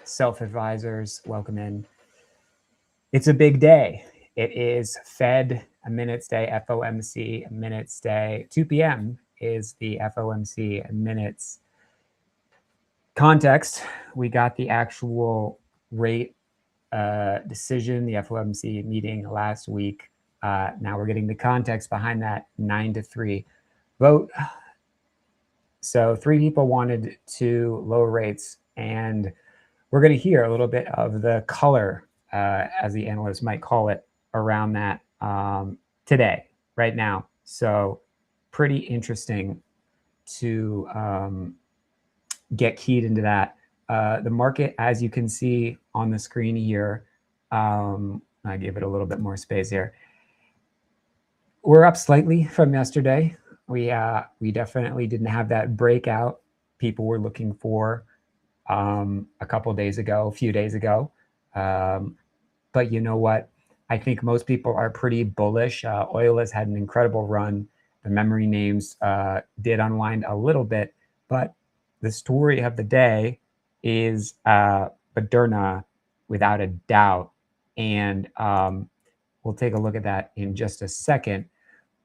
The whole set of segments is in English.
self-advisors, welcome in. It's a big day. It is Fed a minutes day, FOMC a minutes day. 2 p.m. is the FOMC minutes. Context, we got the actual rate decision, the FOMC meeting last week. Now we're getting the context behind that 9-3 vote. So 3 people wanted to lower rates, and we're going to hear a little bit of the color, as the analysts might call it, around that today, right now. So pretty interesting to get keyed into that. The market, as you can see on the screen here, I give it a little bit more space here. We're up slightly from yesterday. We definitely didn't have that breakout people were looking for a few days ago. But you know what? I think most people are pretty bullish. Oil has had an incredible run. The memory names did unwind a little bit, but the story of the day is Moderna, without a doubt. And we'll take a look at that in just a second.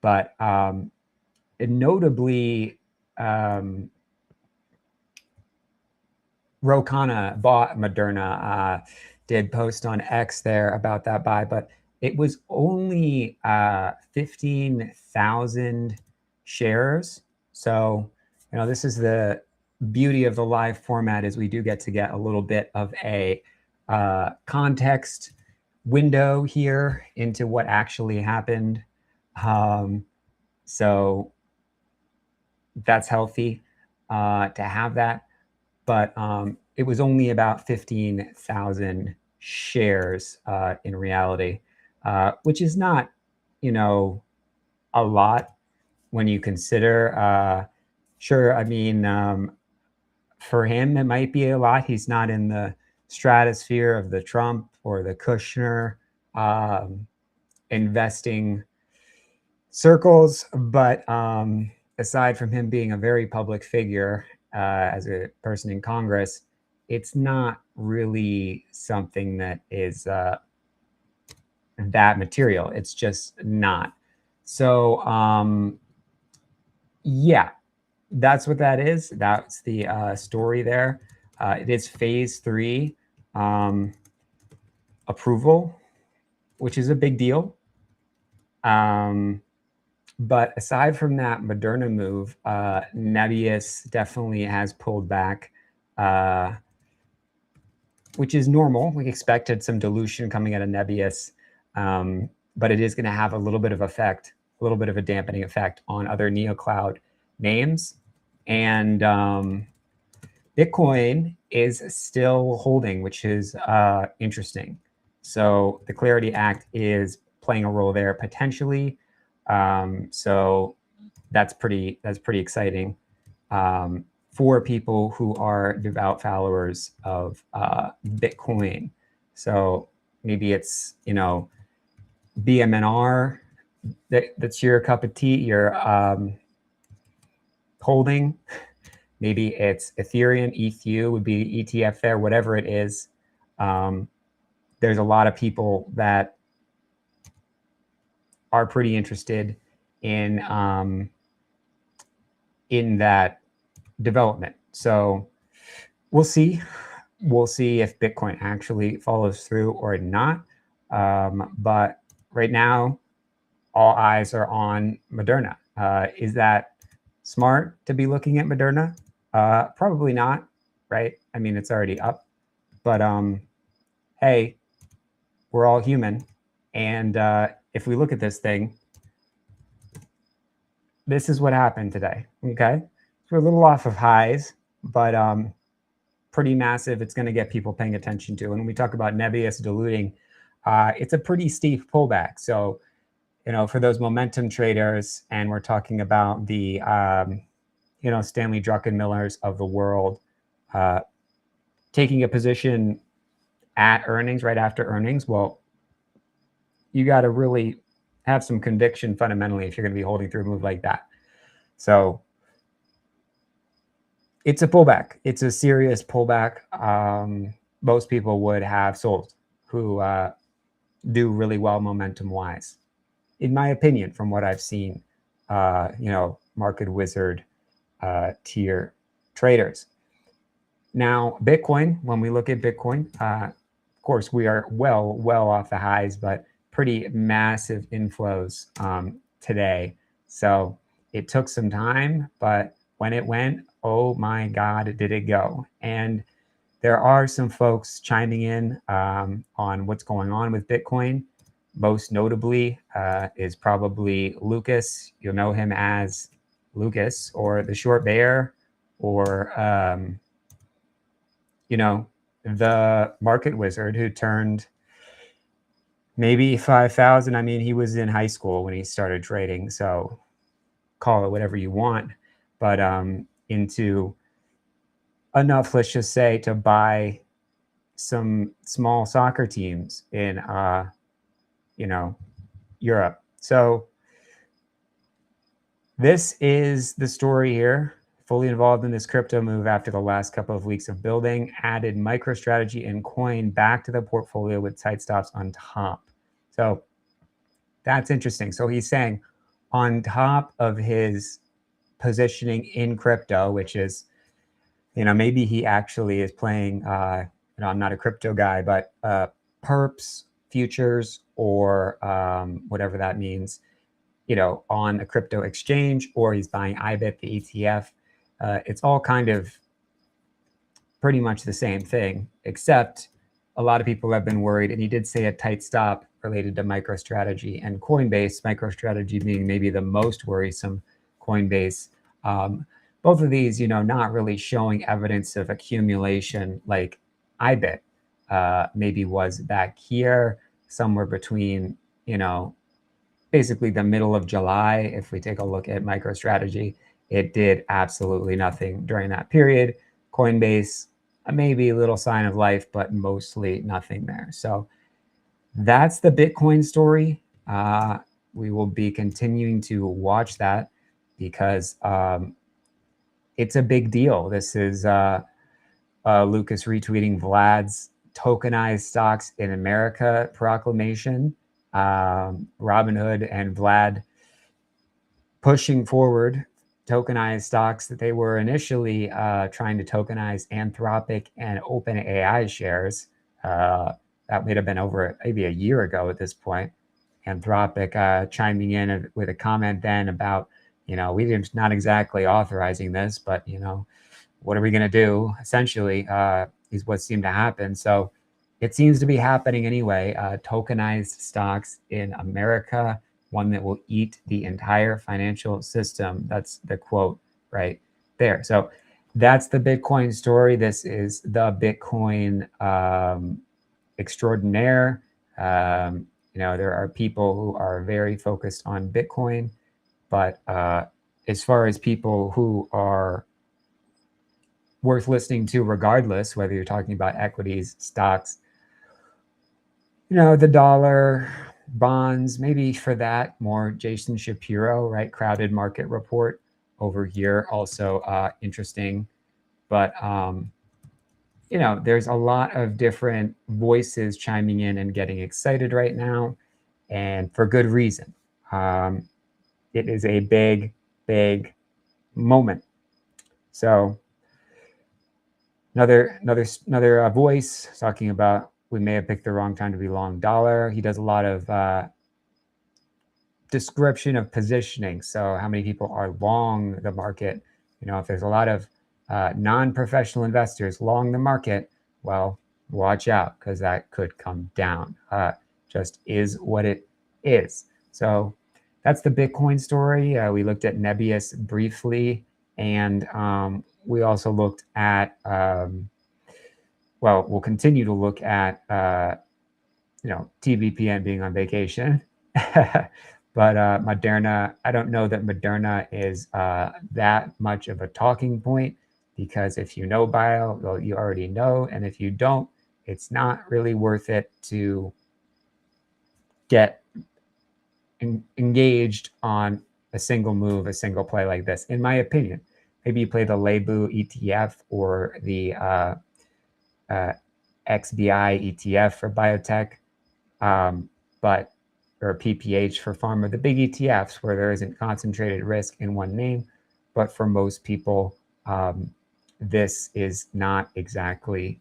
But notably, Rokana bought Moderna, did post on X there about that buy, but it was only 15,000 shares. So, this is the beauty of the live format, is we do get a little bit of a context window here into what actually happened. So that's healthy to have that. But it was only about 15,000 shares in reality, which is not, a lot when you consider. Sure, I mean, for him, it might be a lot. He's not in the stratosphere of the Trump or the Kushner investing circles. But aside from him being a very public figure, as a person in Congress, it's not really something that is that material. It's just not. So yeah, that's what that is. That's the story there. It is phase 3 approval, which is a big deal. But aside from that Moderna move, Nebius definitely has pulled back, which is normal. We expected some dilution coming out of Nebius, but it is going to have a little bit of effect, a little bit of a dampening effect on other neocloud names. And Bitcoin is still holding, which is interesting. So the Clarity Act is playing a role there potentially. So that's pretty exciting for people who are devout followers of Bitcoin. So maybe it's BMNR that's your cup of tea, you're holding. Maybe it's Ethereum, ETH would be ETF there, whatever it is. There's a lot of people that are pretty interested in that development. So we'll see. We'll see if Bitcoin actually follows through or not. But right now, all eyes are on Moderna. Is that smart to be looking at Moderna? Probably not, right? I mean, it's already up. But hey, we're all human. And if we look at this thing, this is what happened today, okay? So we're a little off of highs, but pretty massive. It's going to get people paying attention to. And when we talk about Nebius diluting, it's a pretty steep pullback. So, for those momentum traders, and we're talking about the, Stanley Druckenmillers of the world, taking a position at earnings, right after earnings, well, you got to really have some conviction fundamentally if you're going to be holding through a move like that. So it's a pullback. It's a serious pullback. most people would have sold, who do really well momentum wise, in my opinion, from what I've seen, market wizard tier traders. Now, Bitcoin, when we look at Bitcoin, of course, we are well off the highs, but pretty massive inflows today. So it took some time, but when it went, oh my God, did it go. And there are some folks chiming in on what's going on with Bitcoin. Most notably is probably Lucas. You'll know him as Lucas or the Short Bear, or the market wizard who turned maybe 5,000. I mean, he was in high school when he started trading, so call it whatever you want, but into enough, let's just say, to buy some small soccer teams in Europe. So this is the story here. Fully involved in this crypto move after the last couple of weeks of building, added MicroStrategy and Coin back to the portfolio with tight stops on top. So that's interesting. So he's saying on top of his positioning in crypto, which is, maybe he actually is playing, I'm not a crypto guy, but perps, futures, or whatever that means, on a crypto exchange, or he's buying IBIT, the ETF. It's all kind of pretty much the same thing, except a lot of people have been worried, and he did say a tight stop related to MicroStrategy and Coinbase, MicroStrategy being maybe the most worrisome. Coinbase, both of these, not really showing evidence of accumulation like IBIT maybe was back here, somewhere between, basically the middle of July. If we take a look at MicroStrategy, it did absolutely nothing during that period. Coinbase, maybe a little sign of life, but mostly nothing there. So that's the Bitcoin story. We will be continuing to watch that because it's a big deal. This is Lucas retweeting Vlad's tokenized stocks in America proclamation. Robinhood and Vlad pushing forward tokenized stocks that they were initially trying to tokenize Anthropic and OpenAI shares. That might have been over maybe a year ago at this point. Anthropic chiming in with a comment then about, we're not exactly authorizing this, but, what are we going to do? Essentially, is what seemed to happen. So it seems to be happening anyway. Tokenized stocks in America, one that will eat the entire financial system. That's the quote right there. So that's the Bitcoin story. This is the Bitcoin extraordinaire. There are people who are very focused on Bitcoin, but as far as people who are worth listening to regardless, whether you're talking about equities, stocks, the dollar, bonds, maybe for that, more Jason Shapiro, right? Crowded Market Report over here, also interesting. But, there's a lot of different voices chiming in and getting excited right now, and for good reason. It is a big, big moment. So another voice talking about we may have picked the wrong time to be long dollar. He does a lot of description of positioning. So how many people are long the market? If there's a lot of non-professional investors long the market, well, watch out, because that could come down. Just is what it is. So that's the Bitcoin story. We looked at Nebius briefly, and we also looked at, we'll continue to look at, TBPN being on vacation. But Moderna, I don't know that Moderna is that much of a talking point, because if you know bio, well, you already know. And if you don't, it's not really worth it to get engaged on a single move, a single play like this, in my opinion. Maybe you play the Lebu ETF or the XBI ETF for biotech, or PPH for pharma, the big ETFs where there isn't concentrated risk in one name. But for most people, this is not exactly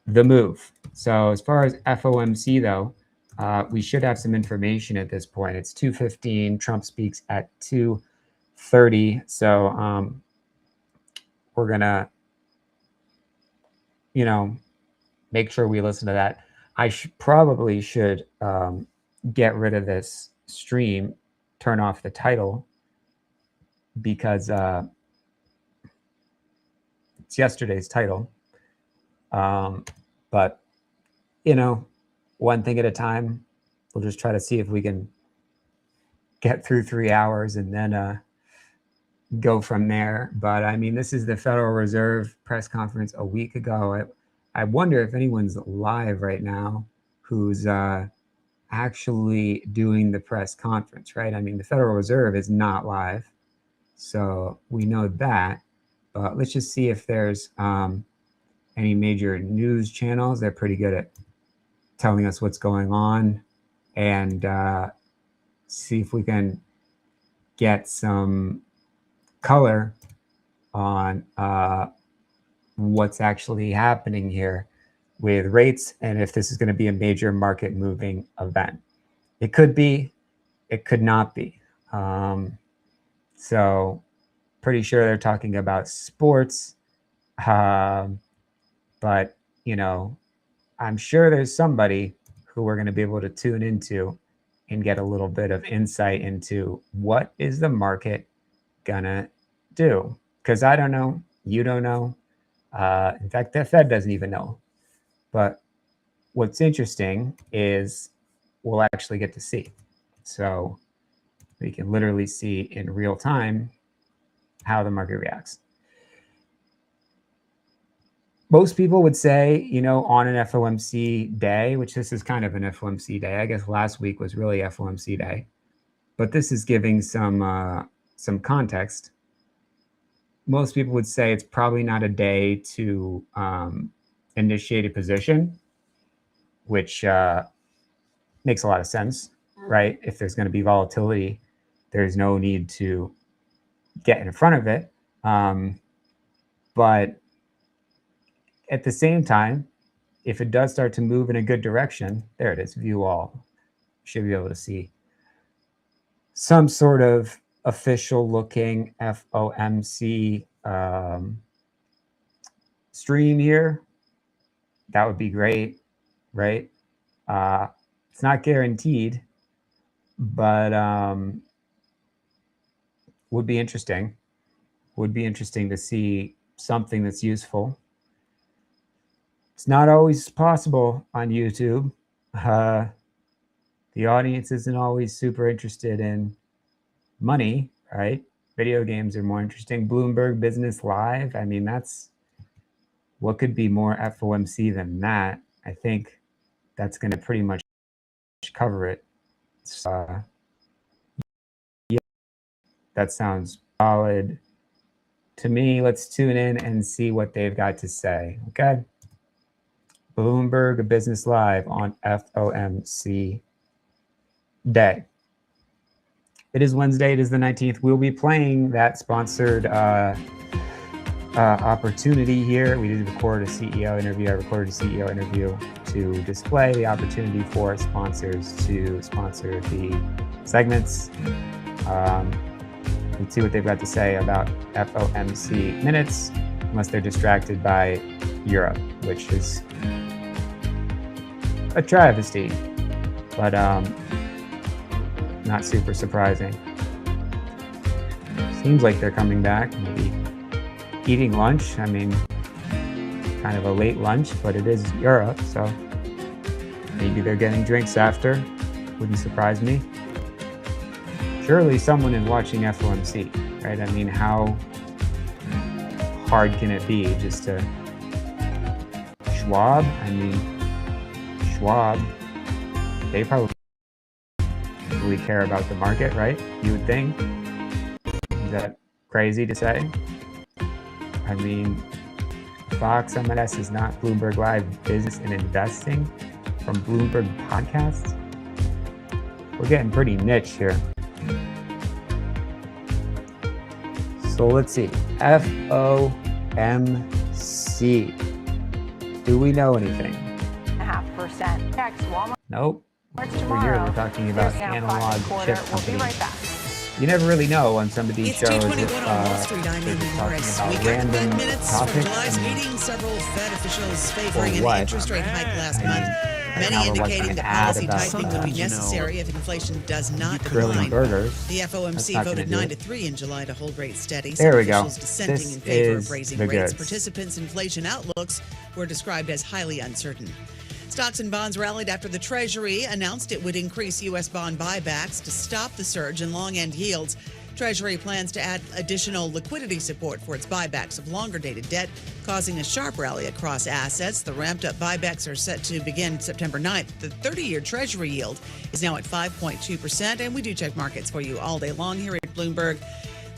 the move. So as far as FOMC though, we should have some information at this point. It's 2:15. Trump speaks at 2:30. So we're gonna, make sure we listen to that. I probably should get rid of this stream, turn off the title, because it's yesterday's title. But one thing at a time. We'll just try to see if we can get through 3 hours and then go from there. But I mean, this is the Federal Reserve press conference a week ago. I wonder if anyone's live right now who's actually doing the press conference, right? I mean, the Federal Reserve is not live, so we know that. But let's just see if there's any major news channels. They're pretty good at telling us what's going on, and see if we can get some color on what's actually happening here with rates, and if this is going to be a major market moving event. It could be, it could not be. So pretty sure they're talking about sports, but I'm sure there's somebody who we're going to be able to tune into and get a little bit of insight into what is the market gonna do. Because I don't know, you don't know. In fact, the Fed doesn't even know. But what's interesting is we'll actually get to see. So we can literally see in real time how the market reacts. Most people would say, on an FOMC day, which this is kind of an FOMC day. I guess last week was really FOMC day, but this is giving some context. Most people would say it's probably not a day to initiate a position, which makes a lot of sense, right? If there's going to be volatility, there's no need to get in front of it. But at the same time, if it does start to move in a good direction, there it is, view all. Should be able to see some sort of official looking FOMC stream here. That would be great, right? It's not guaranteed, but would be interesting. Would be interesting to see something that's useful. It's not always possible on YouTube. The audience isn't always super interested in money, right? Video games are more interesting. Bloomberg Business Live. I mean, that's what could be more FOMC than that. I think that's going to pretty much cover it. Yeah, that sounds solid to me. Let's tune in and see what they've got to say. Okay. Bloomberg Business Live on FOMC day. It is Wednesday. It is the 19th. We'll be playing that sponsored opportunity here. We did record a CEO interview. I recorded a CEO interview to display the opportunity for sponsors to sponsor the segments. Let's see what they've got to say about FOMC minutes, unless they're distracted by Europe, which is a travesty, but not super surprising. Seems like they're coming back, maybe eating lunch. I mean, kind of a late lunch, but it is Europe, so maybe they're getting drinks after. Wouldn't surprise me. Surely someone is watching FOMC, right? I mean, how hard can it be just to Schwab? I mean, Schwab, they probably care about the market, right? You would think. Is that crazy to say? I mean, Fox M&S is not Bloomberg Live Business and Investing from Bloomberg Podcasts. We're getting pretty niche here. So let's see. FOMC. Do we know anything? 0.5%. Next, Walmart. Nope. Tomorrow. Here we're talking about analog chip We'll be companies. right back. You never really know on some of these It's shows if 2:21 on Wall Street. I'm they're Amy just Morris. talking We about got random 5 minutes topics from July's and meeting. Several Fed officials favoring Or an what? interest rate hike last month. and Many how we're indicating watching that an ad policy about tightening would be necessary if inflation does not grilling decline. burgers. The That's FOMC not voted gonna do 9-3 in July to hold rates steady. There we Some go. officials dissenting This in favor is of raising the rates. goods. Participants' inflation outlooks were described as highly uncertain. Stocks and bonds rallied after the Treasury announced it would increase U.S. bond buybacks to stop the surge in long-end yields. Treasury plans to add additional liquidity support for its buybacks of longer-dated debt, causing a sharp rally across assets. The ramped-up buybacks are set to begin September 9th. The 30-year Treasury yield is now at 5.2%, and we do check markets for you all day long here at Bloomberg.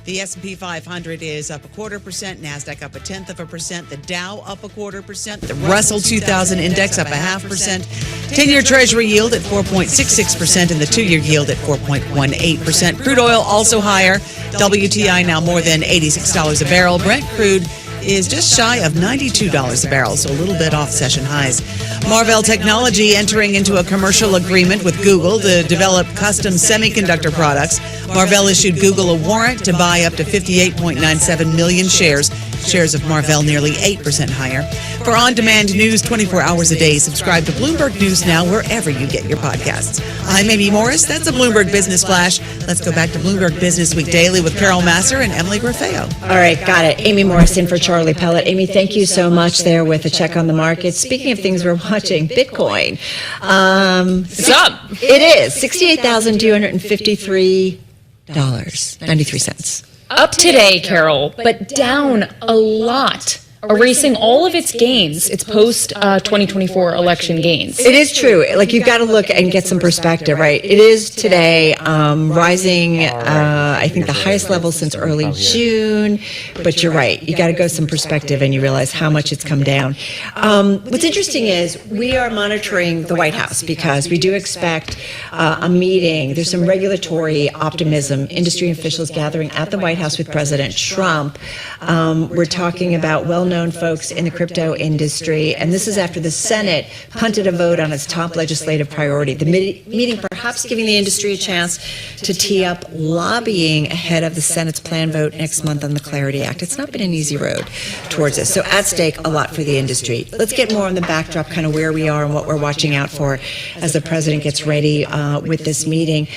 The S&P 500 is up 0.25%, NASDAQ up 0.1%, the Dow up 0.25%, the Russell 2000 index up 0.5%, 10-year Treasury yield at 4.66%, and the 2-year yield at 4.18%. Crude oil also higher. WTI now more than $86 a barrel. Brent crude is just shy of $92 a barrel, so a little bit off session highs. Marvell Technology entering into a commercial agreement with Google to develop custom semiconductor products. Marvell issued Google a warrant to buy up to 58.97 million shares. Shares of Marvell nearly 8% higher. For on-demand news 24 hours a day, subscribe to Bloomberg News Now wherever you get your podcasts. I'm Amy Morris. That's a Bloomberg Business Flash. Let's go back to Bloomberg Business Week Daily with Carol Masser and Emily Griffeo. All right, got it. Amy Morris in for Charlie Pellet. Amy, thank you so much there with a check on the market. Speaking of things we're watching, Bitcoin. It's up. It is $68,253.93. Up today, Carol, but down a lot, erasing all of its gains, its post-2024 election gains. It is true. Like, you've got to look and get some perspective, right? It is today rising, I think, the highest level since early June. But you're right. You got to go some perspective and you realize how much it's come down. What's interesting is we are monitoring the White House because we do expect a meeting. There's some regulatory optimism, industry officials gathering at the White House with President Trump. We're talking about well-known folks in the crypto industry, and this is after the Senate punted a vote on its top legislative priority. The meeting perhaps giving the industry a chance to tee up lobbying ahead of the Senate's planned vote next month on the Clarity Act. It's not been an easy road towards this, so at stake a lot for the industry. Let's get more on the backdrop, kind of where we are and what we're watching out for as the president gets ready with this meeting.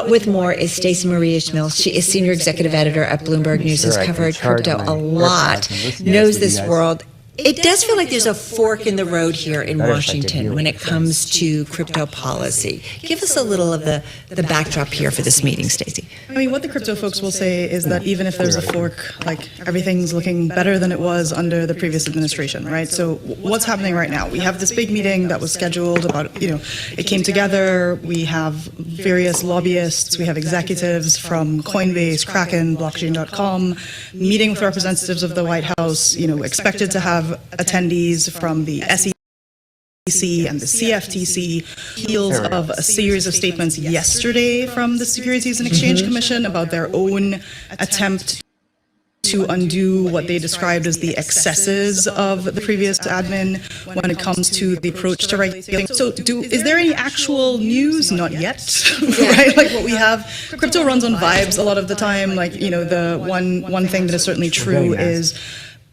With more is Stacey Marie Ishmael. She is senior executive editor at Bloomberg News, has covered crypto a lot, knows this world. It does feel like there's a fork in the road here in Washington when it comes to crypto policy. Give us a little of the backdrop here for this meeting, Stacey. I mean, what the crypto folks will say is that even if there's a fork, like, everything's looking better than it was under the previous administration, right? So what's happening right now? We have this big meeting that was scheduled about, it came together. We have various lobbyists. We have executives from Coinbase, Kraken, Blockchain.com, meeting with representatives of the White House, expected to have attendees from the SEC and the CFTC, heels of a series of statements yesterday from the Securities and Exchange Commission about their own attempt to undo what they described as the excesses of the previous admin when it comes to the approach to regulating. So is there any actual news? Not yet, right? Like, what we have, crypto runs on vibes a lot of the time. Like, the one thing that is certainly true is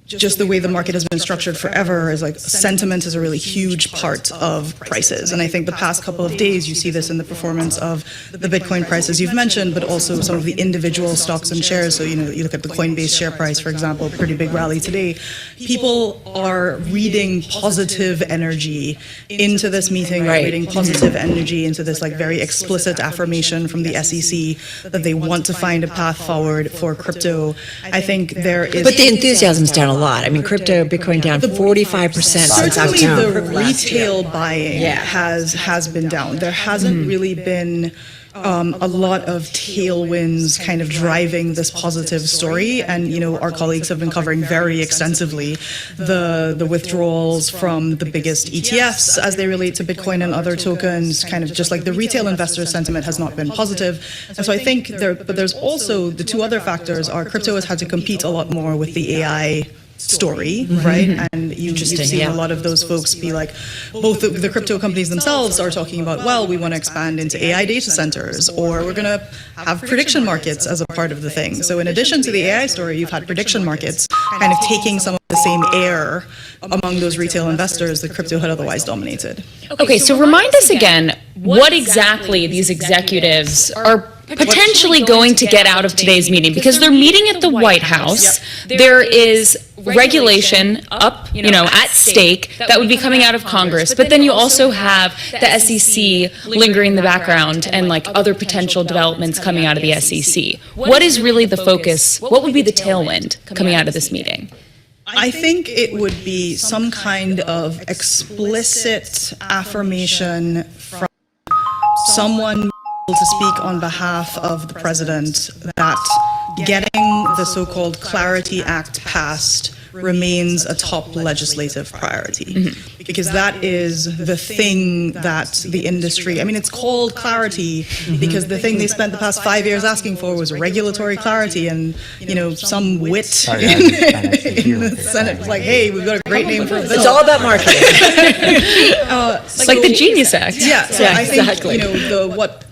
just the way the market has been structured forever is, like, sentiment is a really huge part of prices. And I think the past couple of days, you see this in the performance of the Bitcoin prices you've mentioned, but also some of the individual stocks and shares. So, you look at the Coinbase share price, for example, pretty big rally today. People are reading positive energy into this meeting, reading positive energy into this, like, very explicit affirmation from the SEC that they want to find a path forward for crypto. I think there is... But the enthusiasm's down a lot. I mean, crypto, Bitcoin down 45% since certainly October the retail buying has been down. There hasn't really been a lot of tailwinds kind of driving this positive story. And, our colleagues have been covering very extensively the withdrawals from the biggest ETFs as they relate to Bitcoin and other tokens, kind of just like the retail investor sentiment has not been positive. And so I think but there's also the two other factors are crypto has had to compete a lot more with the AI story, right? And you've seen a lot of those folks be like, both the crypto companies themselves are talking about, well, we want to expand into AI data centers, or we're going to have prediction markets as a part of the thing. So in addition to the AI story, you've had prediction markets kind of taking some of the same air among those retail investors that crypto had otherwise dominated. Okay, so remind us again what exactly these executives are potentially going to get out of today's meeting, because they're meeting at the White House. There is regulation up, at stake that would be coming out of Congress, but then you also have the SEC lingering in the background and like other potential developments coming out of the SEC. What is really the focus? What would be the tailwind coming out of this meeting? I think it would be some kind of explicit affirmation from someone to speak on behalf of the president that getting the so-called Clarity Act passed remains a top legislative priority, because that is the thing that the industry, it's called clarity because the thing they spent the past 5 years asking for was regulatory clarity, and some wit in the Senate was like, hey, we've got a great name for it. It's all about marketing. It's like the Genius Act. Yeah, so I think, exactly. what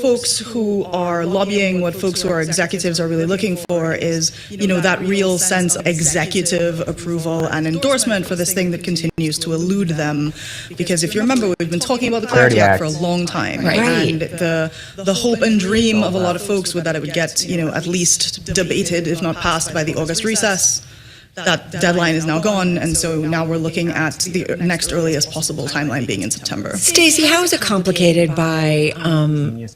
folks who are lobbying, what folks who are executives are really looking for is, that real sense of executive approval and endorsement for this thing that continues to elude them. Because if you remember, we've been talking about the Clarity Act for a long time. Right. And the hope and dream of a lot of folks was that it would get, at least debated, if not passed, by the August recess. That deadline is now gone, and so now we're looking at the next earliest possible timeline being in September. Stacey, how is it complicated by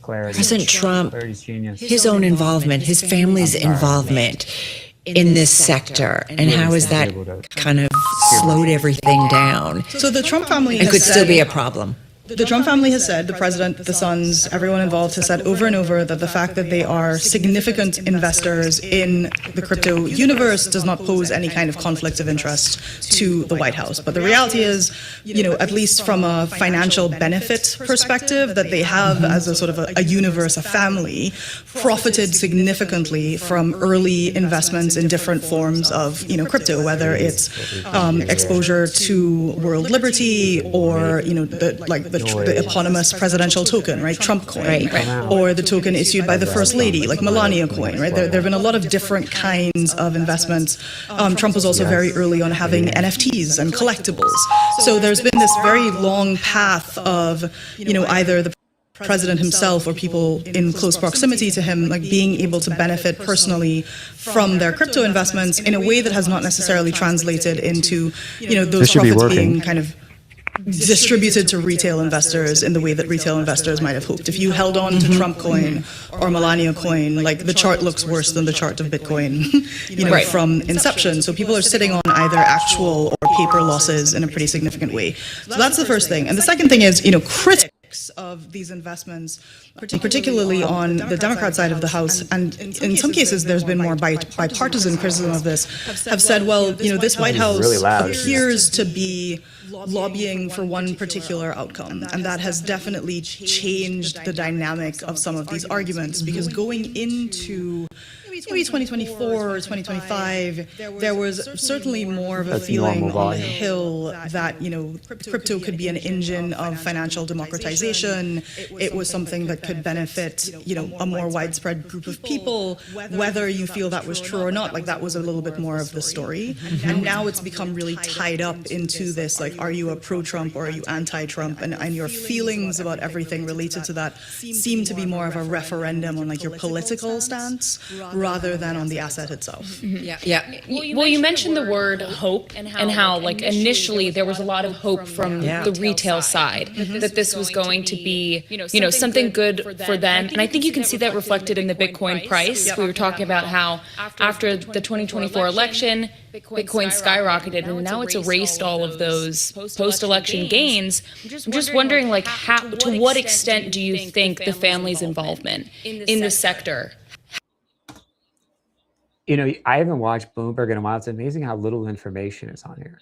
President Trump, his own involvement, his family's involvement in this sector, and how has that kind of slowed everything down? So the Trump family And could still be a problem. The Trump family has said, the president, the sons, everyone involved has said over and over that the fact that they are significant investors in the crypto universe does not pose any kind of conflict of interest to the White House. But the reality is, at least from a financial benefit perspective, that they have as a sort of a universe, a family, profited significantly from early investments in different forms of, crypto, whether it's exposure to world liberty or, the eponymous presidential token, right, Trump coin, or the token issued by the First Lady, like Melania coin, right? There have been a lot of different kinds of investments. Trump was also very early on having NFTs and collectibles. So there's been this very long path of, either the president himself or people in close proximity to him, like being able to benefit personally from their crypto investments in a way that has not necessarily translated into, those profits being kind of distributed to retail investors in the way that retail investors might have hoped. If you held on to Trump coin or Melania coin, like the chart looks worse than the chart of Bitcoin, from inception. So people are sitting on either actual or paper losses in a pretty significant way. So that's the first thing. And the second thing is, critics of these investments, particularly on the Democrat side of the House, and in some cases there's been more bipartisan criticism of this, have said, well, this White House appears to be lobbying for one particular outcome, and that has definitely changed the dynamic of some of these arguments, because going into maybe 2024 or 2025, there was certainly more of a feeling on the Hill that, crypto could be an engine of financial democratization. It was something that could benefit, a more widespread group of people, whether you feel that was true or not. Like, that was a little bit more of the story. And now it's become really tied up into this, like, are you a pro-Trump or are you anti-Trump? And your feelings about everything related to that seem to be more of a referendum on, like, your political stance rather than on the asset itself. Yeah. Well, you mentioned the word hope and how like initially there was a lot of hope from the retail side that this was going to be, something good for them. And I think you can see that reflected in the Bitcoin price. We were talking about how after the 2024 election, Bitcoin skyrocketed, and now it's erased all of those post-election gains. I'm just wondering, like, to what extent do you think the family's involvement in the sector? I haven't watched Bloomberg in a while. It's amazing how little information is on here.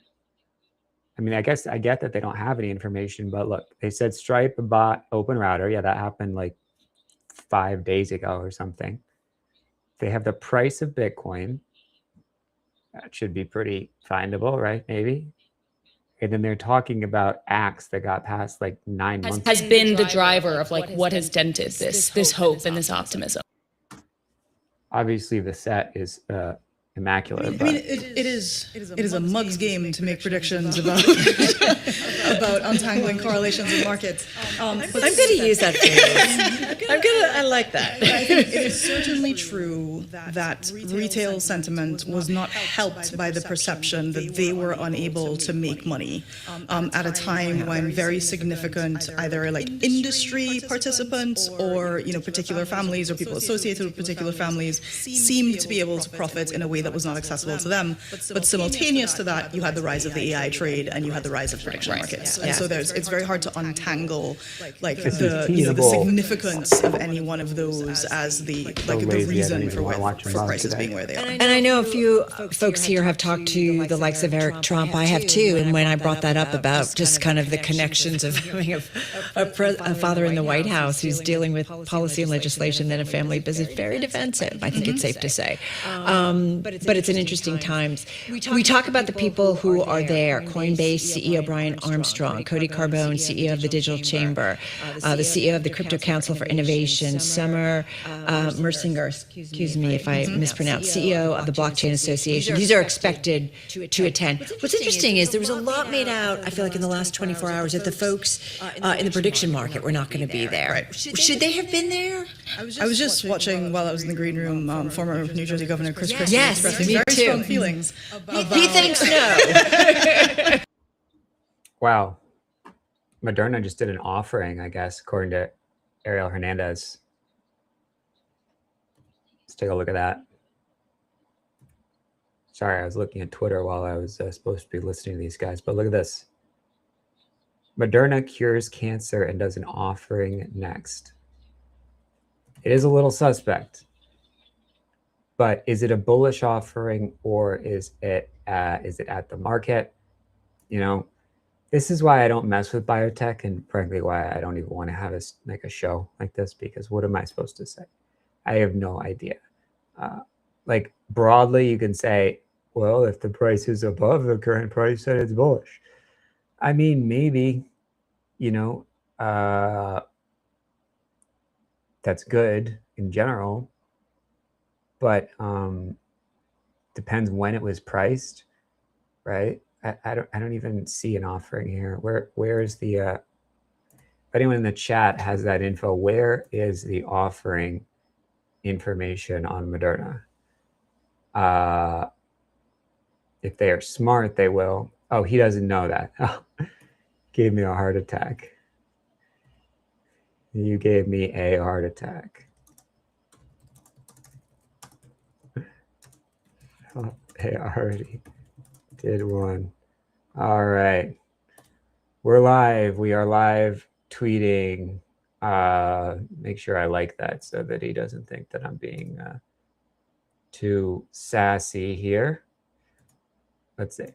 I mean, I guess I get that they don't have any information, but look, they said Stripe bought Open Router. Yeah, that happened like 5 days ago or something. They have the price of Bitcoin. That should be pretty findable, right? Maybe. And then they're talking about acts that got passed like 9 months. Has been the driver of like what has dented this hope and this optimism. Obviously, the set is immaculate. I mean, it is a mug's game to make predictions about about untangling correlations in markets. I'm going to use that phrase. I like that. I think it is certainly true that retail sentiment was not helped by the perception that they were unable to make money at a time when very significant either like industry participants or particular families or people associated with particular families seemed to be able to profit in a way that was not accessible to them. But simultaneous to that, you had the rise of the AI trade and you had the rise of prediction markets. And so it's very hard to untangle like the significance of any one of those as the reason for prices being where they are. And I know a few folks here have talked to the likes of Eric Trump. I have too. And when I brought that up about just kind of the connections of having a father in the White House who's dealing with policy and legislation, then a family business, very defensive, I think it's safe to say. But it's an interesting times. We talk about the people who are there. Coinbase CEO Brian Armstrong, Cody Carbone, CEO of the Digital Chamber, the CEO of the Crypto Council for Innovation, Summer Mersinger, excuse me if I mispronounce, CEO of the Blockchain Association. These are expected to attend. What's interesting is there was a lot made out, I feel like in the last 24 hours, that the folks in the prediction market were not going to be there. Right. Should they have been there? I was just watching while I was in the green room, former New Jersey Governor Chris Christie expressing me very too. strong feelings. He thinks no. Wow. Moderna just did an offering, I guess, according to Ariel Hernandez. Let's take a look at that. Sorry, I was looking at Twitter while I was supposed to be listening to these guys, but look at this. Moderna cures cancer and does an offering next. It is a little suspect, but is it a bullish offering or is it at the market? This is why I don't mess with biotech, and frankly, why I don't even want to have a show like this, because what am I supposed to say? I have no idea. Like broadly, you can say, well, if the price is above the current price, then it's bullish. I mean, maybe, that's good in general, but depends when it was priced, right? I don't even see an offering here. Where is the if anyone in the chat has that info, where is the offering information on Moderna? If they are smart, they will. Oh, he doesn't know that. Oh, gave me a heart attack. You gave me a heart attack. Oh, they already did one. All right. We're live. We are live tweeting. Make sure I like that so that he doesn't think that I'm being too sassy here. Let's see.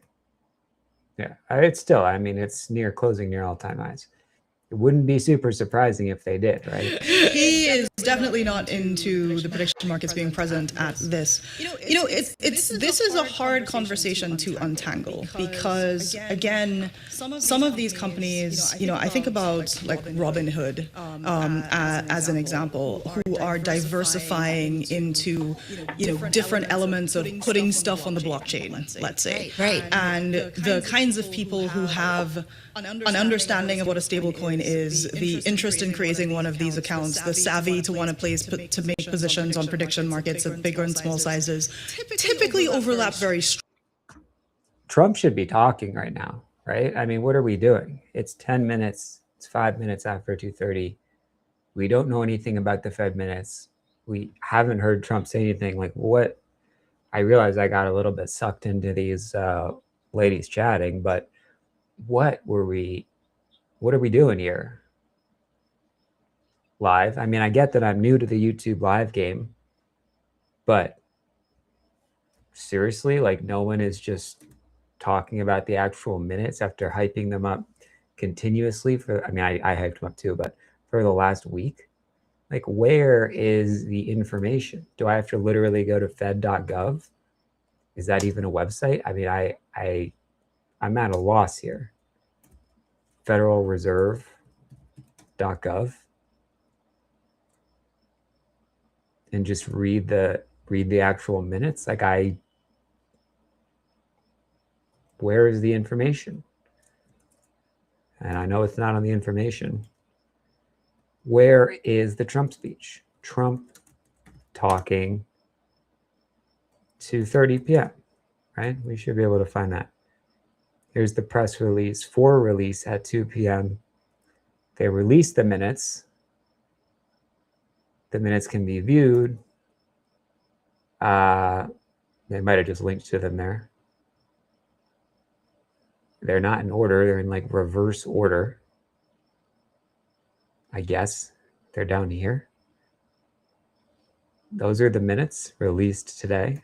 Yeah, it's still, it's closing near all-time highs. It wouldn't be super surprising if they did, right? He is definitely not into the prediction markets being present at this. This is a hard conversation to untangle because, again, some of these companies, I think about like Robinhood as an example, who are diversifying into, different elements of putting stuff on the blockchain, let's say. Right. And the kinds of people who have an understanding of what a stable coin is the interest in creating one of these accounts, the savvy to want to place to make positions on prediction markets of bigger and small sizes, typically overlap very strongly. Trump should be talking right now, right? I mean, what are we doing? It's 10 minutes. It's 5 minutes after 2:30. We don't know anything about the Fed minutes. We haven't heard Trump say anything. Like, what? I realize I got a little bit sucked into these ladies chatting, but what are we doing here? Live? I mean, I get that I'm new to the YouTube live game, but seriously, like, no one is just talking about the actual minutes after hyping them up continuously for, I mean, I hyped them up too, but for the last week. Like, where is the information? Do I have to literally go to fed.gov? Is that even a website? I mean, I'm at a loss here. Federalreserve.gov, and just read the actual minutes. Like, where is the information? And I know it's not on the information. Where is the Trump speech? Trump talking 2:30 p.m., right? We should be able to find that. Here's the press release for release at 2 p.m. They released the minutes. The minutes can be viewed. They might have just linked to them there. They're not in order. They're in like reverse order. I guess they're down here. Those are the minutes released today.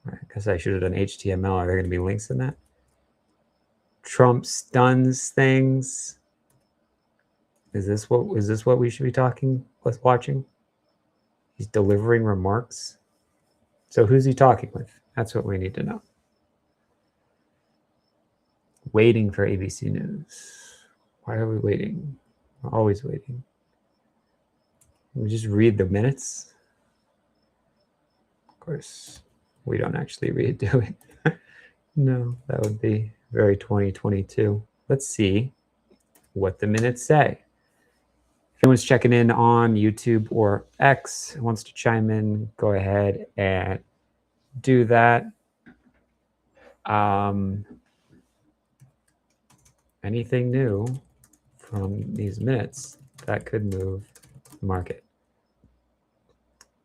I guess I should have done HTML. Are there going to be links in that? Trump stuns things. Is this what we should be watching? He's delivering remarks. So who's he talking with? That's what we need to know. Waiting for ABC News. Why are we waiting? We're always waiting. We just read the minutes. Of course, we don't actually read, do we? No, that would be very 2022. Let's see what the minutes say. If anyone's checking in on YouTube or X wants to chime in, go ahead and do that. Anything new from these minutes that could move the market?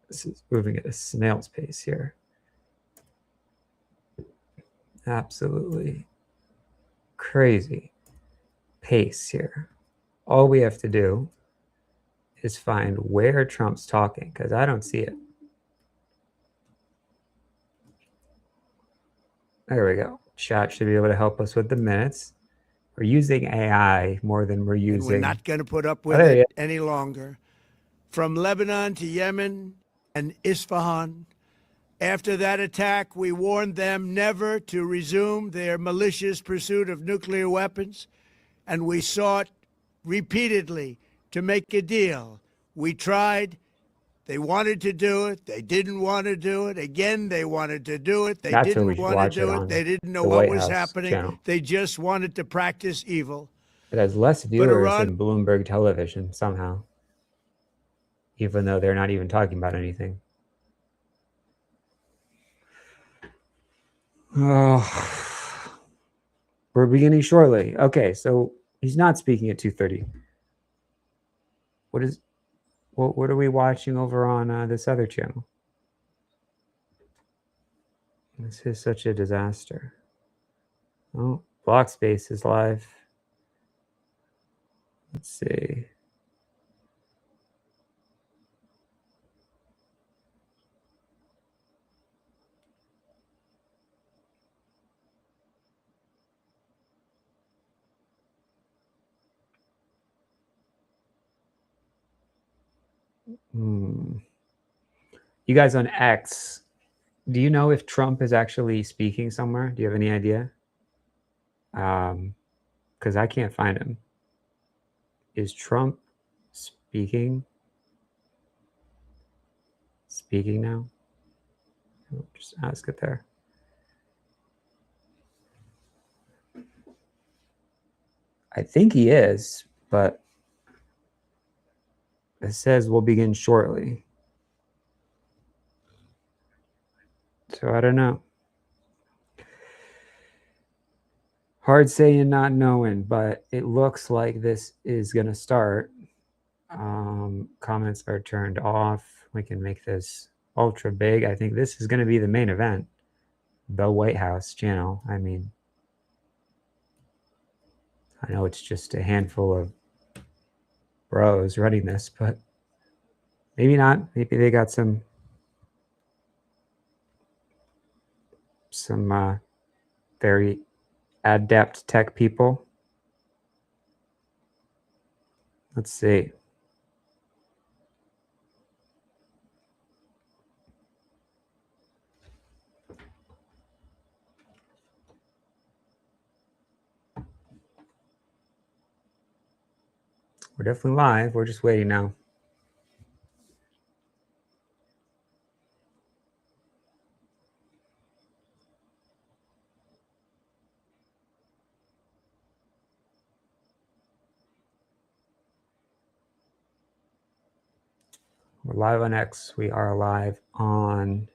This is moving at a snail's pace here. Absolutely crazy pace here. All we have to do is find where Trump's talking, because I don't see it. There we go. Chat should be able to help us with the minutes. We're using AI more than we're using. And we're not going to put up with it any longer. From Lebanon to Yemen and Isfahan, after that attack, we warned them never to resume their malicious pursuit of nuclear weapons, and we sought repeatedly to make a deal. We tried. They wanted to do it. They didn't want to do it. Again, they wanted to do it. They didn't want to do it. They didn't know what was happening. They just wanted to practice evil. It has less viewers than Bloomberg Television somehow, even though they're not even talking about anything. Oh, we're beginning shortly. Okay, so he's not speaking at 2:30. What are we watching over on this other channel? This is such a disaster. Oh, Blockspace is live. Let's see. You guys on X, do you know if Trump is actually speaking somewhere? Do you have any idea? Because I can't find him. Is Trump speaking? Speaking now? I'll just ask it there. I think he is, but it says we'll begin shortly. So I don't know. Hard saying, not knowing, but it looks like this is going to start. Comments are turned off. We can make this ultra big. I think this is going to be the main event. The White House channel. I mean, I know it's just a handful of bros running this, but maybe not. Maybe they got some very adept tech people. Let's see. We're definitely live. We're just waiting now. We're live on X. We are live on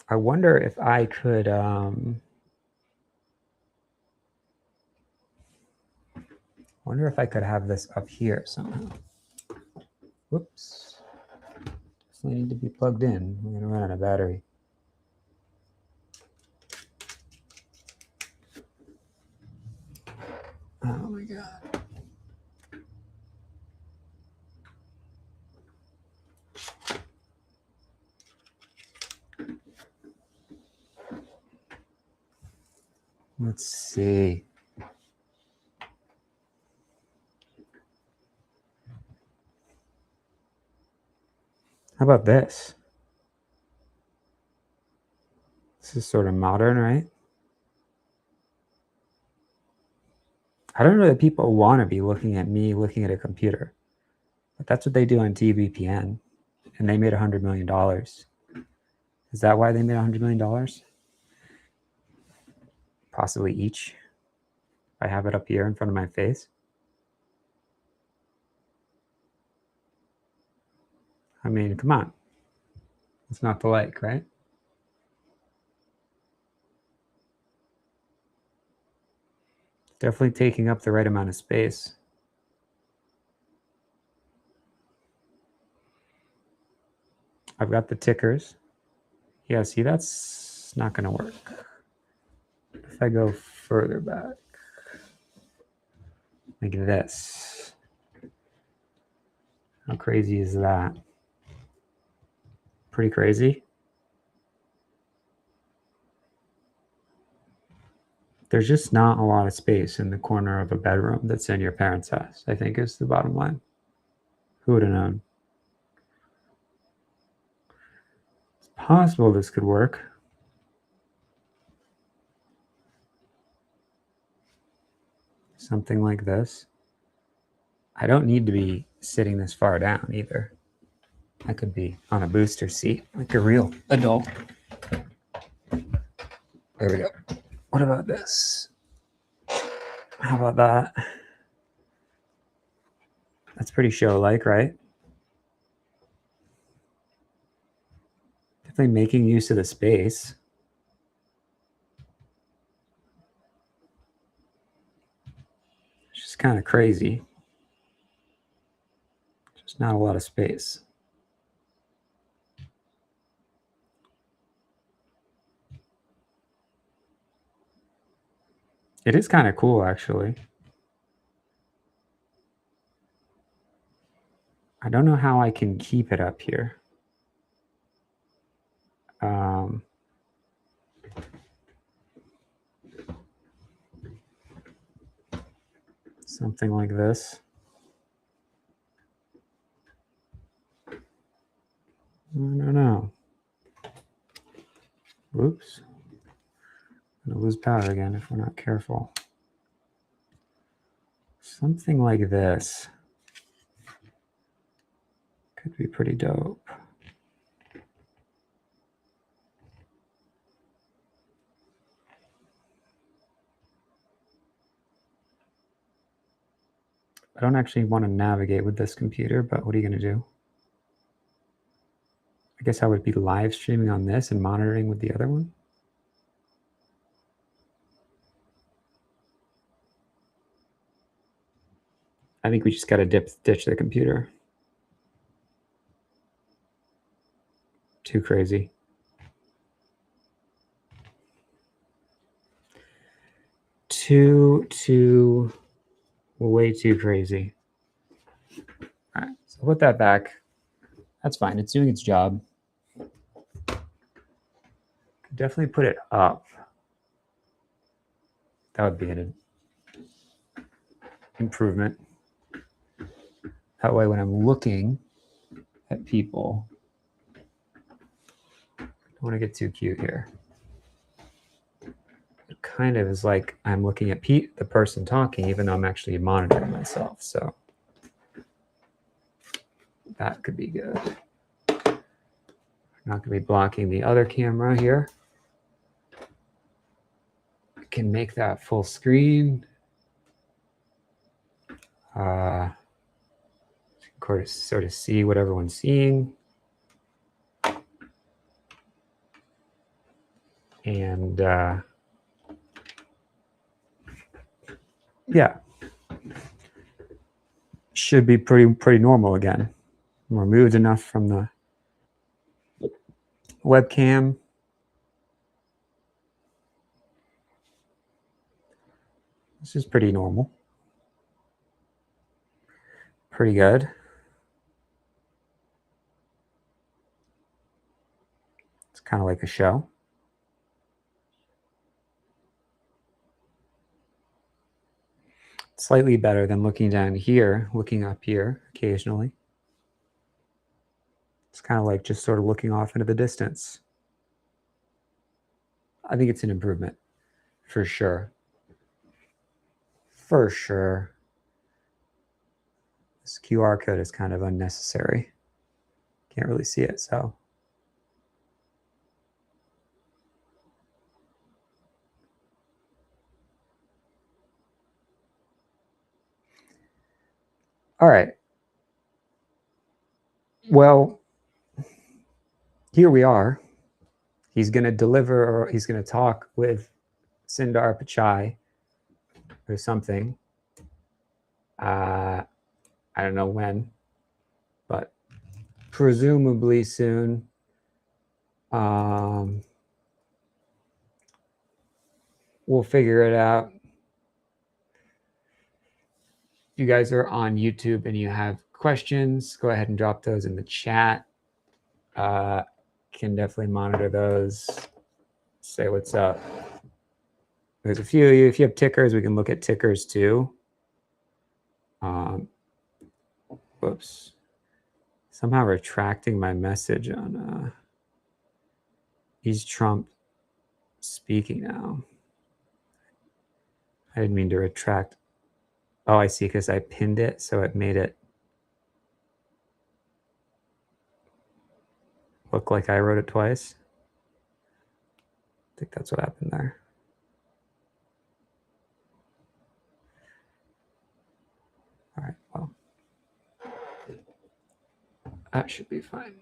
I wonder if I could have this up here somehow. Whoops. Definitely need to be plugged in. We're gonna run out of battery. Oh my god. Let's see. How about this? This is sort of modern, right? I don't know that people want to be looking at me looking at a computer, but that's what they do on TVPN, and they made $100 million. Is that why they made $100 million? Possibly each. I have it up here in front of my face. I mean, come on. It's not the like, right? Definitely taking up the right amount of space. I've got the tickers. Yeah, see, that's not going to work. If I go further back, like this. How crazy is that? Pretty crazy. There's just not a lot of space in the corner of a bedroom that's in your parents' house, I think is the bottom line. Who would have known? It's possible this could work. Something like this. I don't need to be sitting this far down either. I could be on a booster seat like a real adult. There we go. What about this? How about that? That's pretty show-like, right? Definitely making use of the space. It's just kind of crazy. Just not a lot of space. It is kind of cool, actually. I don't know how I can keep it up here. Something like this. I don't know. Whoops. I'm gonna lose power again if we're not careful. Something like this. Could be pretty dope. I don't actually want to navigate with this computer, but what are you going to do? I guess I would be live streaming on this and monitoring with the other one. I think we just got to ditch the computer. Too crazy. Way too crazy. All right, so put that back. That's fine. It's doing its job. Could definitely put it up. That would be an improvement. That way, when I'm looking at people, I don't want to get too cute here. It kind of is like I'm looking at the person talking, even though I'm actually monitoring myself. So that could be good. I'm not going to be blocking the other camera here. I can make that full screen. Sort of see what everyone's seeing. And yeah, should be pretty normal again. Removed enough from the webcam. This is pretty normal. Pretty good. It's kind of like a show. Slightly better than looking down here, looking up here occasionally. It's kind of like just sort of looking off into the distance. I think it's an improvement, for sure. For sure. This QR code is kind of unnecessary. Can't really see it, so. All right. Well, here we are. He's going to deliver, or he's going to talk with Sundar Pichai or something. I don't know when, but presumably soon. We'll figure it out. If you guys are on YouTube and you have questions, go ahead and drop those in the chat. Can definitely monitor those. Say what's up. There's a few of you. If you have tickers, we can look at tickers too. Whoops. Somehow retracting my message on is Trump speaking now. I didn't mean to retract. Oh, I see, because I pinned it, so it made it look like I wrote it twice. I think that's what happened there. All right, well, that should be fine.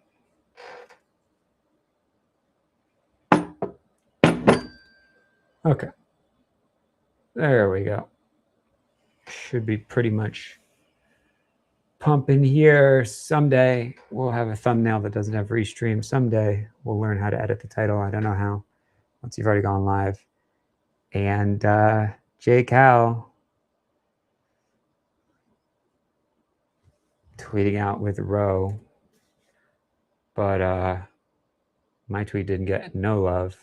Okay. There we go. Should be pretty much pumping here. Someday we'll have a thumbnail that doesn't have restream. Someday we'll learn how to edit the title. I don't know how, once you've already gone live. And Jay Cal tweeting out with Roe, but my tweet didn't get no love.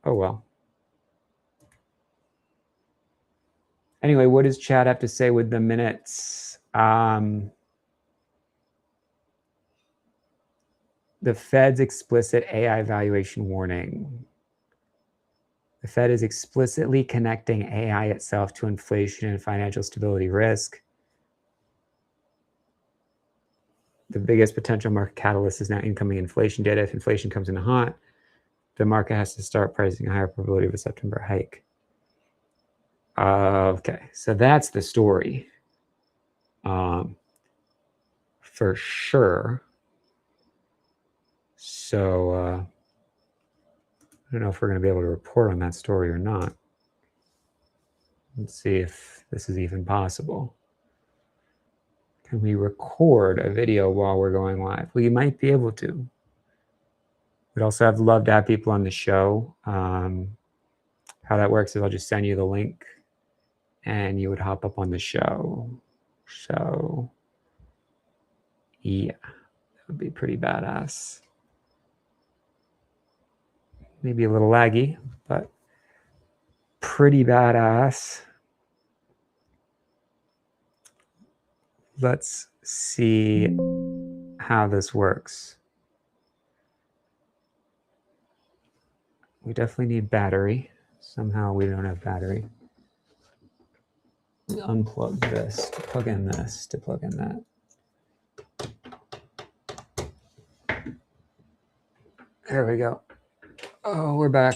Oh well. Anyway, what does Chad have to say with the minutes? The Fed's explicit AI valuation warning. The Fed is explicitly connecting AI itself to inflation and financial stability risk. The biggest potential market catalyst is now incoming inflation data. If inflation comes in hot, the market has to start pricing a higher probability of a September hike. Okay, so that's the story. For sure. So I don't know if we're going to be able to report on that story or not. Let's see if this is even possible. Can we record a video while we're going live? We might be able to. We'd also love to have people on the show. How that works is I'll just send you the link and you would hop up on the show. So yeah, that would be pretty badass. Maybe a little laggy, but pretty badass. Let's see how this works. We definitely need battery. Somehow we don't have battery. We unplug this to plug in this to plug in that. There we go. Oh, we're back.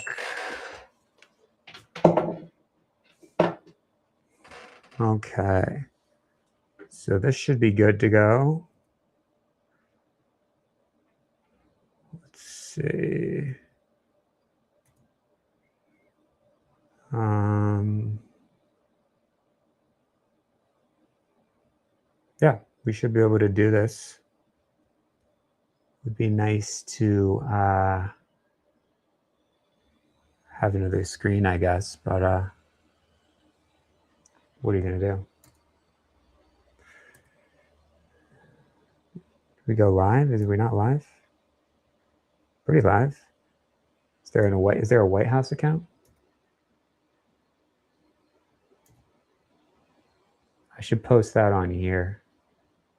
Okay. So this should be good to go. Let's see. Yeah, we should be able to do this. Would be nice to have another screen, I guess, but what are you gonna do? We go live? Is we not live? Pretty live. Is there a White House account? I should post that on here.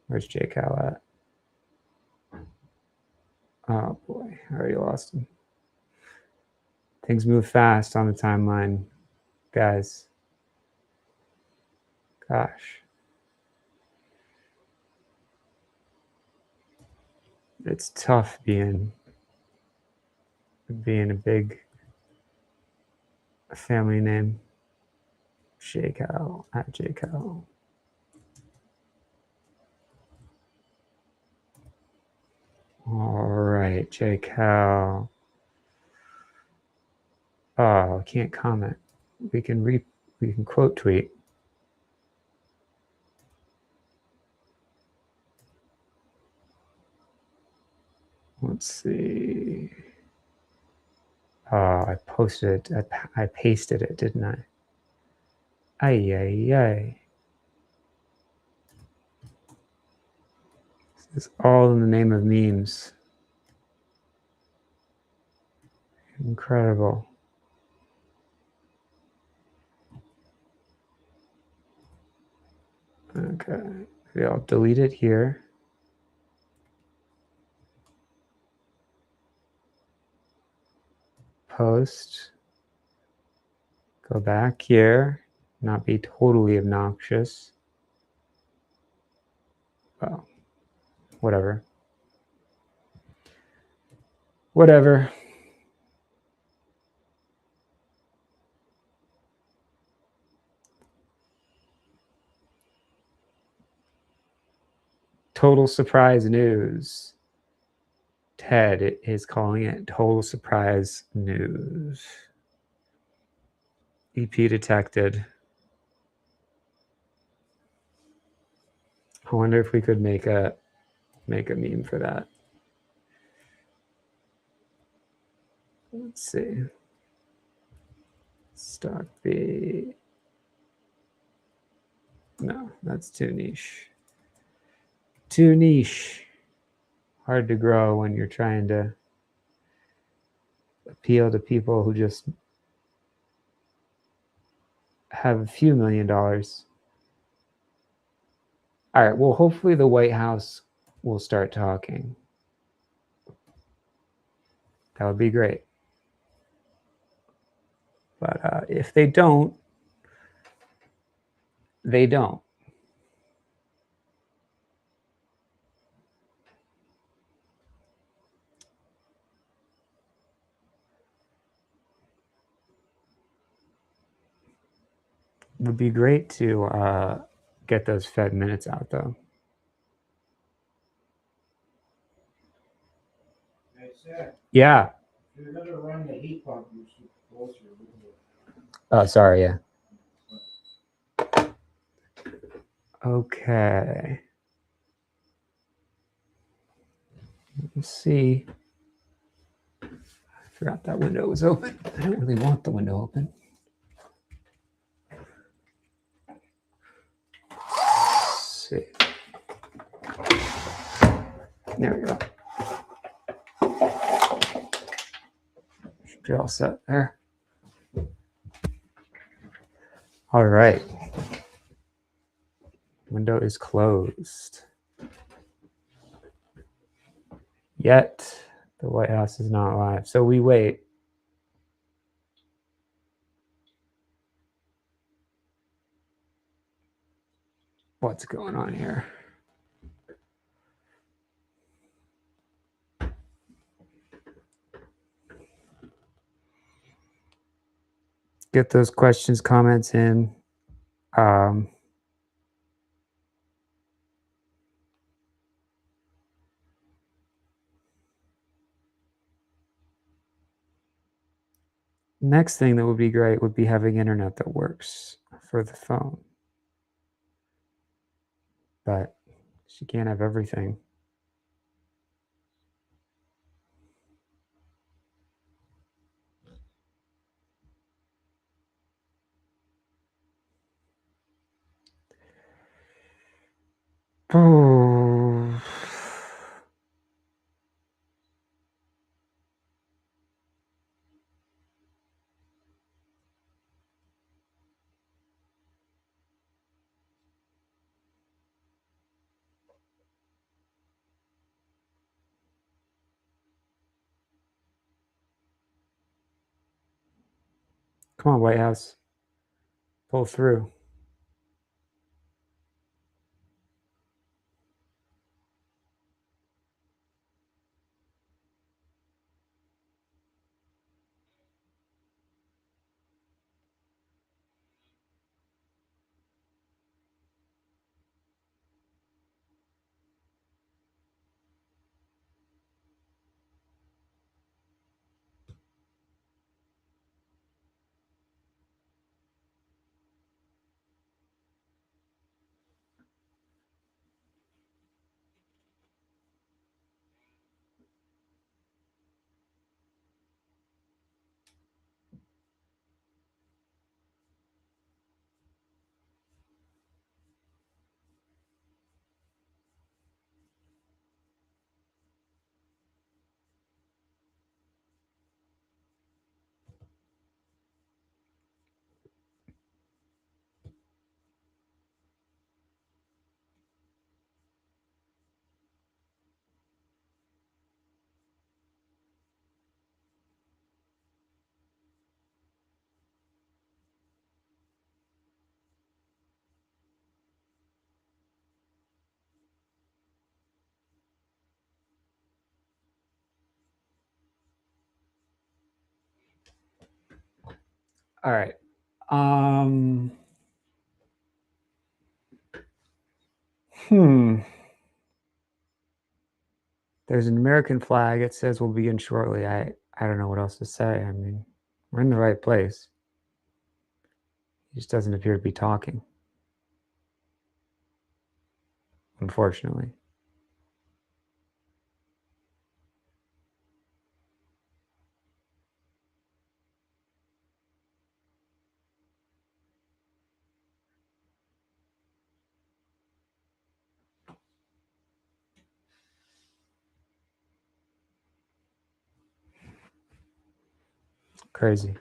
Where's JCal at? Oh boy, I already lost him. Things move fast on the timeline, guys. Gosh. It's tough being a big family name. JCal at JCal. All right, JCal. Oh, I can't comment. We can quote tweet. Let's see. Oh, I posted it. I pasted it, didn't I? Ay, ay, ay. This is all in the name of memes. Incredible. Okay, maybe I'll delete it here. Post. Go back here. Not be totally obnoxious. Well, whatever. Whatever. Total surprise news. Ted is calling it total surprise news. EP detected. I wonder if we could make a meme for that. Let's see. Stock B. No, that's too niche. Too niche. Hard to grow when you're trying to appeal to people who just have a few $1 million. All right, well, hopefully the White House will start talking. That would be great. But if they don't, they don't. would be great to get those Fed minutes out, though. Yeah. You're going to run the heat pump, you should close your window. Oh, sorry. Yeah. Okay. Let's see. I forgot that window was open. I don't really want the window open. Let's see. There we go. Should be all set there. All right. Window is closed. Yet the White House is not live. So we wait. What's going on here? Get those questions, comments in. Next thing that would be great would be having internet that works for the phone. But she can't have everything. Oh. Come on, White House. Pull through. All right. There's an American flag. It says we'll begin shortly. I don't know what else to say. I mean, we're in the right place. He just doesn't appear to be talking. Unfortunately. Crazy.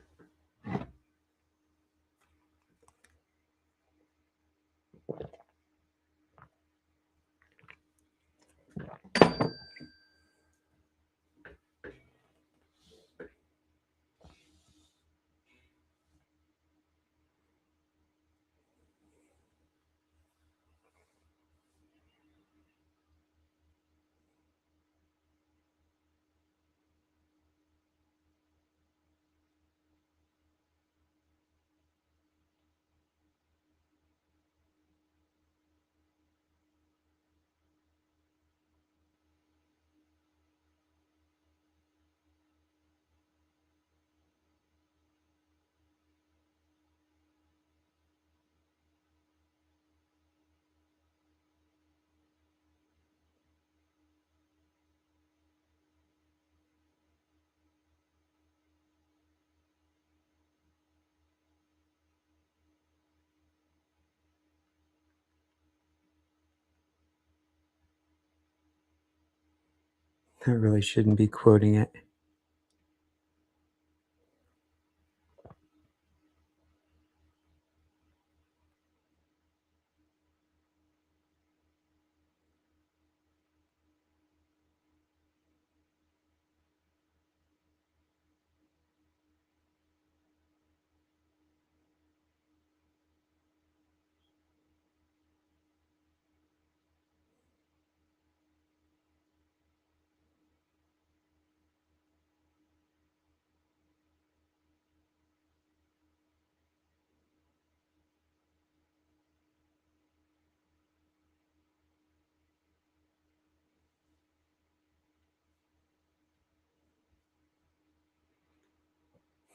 I really shouldn't be quoting it.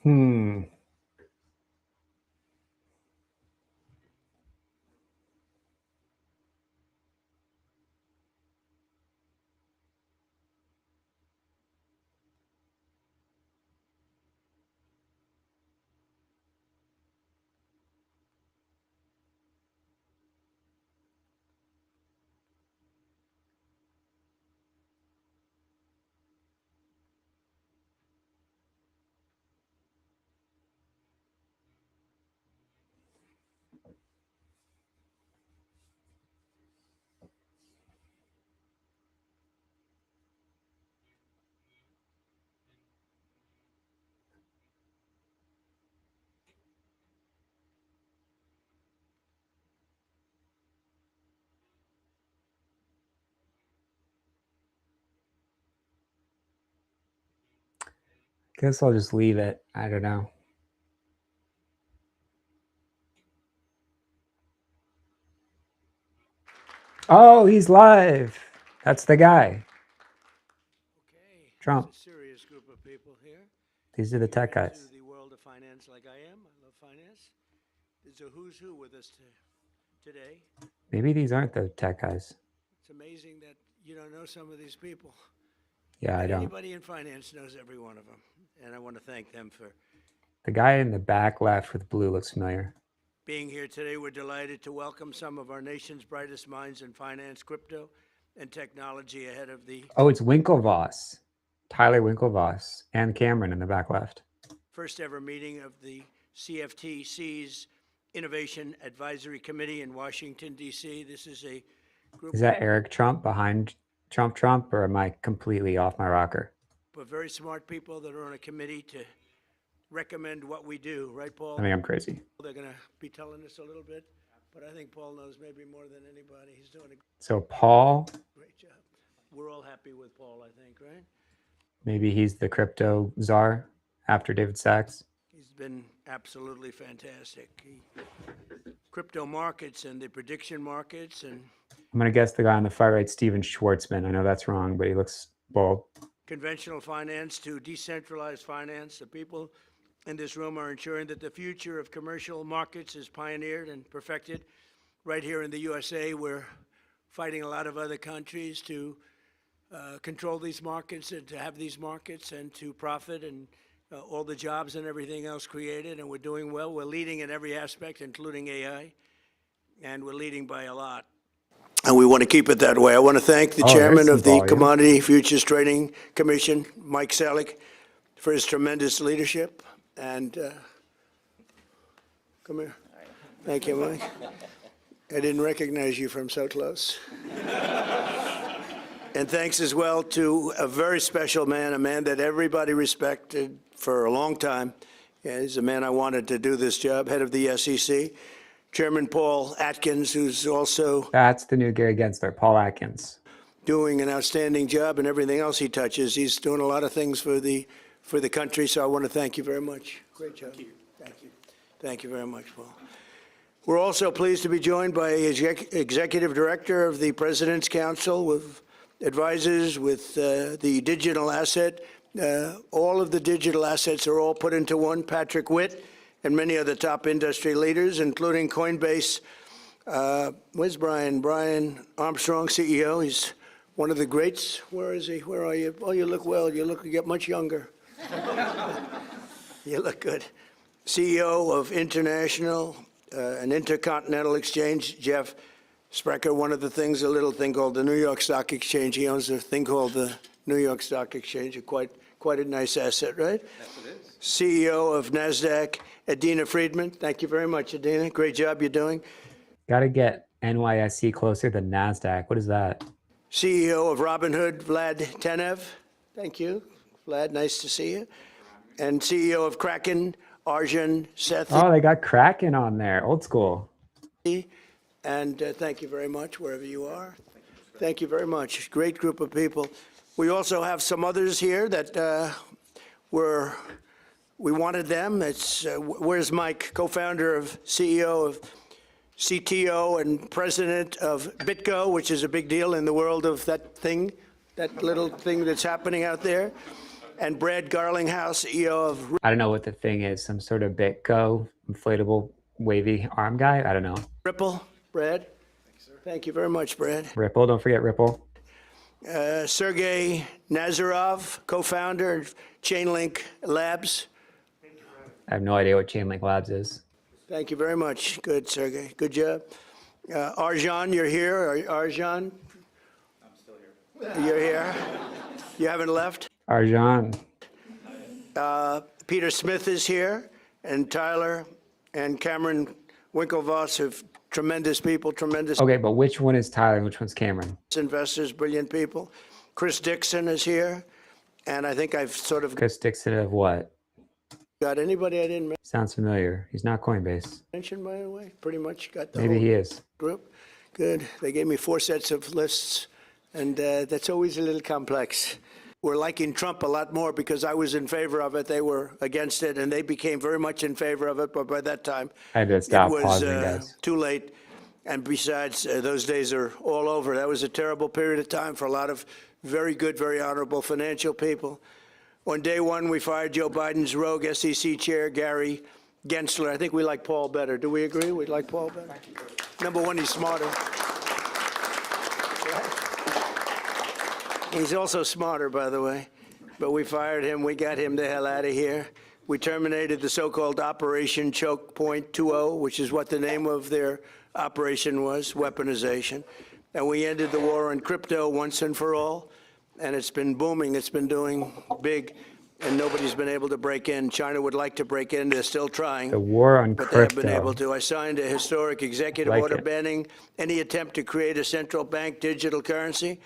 Hmm. Guess I'll just leave it. I don't know. Oh, he's live. That's the guy. Okay. Trump. It's a serious group of people here. These are the tech Into guys. the world of finance like I am. I love finance. There's a who's who with us today. Maybe these aren't the tech guys. It's amazing that you don't know some of these people. Yeah, I But don't. anybody in finance knows every one of them. And I want to thank them for The guy in the back left with blue looks familiar. being here today. We're delighted to welcome some of our nation's brightest minds in finance, crypto, and technology ahead of the Oh, it's Winklevoss. Tyler Winklevoss and Cameron in the back left. first ever meeting of the CFTC's Innovation Advisory Committee in Washington, D.C. This is a group Is that Eric Trump behind Trump, or am I completely off my rocker? of very smart people that are on a committee to recommend what we do. Right, Paul? I think I'm crazy. They're going to be telling us a little bit, but I think Paul knows maybe more than anybody. He's doing a So Paul, great job. We're all happy with Paul, I think, right? maybe he's the crypto czar after David Sachs. He's been absolutely fantastic. Crypto markets and the prediction markets and I'm going to guess the guy on the far right, Steven Schwartzman. I know that's wrong, but he looks bold. conventional finance to decentralized finance. The people in this room are ensuring that the future of commercial markets is pioneered and perfected right here in the USA. We're fighting a lot of other countries to control these markets and to have these markets and to profit and all the jobs and everything else created. And we're doing well. We're leading in every aspect, including AI, and we're leading by a lot. And we want to keep it that way. I want to thank the chairman of the Commodity Futures Trading Commission, Mike Selick, for his tremendous leadership. And come here. Thank you, Mike. I didn't recognize you from so close. And thanks as well to a very special man, a man that everybody respected for a long time. Yeah, he's a man I wanted to do this job, head of the SEC. Chairman Paul Atkins, who's also That's the new Gary Gensler, Paul Atkins. doing an outstanding job in everything else he touches. He's doing a lot of things for the country, so I want to thank you very much. Great job. Thank you. Thank you. Thank you very much, Paul. We're also pleased to be joined by Executive Director of the President's Council with advisors with the digital asset. All of the digital assets are all put into one, Patrick Witt, and many other top industry leaders, including Coinbase. Where's Brian? Brian Armstrong, CEO. He's one of the greats. Where is he? Where are you? Oh, you look well. You get much younger. You look good. CEO of International and Intercontinental Exchange, Jeff Sprecher, one of the things, a little thing called the New York Stock Exchange. He owns a thing called the New York Stock Exchange, quite a nice asset, right? Yes, it is. CEO of NASDAQ, Adina Friedman. Thank you very much, Adina. Great job you're doing. Got to get NYSE closer than NASDAQ. What is that? CEO of Robinhood, Vlad Tenev. Thank you, Vlad. Nice to see you. And CEO of Kraken, Arjun Sethi. Oh, they got Kraken on there. Old school. And thank you very much, wherever you are. Thank you very much. Great group of people. We also have some others here that we wanted them. It's where's Mike, co-founder of CEO of CTO and president of BitGo, which is a big deal in the world of that thing, that little thing that's happening out there. And Brad Garlinghouse, CEO of I don't know what the thing is. Some sort of BitGo, inflatable, wavy arm guy. I don't know. Ripple. Brad. Thank you very much, Brad. Ripple. Don't forget Ripple. Sergey Nazarov, co-founder of Chainlink Labs. I have no idea what Chainlink Labs is. Thank you very much. Good, Sergey. Good job. Arjan, you're here. Arjan? I'm still here. You're here? You haven't left? Arjan. Peter Smith is here, and Tyler and Cameron Winklevoss have tremendous people, tremendous Okay, but which one is Tyler and which one's Cameron? investors, brilliant people. Chris Dixon is here, and I think I've sort of Chris Dixon of what? got anybody I didn't Sounds familiar. He's not Coinbase. mention, by the way. Pretty much got the Maybe whole he is. group. Good. They gave me 4 sets of lists, and that's always a little complex. We're liking Trump a lot more because I was in favor of it. They were against it, and they became very much in favor of it. But by that time, I had to stop it was pausing, guys. too late. And besides, those days are all over. That was a terrible period of time for a lot of very good, very honorable financial people. On day one, we fired Joe Biden's rogue SEC chair, Gary Gensler. I think we like Paul better. Do we agree? We like Paul better? Number one, he's smarter. He's also smarter, by the way. But we fired him. We got him the hell out of here. We terminated the so-called Operation Choke Point 2.0, which is what the name of their operation was, weaponization. And we ended the war on crypto once and for all. And it's been booming. It's been doing big. And nobody's been able to break in. China would like to break in. They're still trying. The war on But crypto. they haven't been able to. I signed a historic executive Like order it. banning any attempt to create a central bank digital currency.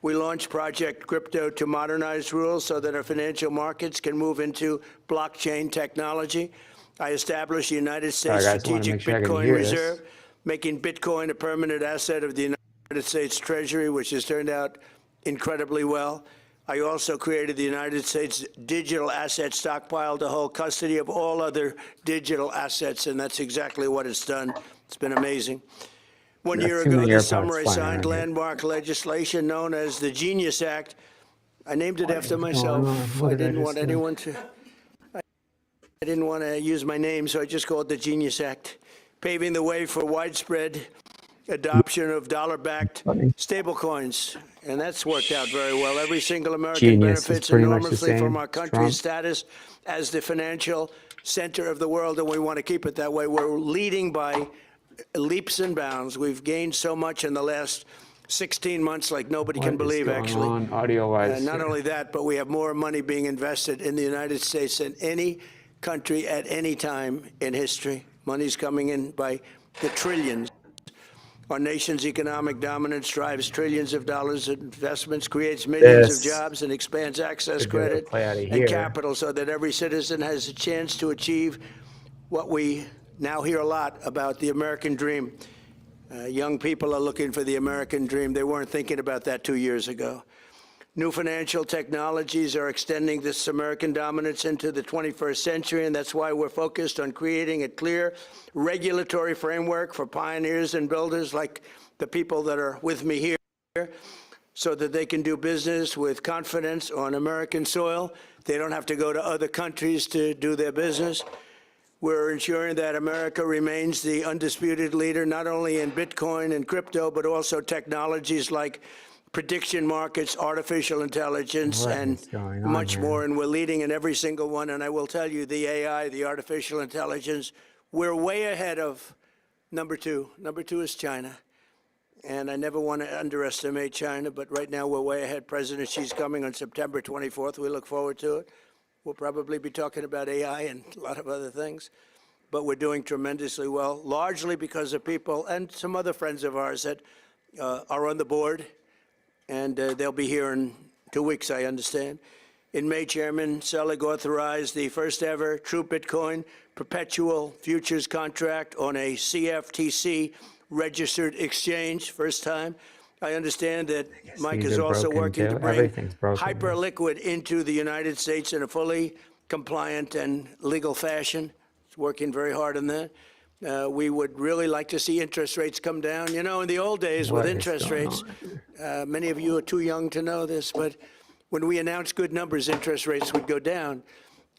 We launched Project Crypto to modernize rules so that our financial markets can move into blockchain technology. I established the United States Sorry, guys, I wanna Strategic make sure I can Bitcoin hear this. Reserve, making Bitcoin a permanent asset of the United States Treasury, which has turned out incredibly well. I also created the United States Digital Asset Stockpile to hold custody of all other digital assets, and that's exactly what it's done. It's been amazing. One Got year too ago many this AirPods summer, I flying signed around here. landmark legislation known as the Genius Act. I named it after myself. What I did I didn't want just do? anyone to. I didn't want to use my name, so I just called it the Genius Act, paving the way for widespread adoption of dollar-backed Funny. stablecoins. And that's worked out very well. Every single American Genius is benefits pretty much the enormously same from our as country's Trump. status as the financial center of the world, and we want to keep it that way. We're leading by leaps and bounds. We've gained so much in the last 16 months like nobody can What is believe, going actually. on audio-wise Not here? only that, but we have more money being invested in the United States than any country at any time in history. Money's coming in by the trillions. Our nation's economic dominance drives trillions of dollars in investments, creates millions of This jobs, and expands access, could be a credit, play out of and here. capital so that every citizen has a chance to achieve what we now hear a lot about, the American dream. Young people are looking for the American dream. They weren't thinking about that 2 years ago. New financial technologies are extending this American dominance into the 21st century, and that's why we're focused on creating a clear regulatory framework for pioneers and builders like the people that are with me here, so that they can do business with confidence on American soil. They don't have to go to other countries to do their business. We're ensuring that America remains the undisputed leader, not only in Bitcoin and crypto, but also technologies like prediction markets, artificial intelligence, What and is going on much here? more. And we're leading in every single one. And I will tell you, the AI, the artificial intelligence, we're way ahead of number two. Number two is China. and I never want to underestimate China, but right now we're way ahead. President Xi's coming on September 24th. We look forward to it. We'll probably be talking about AI and a lot of other things, but we're doing tremendously well, largely because of people and some other friends of ours that are on the board, and they'll be here in 2 weeks, I understand. In May, Chairman Selig authorized the first ever true Bitcoin perpetual futures contract on a CFTC registered exchange, first time. I understand that Mike is also working to bring hyperliquid into the United States in a fully compliant and legal fashion. It's working very hard on that. We would really like to see interest rates come down. You know, in the old days with interest rates, many of you are too young to know this, but when we announced good numbers, interest rates would go down.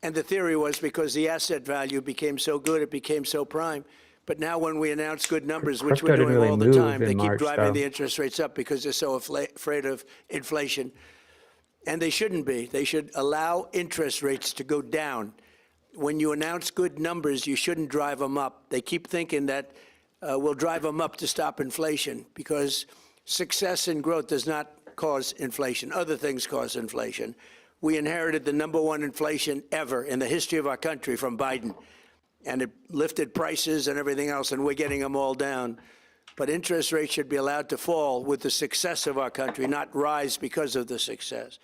And the theory was because the asset value became so good, it became so prime. But now when we announce good numbers, which we're doing all the time, they keep driving the interest rates up because they're so afraid of inflation. And they shouldn't be. They should allow interest rates to go down. When you announce good numbers, you shouldn't drive them up. They keep thinking that we'll drive them up to stop inflation, because success and growth does not cause inflation. Other things cause inflation. We inherited the #1 inflation ever in the history of our country from Biden. And it lifted prices and everything else, and we're getting them all down. But interest rates should be allowed to fall with the success of our country, not rise because of the success.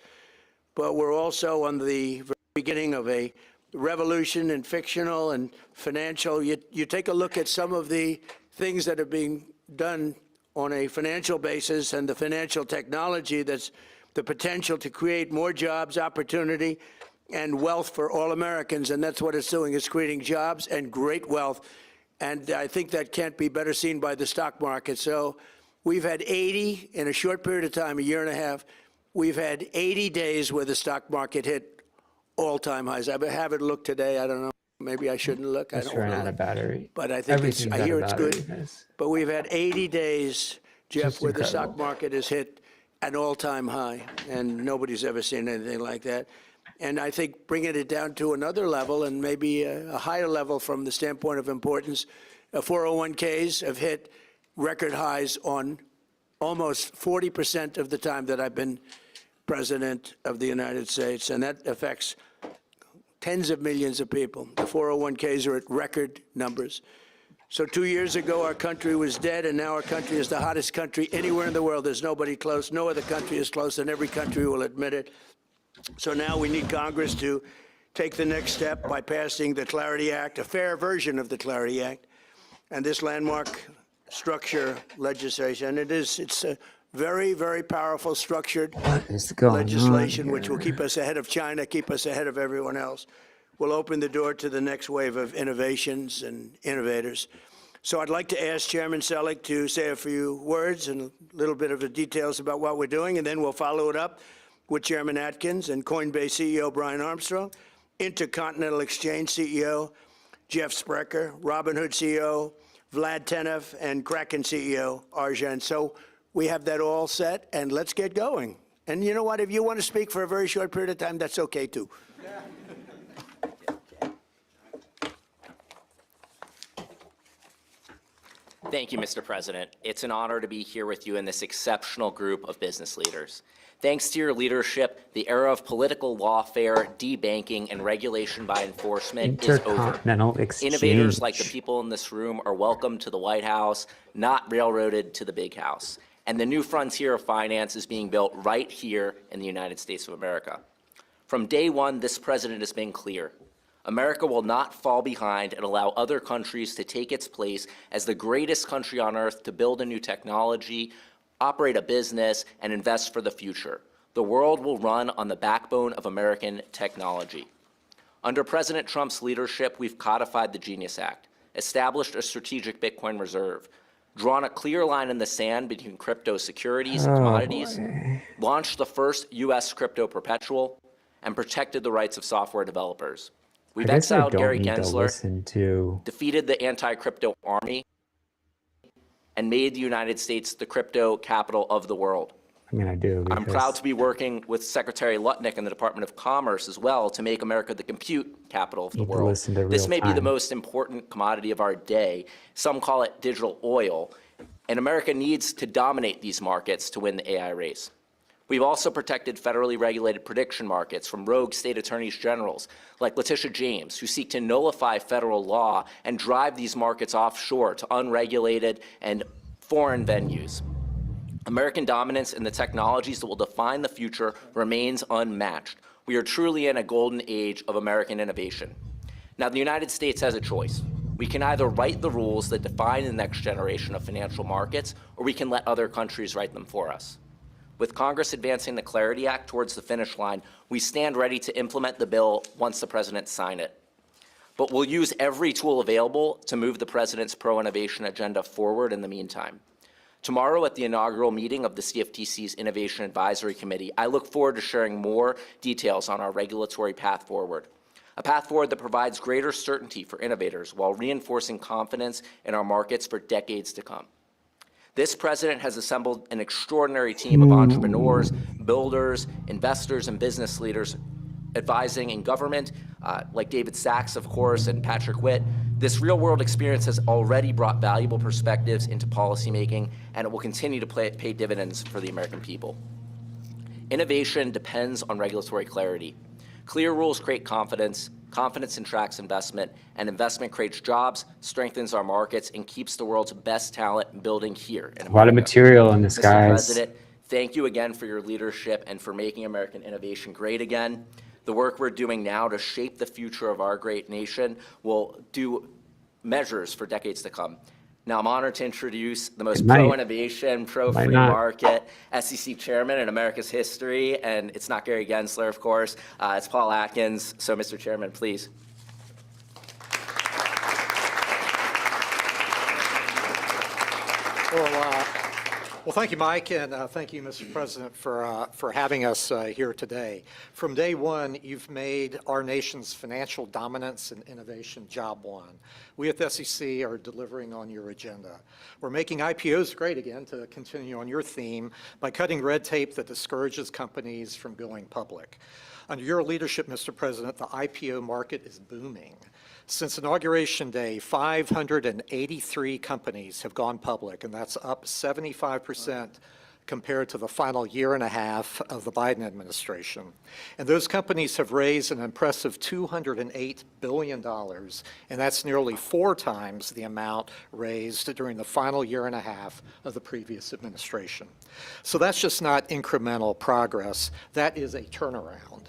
But we're also on the beginning of a revolution in fictional and financial. You take a look at some of the things that are being done on a financial basis and the financial technology that's the potential to create more jobs, opportunity, and wealth for all Americans, and that's what it's doing. It's creating jobs and great wealth, and I think that can't be better seen by the stock market. So we've had 80, in a short period of time, a year and a half, we've had 80 days where the stock market hit all-time highs. I haven't looked today. I don't know. Maybe I shouldn't look. I don't know. Out of battery. But I think I hear it's good. But we've had 80 days, Jeff, where the stock market has hit an all-time high, and nobody's ever seen anything like that. And I think bringing it down to another level, and maybe a higher level from the standpoint of importance, 401ks have hit record highs on almost 40% of the time that I've been president of the United States, and that affects tens of millions of people. The 401ks are at record numbers. So 2 years ago, our country was dead, and now our country is the hottest country anywhere in the world. There's nobody close. No other country is close, and every country will admit it. So now we need Congress to take the next step by passing the Clarity Act, a fair version of the Clarity Act, and this landmark structure legislation. And it's a very, very powerful structured legislation, which will keep us ahead of China, keep us ahead of everyone else. Will open the door to the next wave of innovations and innovators. So I'd like to ask Chairman Selig to say a few words and a little bit of the details about what we're doing, and then we'll follow it up with Chairman Atkins and Coinbase CEO Brian Armstrong, Intercontinental Exchange CEO Jeff Sprecher, Robinhood CEO Vlad Tenev, and Kraken CEO Arjan. So we have that all set, and let's get going. And you know what? If you want to speak for a very short period of time, that's okay too. Thank you, Mr. President. It's an honor to be here with you and this exceptional group of business leaders. Thanks to your leadership, the era of political lawfare, debanking, and regulation by enforcement is over. Innovators like the people in this room are welcome to the White House, not railroaded to the big house. And the new frontier of finance is being built right here in the United States of America. From day one, this president has been clear. America will not fall behind and allow other countries to take its place as the greatest country on earth to build a new technology, operate a business, and invest for the future. The world will run on the backbone of American technology. Under President Trump's leadership, we've codified the Genius Act, established a strategic Bitcoin reserve, drawn a clear line in the sand between crypto securities and commodities, launched the first U.S. crypto perpetual, and protected the rights of software developers. We've exiled Gary Gensler, defeated the anti-crypto army, and made the United States the crypto capital of the world. I mean, I do. I'm proud to be working with Secretary Lutnick in the Department of Commerce as well to make America the compute capital of the world. This may be the most important commodity of our day. Some call it digital oil. And America needs to dominate these markets to win the AI race. We've also protected federally regulated prediction markets from rogue state attorneys generals like Letitia James, who seek to nullify federal law and drive these markets offshore to unregulated and foreign venues. American dominance in the technologies that will define the future remains unmatched. We are truly in a golden age of American innovation. Now, the United States has a choice. We can either write the rules that define the next generation of financial markets, or we can let other countries write them for us. With Congress advancing the Clarity Act towards the finish line, we stand ready to implement the bill once the president signs it. But we'll use every tool available to move the president's pro-innovation agenda forward in the meantime. Tomorrow at the inaugural meeting of the CFTC's Innovation Advisory Committee, I look forward to sharing more details on our regulatory path forward. A path forward that provides greater certainty for innovators while reinforcing confidence in our markets for decades to come. This president has assembled an extraordinary team of entrepreneurs, builders, investors, and business leaders advising in government, like David Sachs, of course, and Patrick Witt. This real-world experience has already brought valuable perspectives into policymaking, and it will continue to pay dividends for the American people. Innovation depends on regulatory clarity. Clear rules create confidence, confidence attracts investment, and investment creates jobs, strengthens our markets, and keeps the world's best talent building here in America. A lot of material in this, Mr. guys. President, thank you again for your leadership and for making American innovation great again. The work we're doing now to shape the future of our great nation will do measures for decades to come. Now I'm honored to introduce the most pro-innovation, pro-free market SEC chairman in America's history, and it's not Gary Gensler, of course, it's Paul Atkins. So, Mr. Chairman, please. Well, thank you, Mike, and thank you, Mr. President, for having us here today. From day one, you've made our nation's financial dominance and innovation job one. We at the SEC are delivering on your agenda. We're making IPOs great again, to continue on your theme, by cutting red tape that discourages companies from going public. Under your leadership, Mr. President, the IPO market is booming. Since Inauguration Day, 583 companies have gone public, and that's up 75% compared to the final year and a half of the Biden administration. And those companies have raised an impressive $208 billion, and that's nearly 4 times the amount raised during the final year and a half of the previous administration. So that's just not incremental progress, that is a turnaround.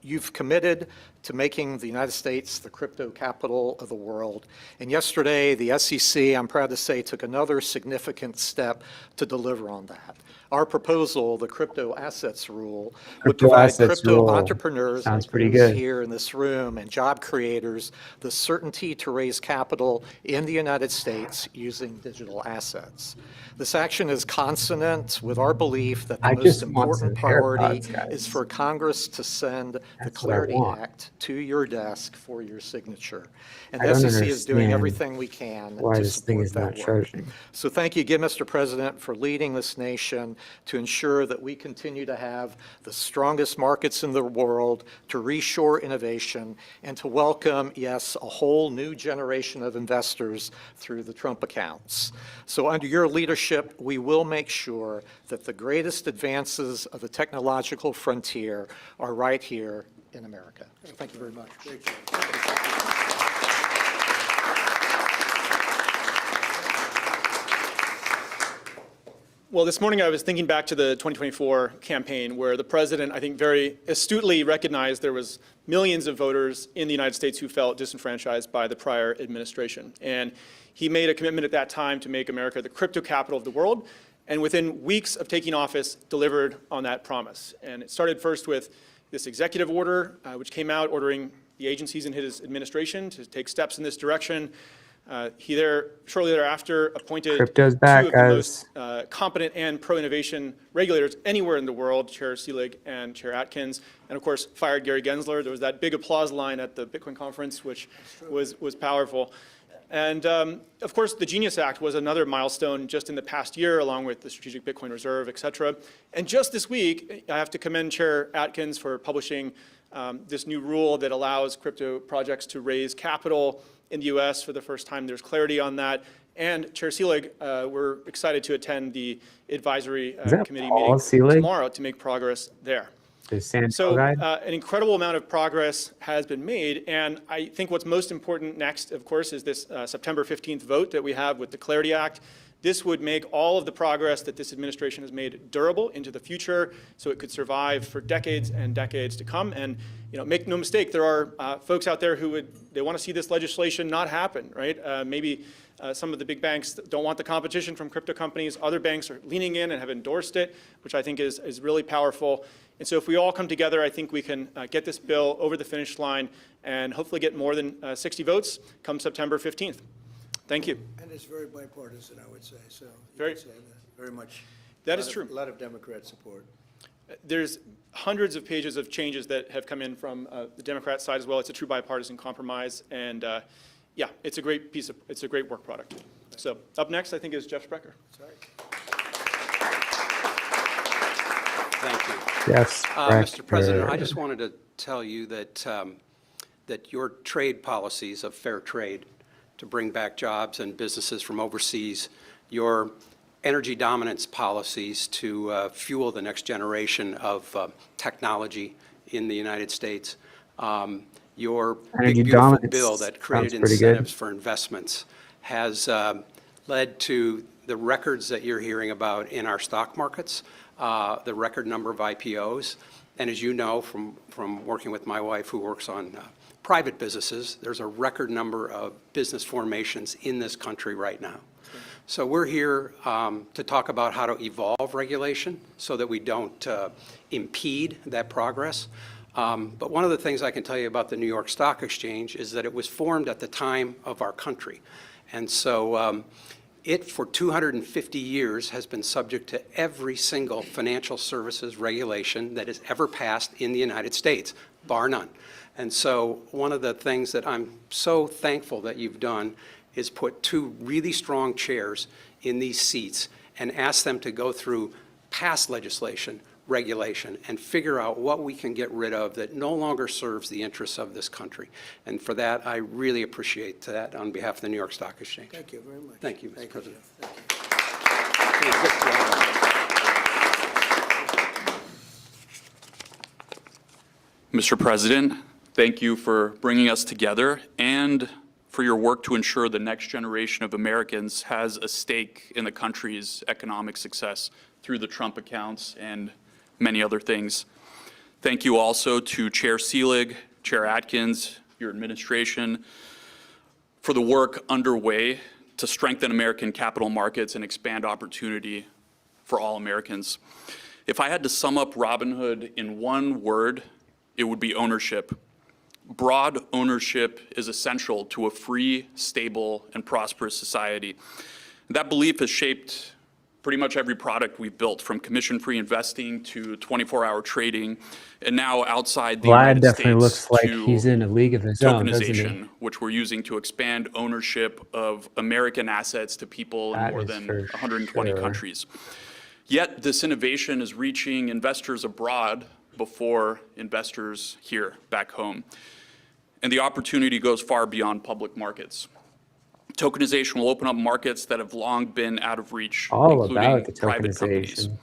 You've committed to making the United States the crypto capital of the world. And yesterday, the SEC, I'm proud to say, took another significant step to deliver on that. Our proposal, the crypto assets rule, would provide crypto entrepreneurs like those here in this room and job creators the certainty to raise capital in the United States using digital assets. This action is consonant with our belief that the most important priority is for Congress to send the Clarity Act to your desk for your signature. And the SEC is doing everything we can to support that work. So thank you again, Mr. President, for leading this nation to ensure that we continue to have the strongest markets in the world, to reshore innovation, and to welcome, yes, a whole new generation of investors through the Trump accounts. So under your leadership, we will make sure that the greatest advances of the technological frontier are right here in America. So thank you very much. Well, this morning I was thinking back to the 2024 campaign where the president, I think, very astutely recognized there was millions of voters in the United States who felt disenfranchised by the prior administration. And he made a commitment at that time to make America the crypto capital of the world, and within weeks of taking office, delivered on that promise. And it started first with this executive order, which came out ordering the agencies in his administration to take steps in this direction. He shortly thereafter appointed two of the most competent and pro-innovation regulators anywhere in the world, Chair Selig and Chair Atkins, and of course fired Gary Gensler. There was that big applause line at the Bitcoin conference, which was powerful. And of course, the Genius Act was another milestone just in the past year, along with the Strategic Bitcoin Reserve, et cetera. And just this week, I have to commend Chair Atkins for publishing this new rule that allows crypto projects to raise capital in the U.S. for the first time. There's clarity on that. And Chair Seelig, we're excited to attend the advisory committee Paul meeting Seelig? tomorrow to make progress there. The San So guy? an incredible amount of progress has been made, and I think what's most important next, of course, is this September 15th vote that we have with the Clarity Act. This would make all of the progress that this administration has made durable into the future, so it could survive for decades and decades to come. And make no mistake, there are folks out there who they want to see this legislation not happen, right? Maybe some of the big banks don't want the competition from crypto companies. Other banks are leaning in and have endorsed it, which I think is really powerful. And so if we all come together, I think we can get this bill over the finish line and hopefully get more than 60 votes come September 15th. Thank you. And it's very bipartisan, I would say. So Very- very much. That is true. A lot of Democrat support. There's hundreds of pages of changes that have come in from the Democrat side as well. It's a true bipartisan compromise, and yeah, it's a great it's a great work product. So up next, I think, is Jeff Sprecher. Sorry. Thank you. Yes. Mr. President, I just wanted to tell you that that your trade policies of fair trade to bring back jobs and businesses from overseas, your energy dominance policies to fuel the next generation of technology in the United States, your Energy big, beautiful dominance bill that created sounds pretty good. incentives for investments has led to the records that you're hearing about in our stock markets, the record number of IPOs. And as you know from working with my wife who works on private businesses, there's a record number of business formations in this country right now. So we're here to talk about how to evolve regulation so that we don't impede that progress. But one of the things I can tell you about the New York Stock Exchange is that it was formed at the time of our country. And so it, for 250 years, has been subject to every single financial services regulation that has ever passed in the United States, bar none. And so one of the things that I'm so thankful that you've done is put two really strong chairs in these seats and ask them to go through past legislation, regulation, and figure out what we can get rid of that no longer serves the interests of this country. And for that, I really appreciate that on behalf of the New York Stock Exchange. Thank you very much. Thank you, Mr. President. Mr. President, thank you for bringing us together and for your work to ensure the next generation of Americans has a stake in the country's economic success through the Trump accounts and many other things. Thank you also to Chair Seelig, Chair Atkins, your administration, for the work underway to strengthen American capital markets and expand opportunity for all Americans. If I had to sum up Robinhood in one word, it would be ownership. Broad ownership is essential to a free, stable, and prosperous society. That belief has shaped pretty much every product we've built, from commission-free investing to 24-hour trading, and now outside the United definitely States looks like to he's in a league of his own, doesn't he? tokenization, which we're using to expand ownership of American assets to people in That more is than for 120 sure. countries. Yet this innovation is reaching investors abroad before investors here back home. And the opportunity goes far beyond public markets. Tokenization will open up markets that have long been out of reach, All including about the private companies. tokenization.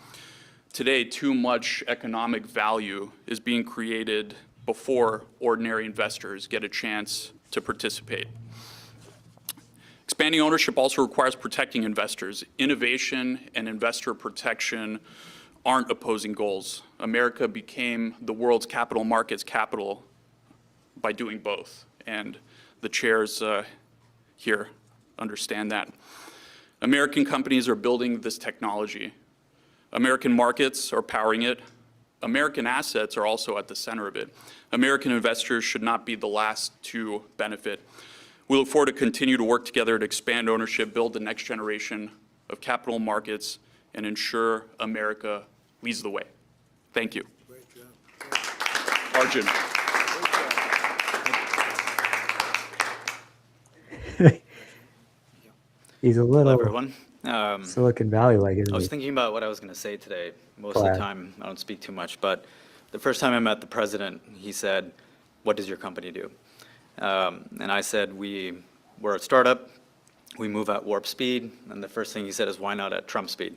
Today, too much economic value is being created before ordinary investors get a chance to participate. Expanding ownership also requires protecting investors. Innovation and investor protection aren't opposing goals. America became the world's capital markets capital by doing both, and the chairs here understand that. American companies are building this technology. American markets are powering it. American assets are also at the center of it. American investors should not be the last to benefit. We look forward to continue to work together to expand ownership, build the next generation of capital markets, and ensure America leads the way. Thank you. Great job. Arjun. He's a Hello, little everyone. Silicon Valley-like, isn't I was he? thinking about what I was going to say today. Most of Glad. the time, I don't speak too much, but the first time I met the president, he said, "What does your company do?" And I said, we're a startup. we move at warp speed, and the first thing he said is, why not at Trump speed?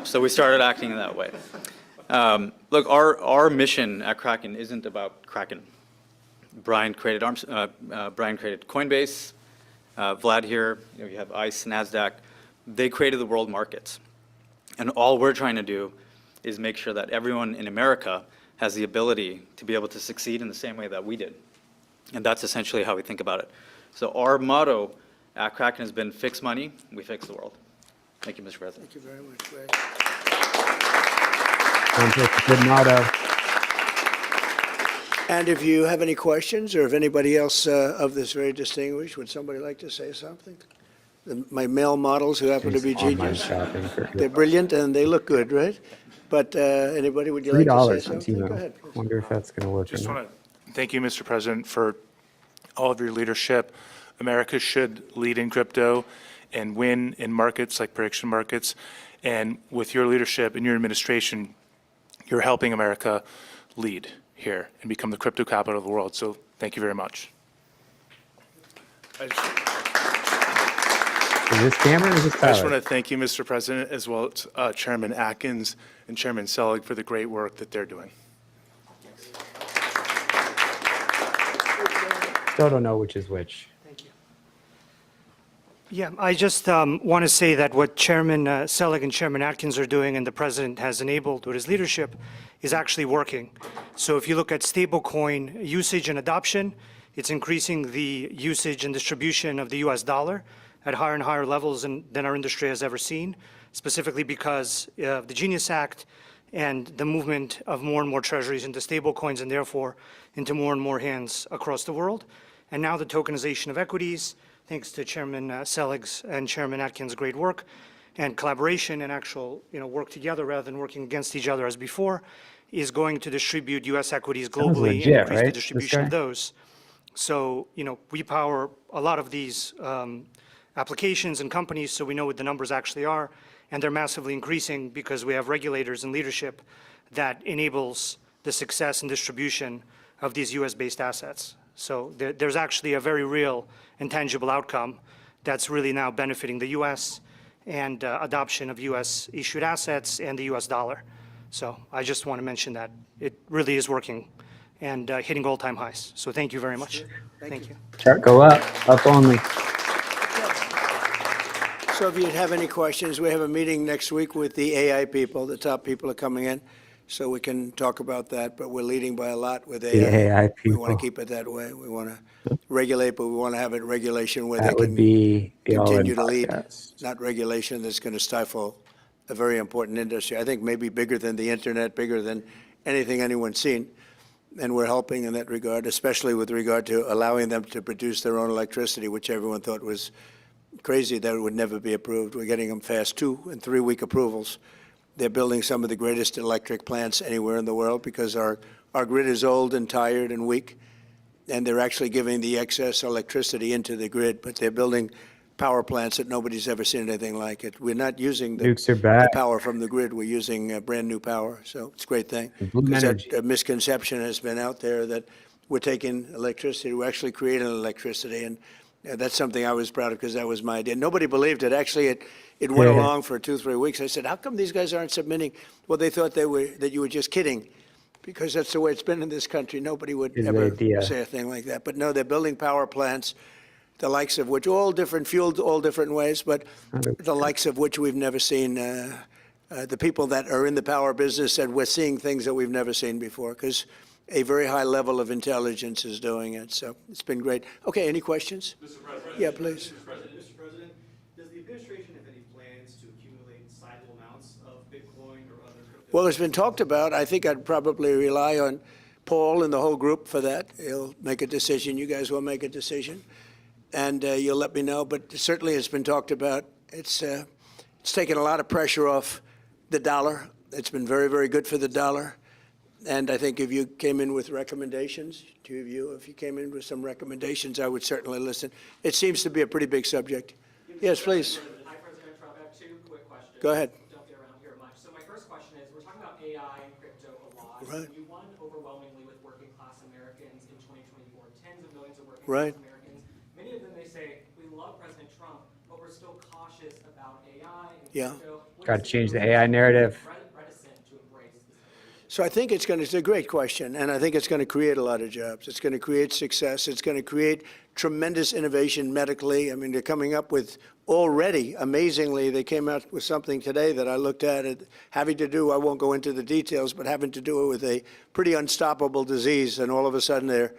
So we started acting that way. Look, our mission at Kraken isn't about Kraken. Brian created Coinbase, Vlad here, you have ICE, NASDAQ. They created the world markets. And all we're trying to do is make sure that everyone in America has the ability to be able to succeed in the same way that we did. And that's essentially how we think about it. So our motto at Kraken has been fix money, we fix the world. Thank you, Mr. President. Thank you very much, Greg. Sounds like a good motto. And if you have any questions, or if anybody else of this very distinguished, would somebody like to say something? My male models who happen to be genius. They're brilliant and they look good, right? But anybody, would you like to say something? Go ahead. I wonder if that's going to work. Just want to thank you, Mr. President, for all of your leadership. America should lead in crypto and win in markets like prediction markets. And with your leadership and your administration, you're helping America lead here and become the crypto capital of the world. So thank you very much. Is this camera or is this I just want to thank you, Mr. President, as well as Chairman Atkins and Chairman Selig for the great work that they're doing. Still don't know which is which. Yeah, I just want to say that what Chairman Selig and Chairman Atkins are doing and the President has enabled with his leadership is actually working. So if you look at stablecoin usage and adoption, it's increasing the usage and distribution of the US dollar at higher and higher levels than our industry has ever seen, specifically because of the Genius Act and the movement of more and more treasuries into stablecoins and therefore into more and more hands across the world. And now the tokenization of equities, thanks to Chairman Selig's and Chairman Atkins' great work and collaboration and actual work together rather than working against each other as before, is going to distribute U.S. equities globally and increase the distribution of those. So, we power a lot of these applications and companies, so we know what the numbers actually are, and they're massively increasing because we have regulators and leadership that enables the success and distribution of these U.S.-based assets. So there's actually a very real and tangible outcome that's really now benefiting the U.S. and adoption of U.S.-issued assets and the U.S. dollar. So I just want to mention that. It really is working and hitting all-time highs. So thank you very much. Thank you. Chart go up only. So if you have any questions, we have a meeting next week with the AI people. The top people are coming in, so we can talk about that. But we're leading by a lot with AI. The AI We people. want to keep it that way. We want to regulate, but we want to have it regulation where That they would can be the continue all-in to lead, podcast. not regulation that's going to stifle a very important industry. I think maybe bigger than the internet, bigger than anything anyone's seen. And we're helping in that regard, especially with regard to allowing them to produce their own electricity, which everyone thought was crazy that it would never be approved. We're getting them fast 2- and 3-week approvals. They're building some of the greatest electric plants anywhere in the world because our grid is old and tired and weak, and they're actually giving the excess electricity into the grid, but they're building power plants that nobody's ever seen anything like it. We're not using the Nukes are back. power from the grid. We're using brand new power, so it's a great thing. Blue Because energy. that misconception has been out there that we're taking electricity, we're actually creating electricity, and that's something I was proud of because that was my idea. Nobody believed it. Actually, it went Yeah. along for 2-3 weeks. I said, how come these guys aren't submitting? Well, they thought that you were just kidding because that's the way it's been in this country. Nobody would Good ever idea. say a thing like that. But no, they're building power plants, the likes of which, all different fueled, all different ways, but the likes of which we've never seen. The people that are in the power business said we're seeing things that we've never seen before because a very high level of intelligence is doing it. So it's been great. Okay, any questions? Mr. President. Yeah, please. Mr. President, does the administration have any plans to accumulate sizable amounts of Bitcoin or other crypto? Well, it's been talked about. I think I'd probably rely on Paul and the whole group for that. He'll make a decision. You guys will make a decision. And you'll let me know. But certainly it's been talked about. It's taken a lot of pressure off the dollar. It's been very, very good for the dollar. And I think if you came in with recommendations, two of you, if you came in with some recommendations, I would certainly listen. It seems to be a pretty big subject. Yes, please. Hi, President Trump. I have 2 quick questions. Go ahead. Don't get around here much. So my first question is, we're talking about AI and crypto a lot. Right. You won overwhelmingly with working class Americans in 2024, tens of millions of working Right. class Americans. Many of them, they say, we love President are still cautious about AI and Yeah. crypto. Got to change the AI narrative. Reticent to embrace this evolution. So I think it's a great question, and I think it's going to create a lot of jobs. It's going to create success. It's going to create tremendous innovation medically. I mean, they're coming up with already, amazingly, they came out with something today that I looked at it having to do, I won't go into the details, but having to do with a pretty unstoppable disease, and all of a sudden they're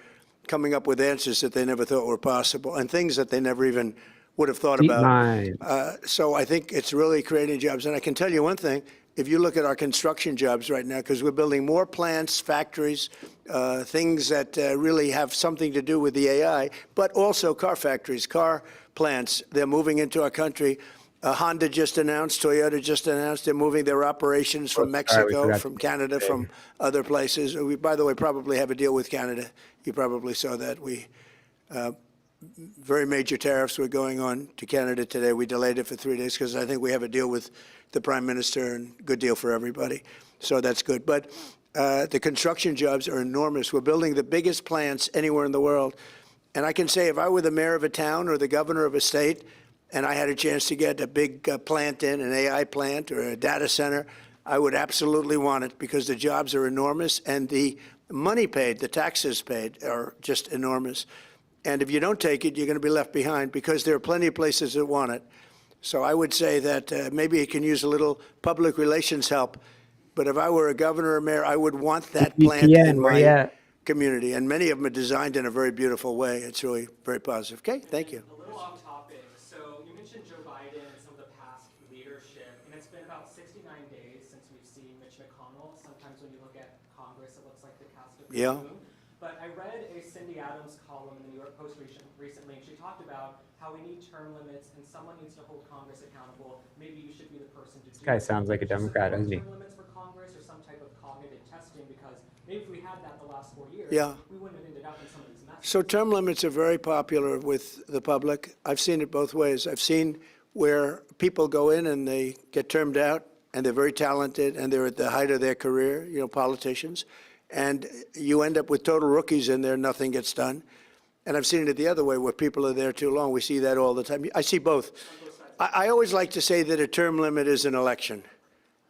coming up with answers that they never thought were possible and things that they never even would have thought Deep about. minds. So I think it's really creating jobs. And I can tell you one thing, if you look at our construction jobs right now, because we're building more plants, factories, things that really have something to do with the AI, but also car factories, car plants, they're moving into our country. Honda just announced, Toyota just announced, they're moving their operations from Mexico, from Canada, from other places. We, by the way, probably have a deal with Canada. You probably saw that. We very major tariffs were going on to Canada today. We delayed it for 3 days because I think we have a deal with the Prime Minister, and good deal for everybody. So that's good. But the construction jobs are enormous. We're building the biggest plants anywhere in the world. And I can say if I were the mayor of a town or the governor of a state and I had a chance to get a big plant in, an AI plant or a data center, I would absolutely want it because the jobs are enormous and the money paid, the taxes paid are just enormous. And if you don't take it, you're going to be left behind because there are plenty of places that want it. So I would say that maybe it can use a little public relations help. But if I were a governor or mayor, I would want that plant in my community. And many of them are designed in a very beautiful way. It's really very positive. Okay, thank you. A little off topic. So you mentioned Joe Biden and some of the past leadership, and it's been about 69 days since we've seen Mitch McConnell. Sometimes when you look at Congress, it looks like the cast of Yeah. moon. But I read a Cindy Adams column in the New York Post recently, and she talked about how we need term limits and someone needs to hold Congress accountable. Maybe you should be the person to do it. This guy sounds like a Democrat, doesn't he? Term limits for Congress or some type of cognitive testing, because maybe if we had that the last 4 years, Yeah. we wouldn't have ended up in some of these messes. So term limits are very popular with the public. I've seen it both ways. I've seen where people go in and they get termed out and they're very talented and they're at the height of their career, you know, politicians. And you end up with total rookies in there, nothing gets done. And I've seen it the other way where people are there too long. We see that all the time. I see both. I always like to say that a term limit is an election.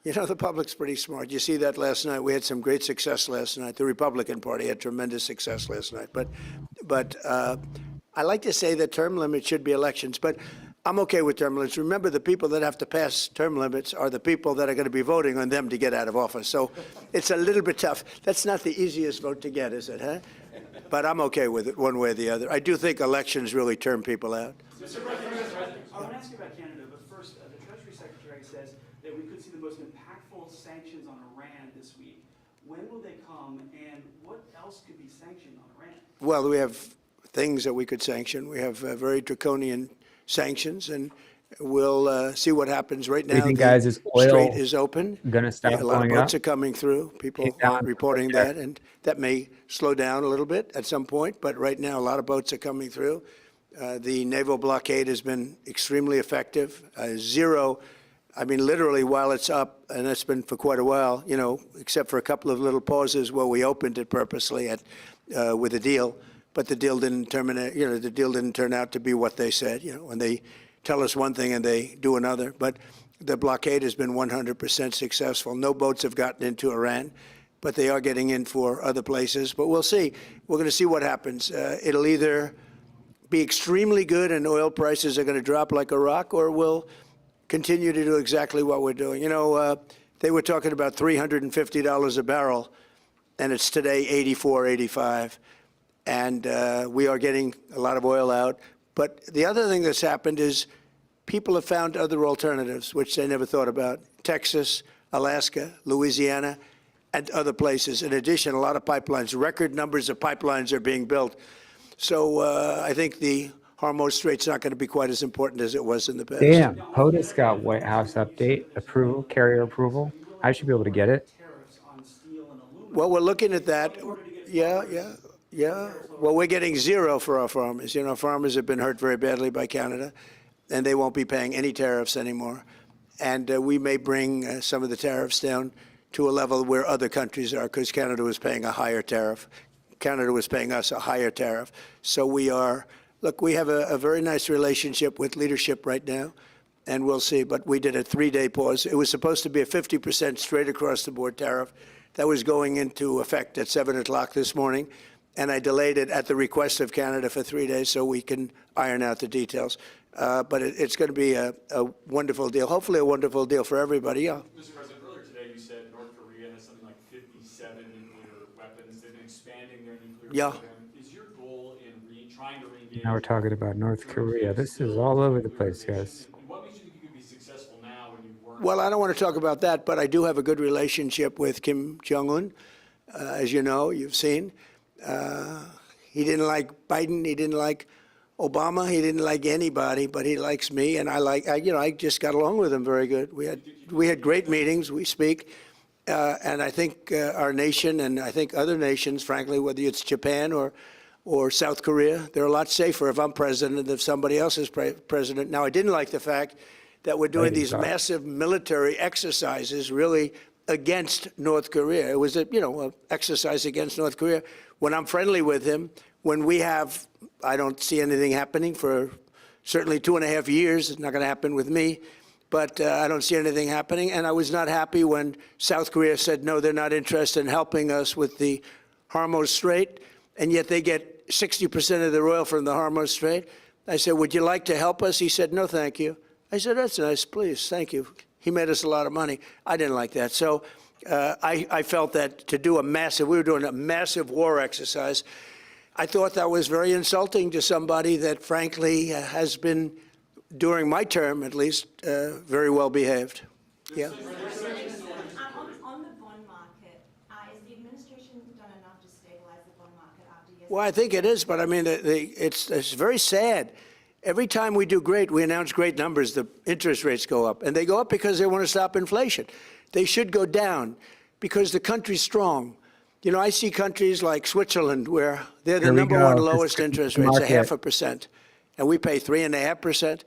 You know, the public's pretty smart. You see that last night. We had some great success last night. The Republican Party had tremendous success last night. But I like to say that term limits should be elections. But I'm okay with term limits. Remember, the people that have to pass term limits are the people that are going to be voting on them to get out of office. So it's a little bit tough. That's not the easiest vote to get, is it, huh? But I'm okay with it one way or the other. I do think elections really term people out. Mr. President, I want to ask you about Canada, but first, the Treasury Secretary says that we could see the most impactful sanctions on Iran this week. When will they come, and what else could be sanctioned on Iran? Well, we have things that we could sanction. We have very draconian sanctions, and we'll see what happens. Right now, the Strait is open. Gonna stop A lot of going boats up? are coming through. People aren't reporting that, and that may slow down a little bit at some point. But right now, a lot of boats are coming through. The naval blockade has been extremely effective. Zero, I mean, literally, while it's up, and that's been for quite a while, you know, except for a couple of little pauses where we opened it purposely with a deal. But the deal didn't terminate, you know, the deal didn't turn out to be what they said, you know, when they tell us one thing and they do another. But the blockade has been 100% successful. No boats have gotten into Iran, but they are getting in for other places. But we'll see. We're going to see what happens. It'll either be extremely good and oil prices are going to drop like a rock, or we'll continue to do exactly what we're doing. You know, they were talking about $350 a barrel, and it's today 84, 85. And we are getting a lot of oil out. But the other thing that's happened is people have found other alternatives, which they never thought about. Texas, Alaska, Louisiana, and other places. In addition, a lot of pipelines, record numbers of pipelines are being built. So I think the Hormuz Strait's not going to be quite as important as it was in the past. Damn, POTUS got White House update approval, carrier approval. I should be able to get it. Well, we're looking at that. Yeah. Well, we're getting zero for our farmers. You know, farmers have been hurt very badly by Canada, and they won't be paying any tariffs anymore. And we may bring some of the tariffs down to a level where other countries are, because Canada was paying a higher tariff. Canada was paying us a higher tariff. So we are Look, we have a very nice relationship with leadership right now, and we'll see. But we did a 3-day pause. It was supposed to be a 50% straight across the board tariff that was going into effect at 7 o'clock this morning. And I delayed it at the request of Canada for 3 days so we can iron out the details. But it's going to be a wonderful deal, hopefully a wonderful deal for everybody. Yeah. Mr. President, earlier today you said North Korea has something like 57 nuclear weapons. They've been expanding their nuclear program. Is your goal in trying to re-engage? Now we're talking about North Korea. This is all over the place, guys. What makes you think you could be successful now when you weren't? Well, I don't want to talk about that, but I do have a good relationship with Kim Jong-un. As you know, you've seen. He didn't like Biden. He didn't like Obama. He didn't like anybody, but he likes me, and I just got along with him very good. We had great meetings. We speak, and I think our nation, and I think other nations, frankly, whether it's Japan or South Korea, they're a lot safer if I'm president than if somebody else is president. Now, I didn't like the fact that we're doing these massive military exercises, really against North Korea. It was an exercise against North Korea. When I'm friendly with him, when I don't see anything happening for certainly 2.5 years. It's not going to happen with me, but I don't see anything happening. And I was not happy when South Korea said, no, they're not interested in helping us with the Hormuz Strait, and yet they get 60% of their oil from the Hormuz Strait. I said, would you like to help us? He said, no, thank you. I said, that's nice, please, thank you. He made us a lot of money. I didn't like that. So I felt that to do we were doing a massive war exercise. I thought that was very insulting to somebody that, frankly, has been, during my term at least, very well behaved. Yeah. On the bond market, is the administration done enough to stabilize the bond market after yesterday? Well, I think it is, but I mean, it's very sad. Every time we do great, we announce great numbers, the interest rates go up. And they go up because they want to stop inflation. They should go down because the country's strong. You know, I see countries like Switzerland where they're the #1 lowest interest rates, 0.5%. And we pay 3.5%.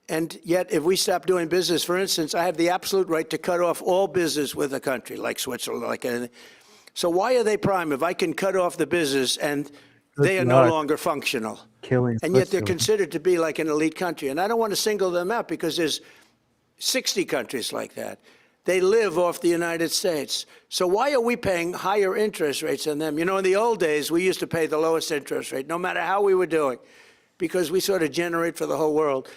And yet, if we stop doing business, for instance, I have the absolute right to cut off all business with a country like Switzerland, like anything. So why are they prime if I can cut off the business and they are no longer functional? And yet they're considered to be like an elite country. And I don't want to single them out because there's 60 countries like that. They live off the United States. So why are we paying higher interest rates than them? You know, in the old days, we used to pay the lowest interest rate, no matter how we were doing, because we sort of generate for the whole world.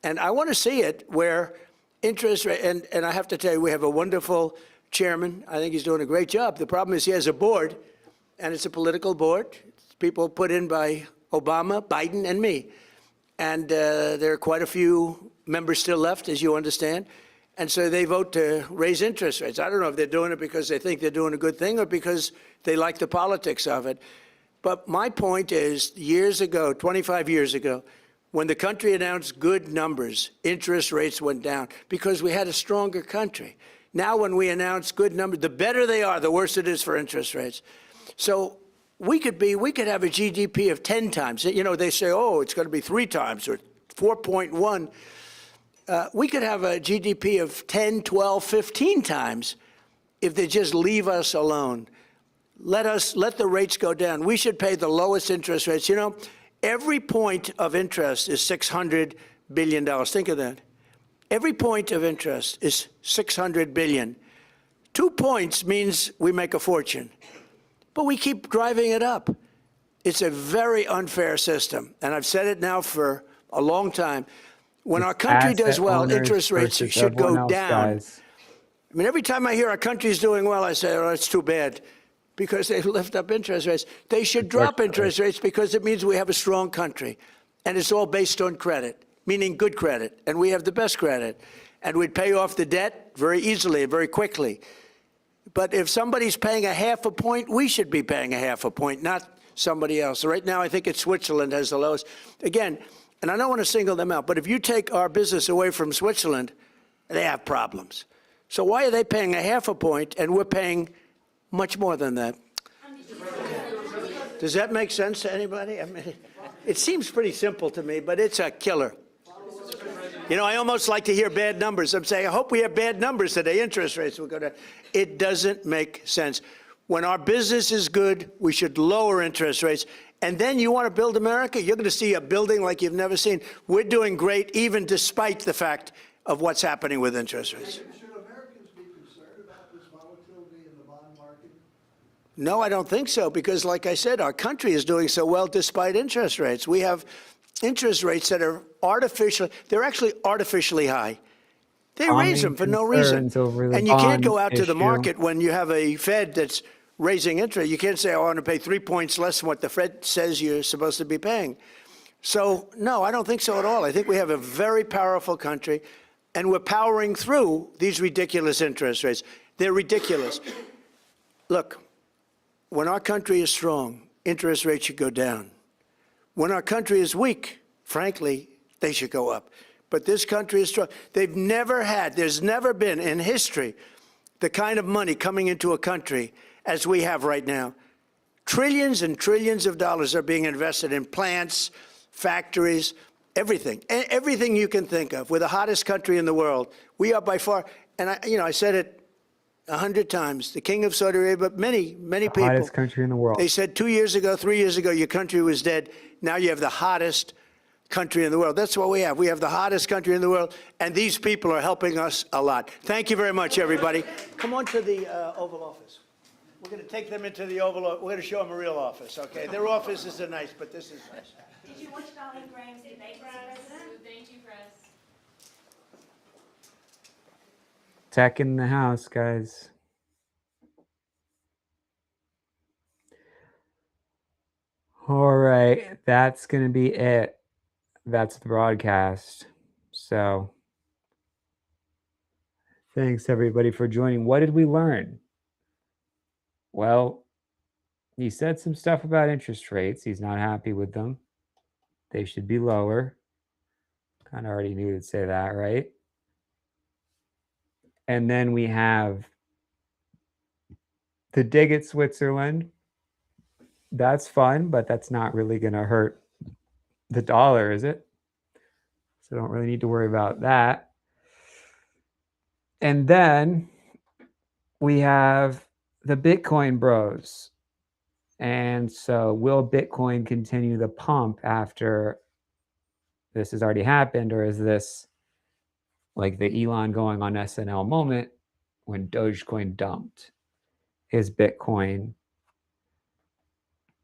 And I want to see it where interest rate, and I have to tell you, we have a wonderful chairman. I think he's doing a great job. The problem is he has a board, and it's a political board. It's people put in by Obama, Biden, and me. And there are quite a few members still left, as you understand. And so they vote to raise interest rates. I don't know if they're doing it because they think they're doing a good thing or because they like the politics of it. But my point is, years ago, 25 years ago, when the country announced good numbers, interest rates went down because we had a stronger country. Now when we announce good numbers, the better they are, the worse it is for interest rates. So we could have a GDP of 10 times. You know, they say, oh, it's going to be 3 times or 4.1. We could have a GDP of 10, 12, 15 times if they just leave us alone. Let the rates go down. We should pay the lowest interest rates. You know, every point of interest is $600 billion. Think of that. Every point of interest is $600 billion. 2 points means we make a fortune, but we keep driving it up. It's a very unfair system, and I've said it now for a long time. When our country does well, interest rates should go down. I mean, every time I hear our country's doing well, I say, oh, it's too bad, because they lift up interest rates. They should drop interest rates because it means we have a strong country. And it's all based on credit, meaning good credit. And we have the best credit. And we'd pay off the debt very easily and very quickly. But if somebody's paying 0.5 point, we should be paying 0.5 point, not somebody else. Right now, I think it's Switzerland has the lowest. Again, and I don't want to single them out, but if you take our business away from Switzerland, they have problems. So why are they paying 0.5 point and we're paying much more than that? Does that make sense to anybody? I mean, it seems pretty simple to me, but it's a killer. You know, I almost like to hear bad numbers. I'm saying, I hope we have bad numbers today. Interest rates will go down. It doesn't make sense. When our business is good, we should lower interest rates. And then you want to build America? You're going to see a building like you've never seen. We're doing great, even despite the fact of what's happening with interest rates. Should Americans be concerned about this volatility in the bond market? No, I don't think so, because like I said, our country is doing so well despite interest rates. We have interest rates that are they're actually artificially high. They raise them for no reason. And you can't go out to the market when you have a Fed that's raising interest. You can't say, I want to pay 3 points less than what the Fed says you're supposed to be paying. So, no, I don't think so at all. I think we have a very powerful country, and we're powering through these ridiculous interest rates. They're ridiculous. Look, when our country is strong, interest rates should go down. When our country is weak, frankly, they should go up. But this country is strong. There's never been in history the kind of money coming into a country as we have right now. Trillions and trillions of dollars are being invested in plants, factories, everything. Everything you can think of. We're the hottest country in the world. We are by far, and I said it 100 times, the king of Saudi Arabia, but many people. The hottest country in the world. They said 2 years ago, 3 years ago, your country was dead. Now you have the hottest country in the world. That's what we have. We have the hottest country in the world, and these people are helping us a lot. Thank you very much, everybody. Come on to the Oval Office. We're going to take them into the Oval Office. We're going to show them a real office, okay? Their offices are nice, but this is nice. Did you watch Darlene Graham's debate, Mr. President? Thank you, Chris. Tech in the house, guys. All right, that's going to be it. That's the broadcast. So thanks, everybody, for joining. What did we learn? Well, he said some stuff about interest rates. He's not happy with them. They should be lower. Kind of already knew he'd say that, right? And then we have the dig at Switzerland. That's fun, but that's not really going to hurt the dollar, is it? So don't really need to worry about that. And then we have the Bitcoin bros. And so will Bitcoin continue the pump after this has already happened, or is this like the Elon going on SNL moment when Dogecoin dumped? Is Bitcoin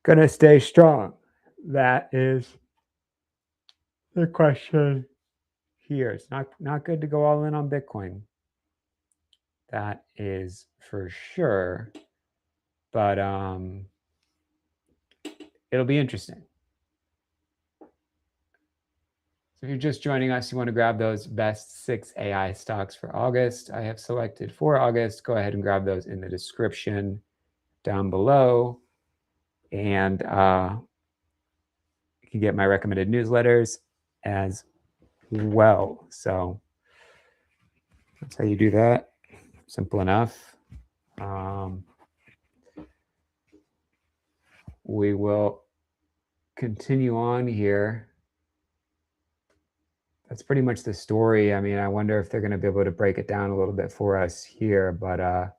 gonna stay strong? That is the question here. It's not good to go all in on Bitcoin. That is for sure. But it'll be interesting. So if you're just joining us, you want to grab those best 6 AI stocks for August. I have selected for August. Go ahead and grab those in the description down below. And you can get my recommended newsletters as well. So that's how you do that. Simple enough. We will continue on here. That's pretty much the story. I mean, I wonder if they're going to be able to break it down a little bit for us here, but I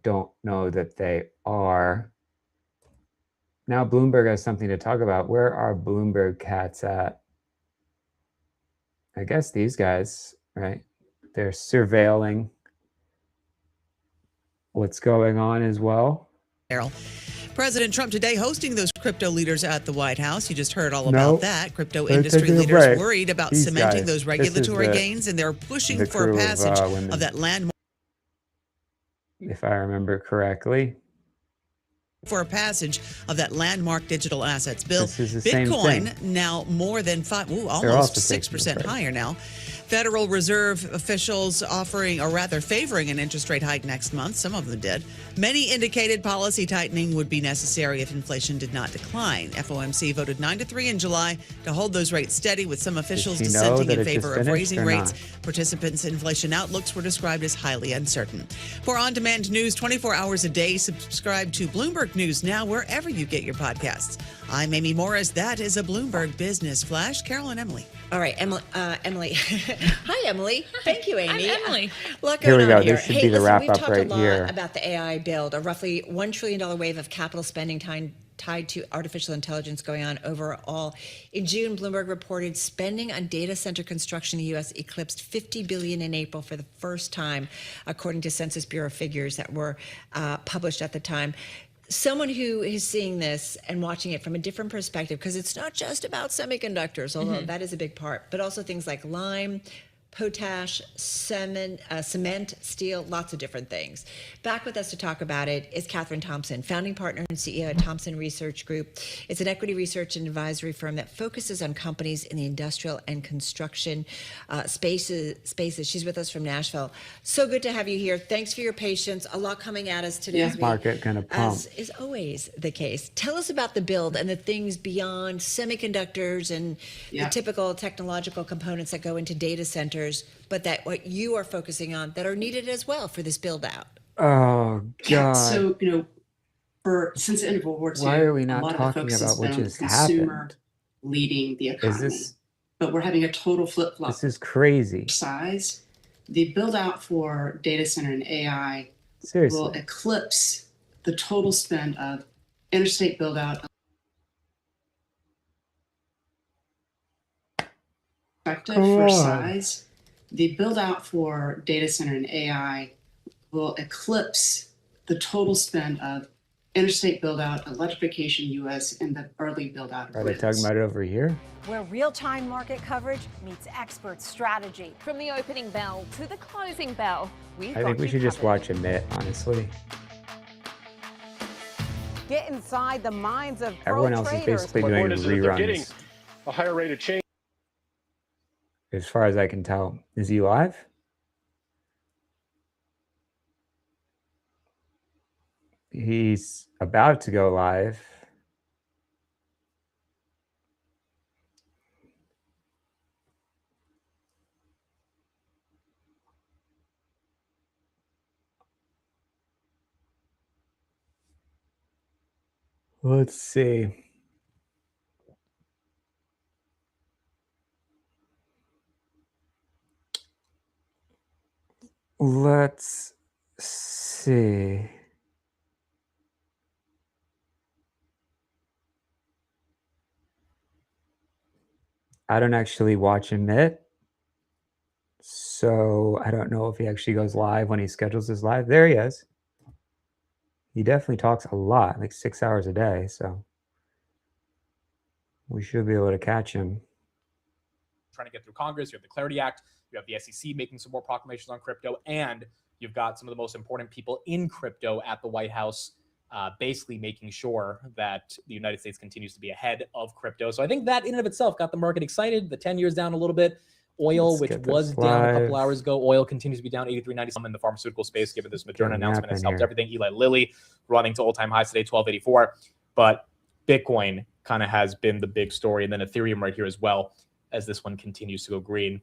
don't know that they are. Now Bloomberg has something to talk about. Where are Bloomberg cats at? I guess these guys, right? They're surveilling what's going on as well. Errol. President Trump today hosting those crypto leaders at the White House. You just heard all about that. Crypto industry leaders worried about cementing those regulatory gains, and they're pushing for a passage of that landmark. If I remember correctly. For a passage of that landmark digital assets bill. This is the same thing. Bitcoin now more than almost 6% higher now. Federal Reserve officials offering, or rather favoring, an interest rate hike next month. Some of them did. Many indicated policy tightening would be necessary if inflation did not decline. FOMC voted 9-3 in July to hold those rates steady, with some officials dissenting in favor of raising rates. Participants' inflation outlooks were described as highly uncertain. For on-demand news 24 hours a day, subscribe to Bloomberg News now wherever you get your podcasts. I'm Amy Morris. That is a Bloomberg Business Flash. Carol and Emily. All right, Emily. Hi, Emily. Thank you, Amy. I'm Emily. A lot Here going we on go. here. This should Hey, be the listen, wrap we've up talked right a lot here. about the AI build, a roughly $1 trillion wave of capital spending tied to artificial intelligence going on overall. In June, Bloomberg reported spending on data center construction in the U.S. eclipsed $50 billion in April for the first time, according to Census Bureau figures that were published at the time. Someone who is seeing this and watching it from a different perspective, because it's not just about semiconductors, although that is a big part, but also things like lime, potash, cement, steel, lots of different things. Back with us to talk about it is Catherine Thompson, founding partner and CEO at Thompson Research Group. It's an equity research and advisory firm that focuses on companies in the industrial and construction spaces. She's with us from Nashville. So good to have you here. Thanks for your patience. A lot coming at us today. Yeah. Market kind of pump. As is always the case. Tell us about the build and the things beyond semiconductors and the typical technological components that go into data centers, but that what you are focusing on that are needed as well for this build out. Oh, God. So, since the end of World War II, Why are we a not lot of the talking focus has about what been on the just consumer happened? leading the economy. Is But we're having a total flip-flop. this is crazy. Size. The build-out for data center and AI will Seriously. eclipse the total spend of interstate build-out. Perspective Come for on. size. The build-out for data center and AI will eclipse the total spend of interstate build-out, electrification U.S., and the early build-out of Are they grids. talking about it over here? Where real-time market coverage meets expert strategy. From the opening bell to the closing bell, we've I got think we you should just covered. watch a bit, honestly. Get inside the minds of Everyone else is pro-traders. basically doing reruns. A higher rate of change. As far as I can tell. Is he live? He's about to go live. Let's see. Let's see. I don't actually watch him it. So I don't know if he actually goes live when he schedules his live. There he is. He definitely talks a lot, like 6 hours a day. So we should be able to catch him. Trying to get through Congress. You have the Clarity Act. You have the SEC making some more proclamations on crypto. And you've got some of the most important people in crypto at the White House basically making sure that the United States continues to be ahead of crypto. So I think that in and of itself got the market excited. The 10 years down a little bit. Oil, Let's which get was this down a couple live. hours ago, oil continues to be down 83.90 some in the pharmaceutical space, given this Moderna Getting announcement has happen helped here. everything. Eli Lilly running to all-time highs today, 1284. But Bitcoin kind of has been the big story. And then Ethereum right here as well, as this one continues to go green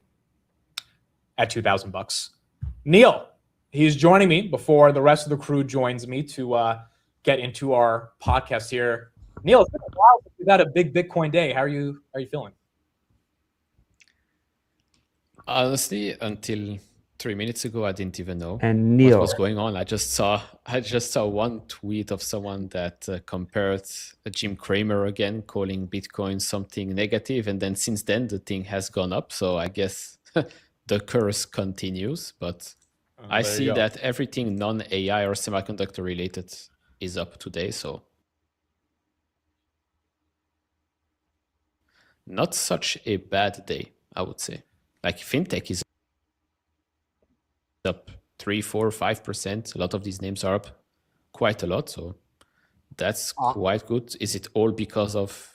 at $2,000. Neil, he's joining me before the rest of the crew joins me to get into our podcast here. Neil, it's been a while since we've had a big Bitcoin day. How are you feeling? Honestly, until 3 minutes ago, I didn't even know And what Neil. was going on. I just saw one tweet of someone that compared Jim Cramer again, calling Bitcoin something negative, and then since then the thing has gone up. So I guess the curse continues. But I there you see go. that everything non-AI or semiconductor related is up today. So not such a bad day, I would say. Like fintech is up 3, 4, 5%. A lot of these names are up quite a lot. So that's quite good. Is it all because of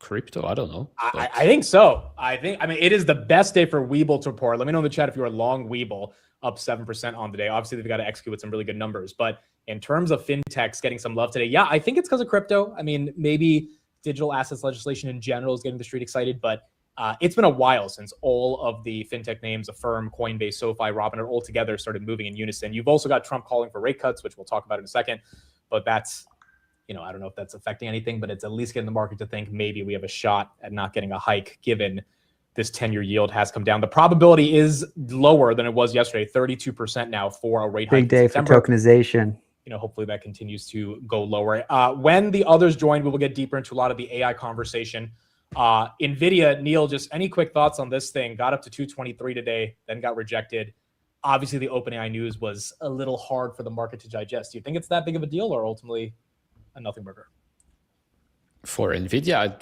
crypto? I don't know. I think so. I mean, it is the best day for Webull to report. Let me know in the chat if you're a long Webull, up 7% on the day. Obviously, they've got to execute with some really good numbers. But in terms of fintechs getting some love today, yeah, I think it's because of crypto. I mean, maybe digital assets legislation in general is getting the street excited, but it's been a while since all of the fintech names, Affirm, Coinbase, SoFi, Robinhood, all together started moving in unison. You've also got Trump calling for rate cuts, which we'll talk about in a second. But that's, I don't know if that's affecting anything, but it's at least getting the market to think maybe we have a shot at not getting a hike given this 10-year yield has come down. The probability is lower than it was yesterday, 32% now for a rate hike. Big day for tokenization. Hopefully that continues to go lower. When the others join, we will get deeper into a lot of the AI conversation. NVIDIA, Neil, just any quick thoughts on this thing? Got up to 223 today, then got rejected. Obviously, the OpenAI news was a little hard for the market to digest. Do you think it's that big of a deal, or ultimately a nothing burger? For NVIDIA,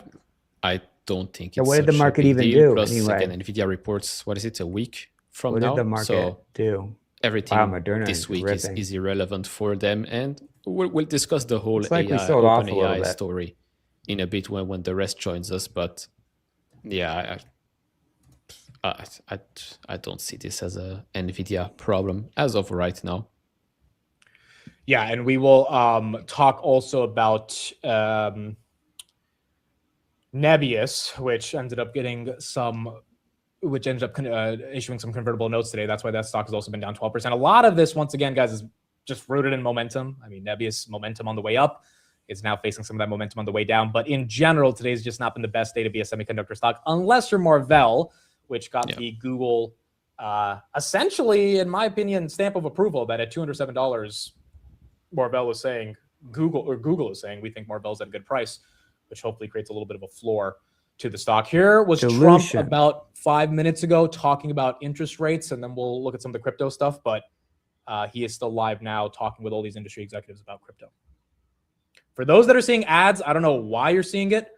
I don't think it's what did the market big even deal. do? Plus, anyway? again, NVIDIA reports, what is it, a week from what now? What did the market do? Everything Moderna this week is irrelevant for them. And we'll discuss the whole like AI, OpenAI story in a bit when the rest joins us. But yeah, I don't see this as a NVIDIA problem as of right now. Yeah, and we will talk also about Nebius, which ended up issuing some convertible notes today. That's why that stock has also been down 12%. A lot of this, once again, guys, is just rooted in momentum. I mean, Nebius momentum on the way up is now facing some of that momentum on the way down. But in general, today's just not been the best day to be a semiconductor stock, unless you're Marvell, which got the Google, essentially, in my opinion, stamp of approval that at $207, Marvell is saying, Google is saying, we think Marvell's at a good price, which hopefully creates a little bit of a floor to the stock. Here was Trump about 5 minutes ago talking about interest rates, and then we'll look at some of the crypto stuff, but he is still live now talking with all these industry executives about crypto. For those that are seeing ads, I don't know why you're seeing it.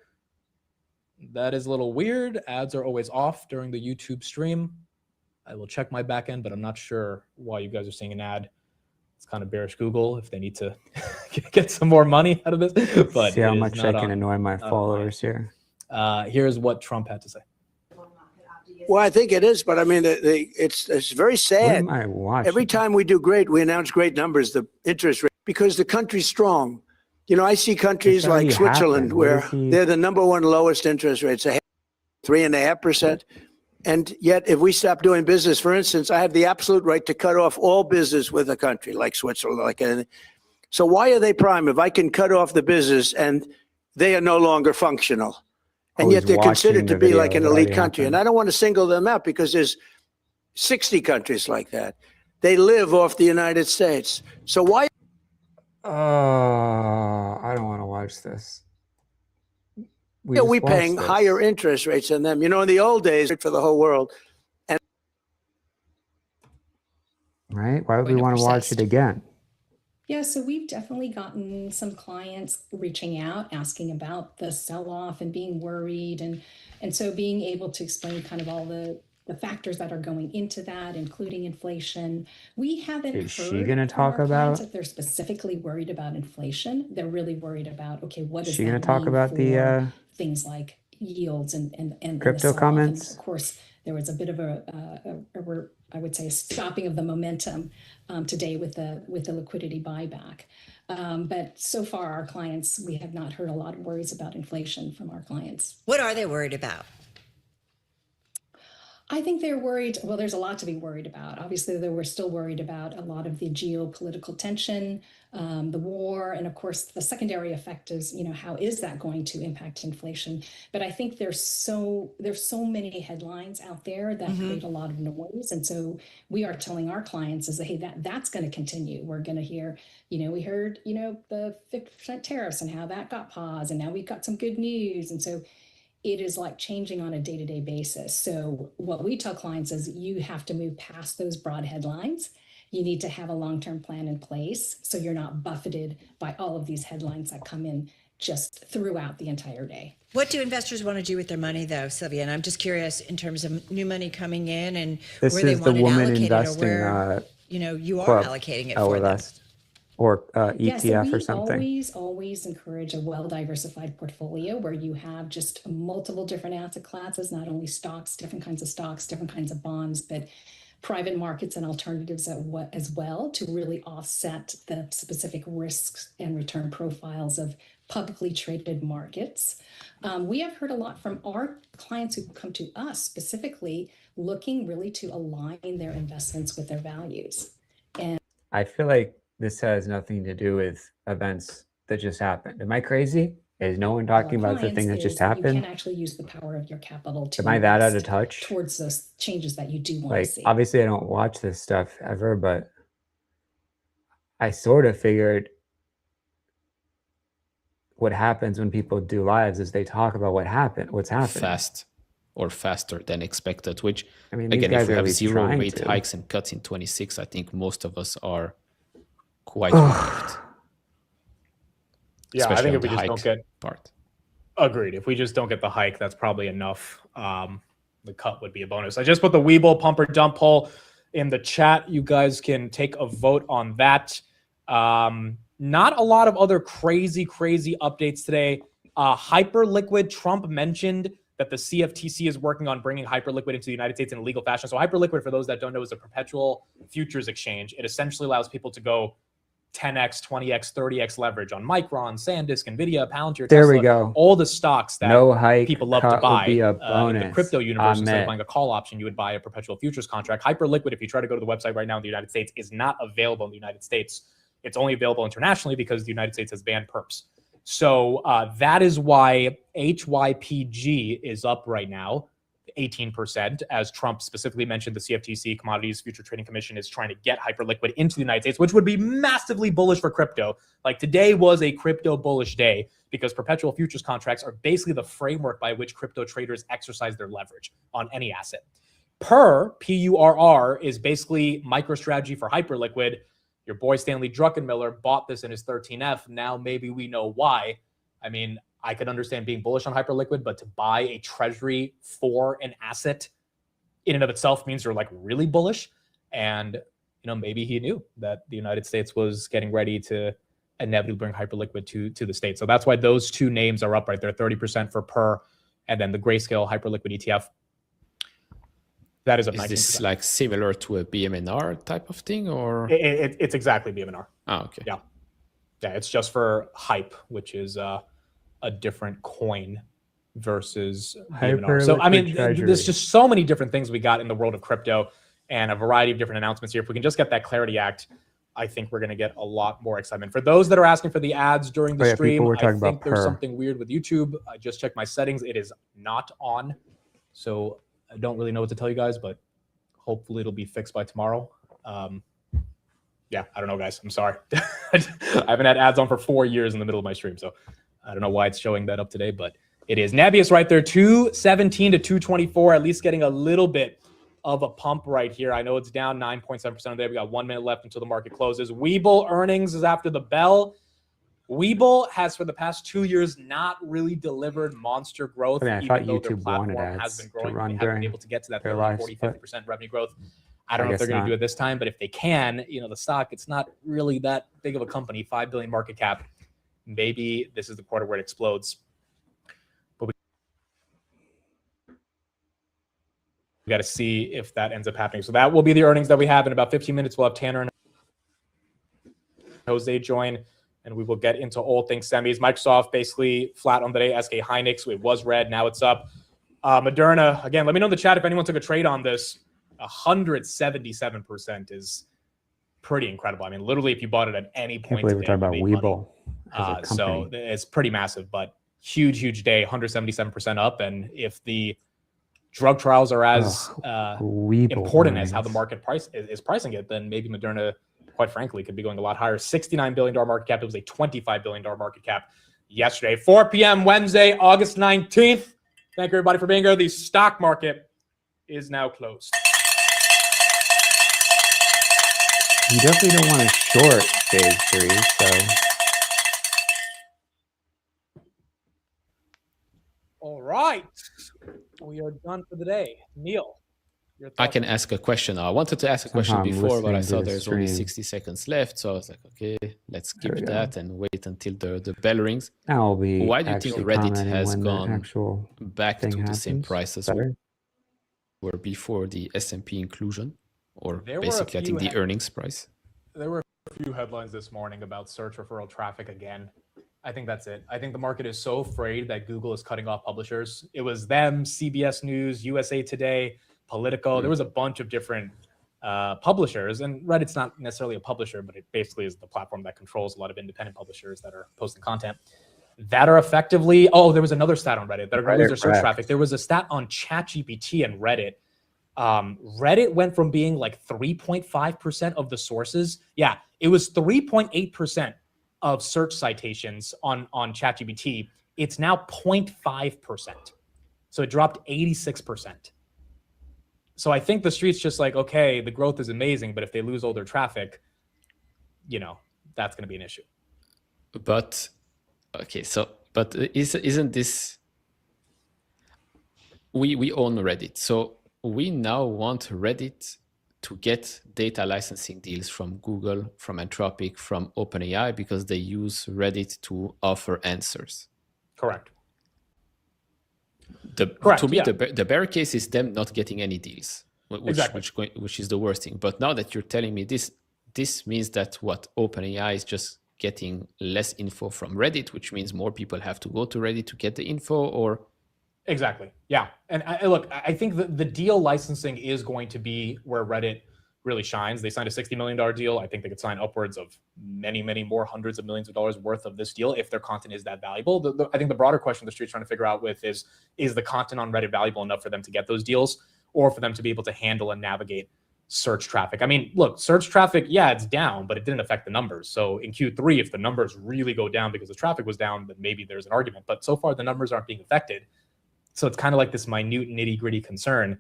That is a little weird. Ads are always off during the YouTube stream. I will check my back end, but I'm not sure why you guys are seeing an ad. It's kind of bearish Google if they need to get some more money out of this. But see how much I can annoy my followers here. Here's what Trump had to say. Well, I think it is, but I mean, it's very sad. What am I watching? Every time we do great, we announce great numbers, the interest rate, because the country's strong. I see countries like Switzerland where they're the #1 lowest interest rates, 3.5%. And yet, if we stop doing business, for instance, I have the absolute right to cut off all business with a country like Switzerland, like anything. So why are they prime if I can cut off the business and they are no longer functional? And yet they're considered to be like an elite country. And I don't want to single them out because there's 60 countries like that. They live off the United States. So why? I don't want to watch this. We're paying higher interest rates than them. In the old days, for the whole world. And right? Why would we want to watch it again? Yeah, so we've definitely gotten some clients reaching out, asking about the sell-off and being worried. And so being able to explain kind of all the factors that are going into that, including inflation. We haven't heard she going to talk about if they're specifically worried about inflation. They're really worried about, okay, what does she that going to talk mean about for the things like yields and crypto the comments? And of course, there was a bit of I would say a stopping of the momentum today with the liquidity buyback. But so far, our clients, we have not heard a lot of worries about inflation from our clients. What are they worried about? I think they're worried. Well, there's a lot to be worried about. Obviously, we're still worried about a lot of the geopolitical tension, the war, and of course, the secondary effect is, how is that going to impact inflation? But I think there's so many headlines out there that create a lot of noise, and so we are telling our clients is that, hey, that's going to continue. We're going to hear, we heard, the 50% tariffs and how that got paused, and now we've got some good news, and so it is like changing on a day-to-day basis. So what we tell clients is you have to move past those broad headlines. You need to have a long-term plan in place so you're not buffeted by all of these headlines that come in just throughout the entire day. What do investors want to do with their money, though, Sylvia? And I'm just curious in terms of new money coming in and this where they is the want it woman allocated investing, or where you are allocating it for them. Or ETF so we or something. always encourage a well-diversified portfolio where you have just multiple different asset classes, not only stocks, different kinds of bonds, but private markets and alternatives as well to really offset the specific risks and return profiles of publicly traded markets. We have heard a lot from our clients who come to us specifically looking really to align their investments with their values. And I feel like this has nothing to do with events that just happened. Am I crazy? Is no one our talking about the thing that clients just is that you happened? can actually use the power of your capital to Am I that out of invest touch? towards those changes that you do want to Like, see. obviously, I don't watch this stuff ever, but I sort of figured what happens when people do lives is they talk about what's happening. Fast or faster than expected, which, I mean, these again, guys if we are at have least 0 trying rate to. hikes and cuts in 26, I think most of us are quite relieved. Yeah, I Especially think on if we the just don't hike get part. agreed, if we just don't get the hike, that's probably enough. The cut would be a bonus. I just put the Webull pump or dump poll in the chat. You guys can take a vote on that. Not a lot of other crazy updates today. Hyperliquid, Trump mentioned that the CFTC is working on bringing Hyperliquid into the United States in a legal fashion. So Hyperliquid, for those that don't know, is a perpetual futures exchange. It essentially allows people to go 10x, 20x, 30x leverage on Micron, SanDisk, Nvidia, Palantir, There Tesla, we go. all the stocks that No hike people love to cut would buy. be a In the bonus. crypto universe, instead of Amen. buying a call option, you would buy a perpetual futures contract. Hyperliquid, if you try to go to the website right now in the United States, is not available in the United States. It's only available internationally because the United States has banned perps. So that is why HYPG is up right now, 18%, as Trump specifically mentioned. The CFTC, Commodities Future Trading Commission, is trying to get Hyperliquid into the United States, which would be massively bullish for crypto. Like, today was a crypto bullish day because perpetual futures contracts are basically the framework by which crypto traders exercise their leverage on any asset. PURR is basically MicroStrategy for Hyperliquid. Your boy Stanley Druckenmiller bought this in his 13F. Now maybe we know why. I mean, I could understand being bullish on Hyperliquid, but to buy a treasury for an asset in and of itself means you're like really bullish. And, maybe he knew that the United States was getting ready to inevitably bring Hyperliquid to the States. So that's why those two names are up right there, 30% for PUR, and then the Grayscale Hyperliquid ETF. That is up 19%. Is this like similar to a BMNR type of thing, or? It's exactly BMNR. Oh, okay. Yeah, it's just for Hype, which is a different coin versus BMNR. So, I mean, there's just so many different things we got in the world of crypto and a variety of different announcements here. If we can just get that Clarity Act, I think we're going to get a lot more excitement. For those that are asking for the ads during the stream, I think there's something weird with YouTube. I just checked my settings. It is not on. So I don't really know what to tell you guys, but hopefully it'll be fixed by tomorrow. Yeah, I don't know, guys. I'm sorry. I haven't had ads on for 4 years in the middle of my stream, so I don't know why it's showing that up today, but it is. Nebius right there, 217 to 224, at least getting a little bit of a pump right here. I know it's down 9.7% there. We got 1 minute left until the market closes. Webull earnings is after the bell. Webull has, for the past 2 years, not really delivered monster growth. I mean, I even thought though their YouTube wanted platform has ads been growing. to run They haven't been during able to get to that their 30, lives, 40, but 50% revenue growth. I don't know if they're going to do it this time, but if they can, the stock, it's not really that big of a company, 5 billion market cap. Maybe this is the quarter where it explodes. But we got to see if that ends up happening. So that will be the earnings that we have in about 15 minutes. We'll have Tanner and Jose join, and we will get into all things semis. Microsoft basically flat on the day. SK Hynix, it was red, now it's up. Moderna, again, let me know in the chat if anyone took a trade on this. 177% is pretty incredible. I mean, literally, if you bought it at any point, Can't believe we're talking about Webull as a company. So it's pretty massive, but huge day, 177% up. And if the drug trials are as important as how the market is pricing it, then maybe Moderna, quite frankly, could be going a lot higher. $69 billion market cap. It was a $25 billion market cap yesterday. 4 p.m. Wednesday, August 19th. Thank you, everybody, for being here. The stock market is now closed. You definitely don't want to short phase 3, so. All right. We are done for the day. Neil, your thoughts? I can ask a question. I wanted to ask a question before, but I saw there's only 60 seconds left. So I was like, okay, let's skip that and wait until the bell rings. I'll be Why do you think Reddit has gone back to the same price as we were before the S&P inclusion? Or basically, I think the earnings price? There were a few headlines this morning about search referral traffic again. I think that's it. I think the market is so afraid that Google is cutting off publishers. It was them, CBS News, USA Today, Politico. There was a bunch of different publishers, and Reddit's not necessarily a publisher, but it basically is the platform that controls a lot of independent publishers that are posting content. that are effectively, oh, there was another stat on Reddit that are going to lose their search Correct. traffic. There was a stat on ChatGPT and Reddit. Reddit went from being like 3.5% of the sources. Yeah, it was 3.8% of search citations on ChatGPT. It's now 0.5%. So it dropped 86%. So I think the street's just like, okay, the growth is amazing, but if they lose all their traffic, that's going to be an issue. But okay, but isn't this, we own Reddit, so we now want Reddit to get data licensing deals from Google, from Anthropic, from OpenAI, because they use Reddit to offer answers. Correct. To me, the bear case is them not getting any deals, which is the worst thing. But now that you're telling me this means that what OpenAI is just getting less info from Reddit, which means more people have to go to Reddit to get the info, or exactly, yeah. And I think the deal licensing is going to be where Reddit really shines. They signed a $60 million deal. I think they could sign upwards of many, many more hundreds of millions of dollars worth of this deal if their content is that valuable. I think the broader question the street's trying to figure out with is the content on Reddit valuable enough for them to get those deals, or for them to be able to handle and navigate search traffic? I mean, look, search traffic, yeah, it's down, but it didn't affect the numbers. So in Q3, if the numbers really go down because the traffic was down, then maybe there's an argument. But so far, the numbers aren't being affected. So it's kind of like this minute, nitty-gritty concern.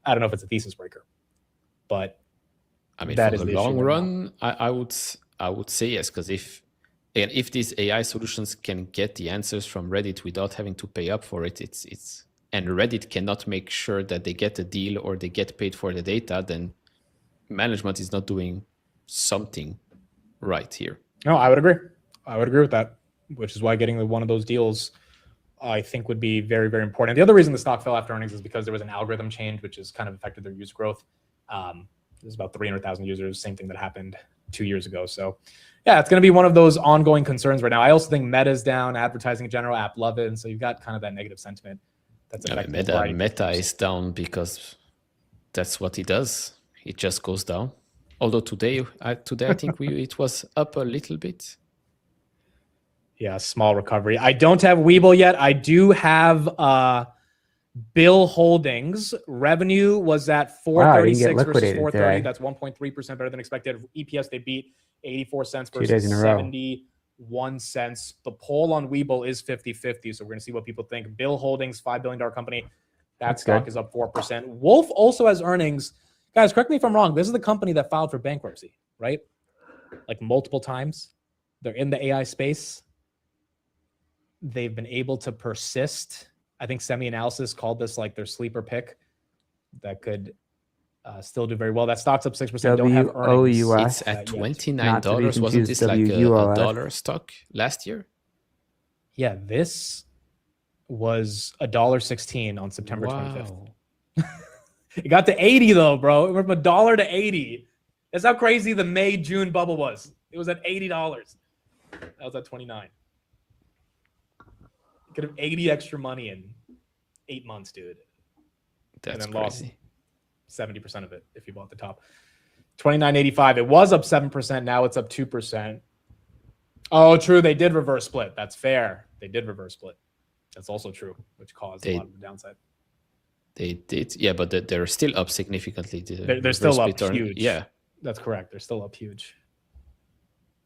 I don't know if it's a thesis breaker, but I mean, that for the long run, I would say yes, because if these AI solutions can get the answers from Reddit without having to pay up for it, and Reddit cannot make sure that they get a deal or they get paid for the data, then management is not doing something right here. No, I would agree. I would agree with that, which is why getting one of those deals, I think, would be very, very important. The other reason the stock fell after earnings is because there was an algorithm change, which has kind of affected their user growth. There's about 300,000 users, same thing that happened 2 years ago. So yeah, it's going to be one of those ongoing concerns right now. I also think Meta's down, advertising in general, app love it. And so you've got kind of that negative sentiment that's affecting Meta is down because that's what it does. It just goes down. Although today I think it was up a little bit. Yeah, small recovery. I don't have Webull yet. I do have Bill Holdings. Revenue was at 436 versus 430. Today. That's 1.3% better than expected. EPS, they beat 84 cents 2 days in a versus row. 71 cents. The poll on Webull is 50-50, so we're going to see what people think. Bill Holdings, $5 billion company. That stock is up 4%. Wolf also has earnings. Guys, correct me if I'm wrong. This is the company that filed for bankruptcy, right? Like multiple times. They're in the AI space. They've been able to persist. I think SemiAnalysis called this like their sleeper pick that could still do very well. That stock's up 6%. Don't have earnings. It's at $29. Wasn't this like a dollar stock last year? Yeah, this was $1.16 on September 25th. It got to 80 though, bro. It went from $1 to 80. That's how crazy the May-June bubble was. It was at $80. That was at 29. You could have 80 extra money in 8 months, dude. That's and then crazy. Lost 70% of it if you bought the top. 29.85. It was up 7%. Now it's up 2%. Oh, true. They did reverse split. That's fair. They did reverse split. That's also true, which caused a lot of the downside. They did, yeah, but they're still up significantly. They're still up huge. Yeah, that's correct. They're still up huge.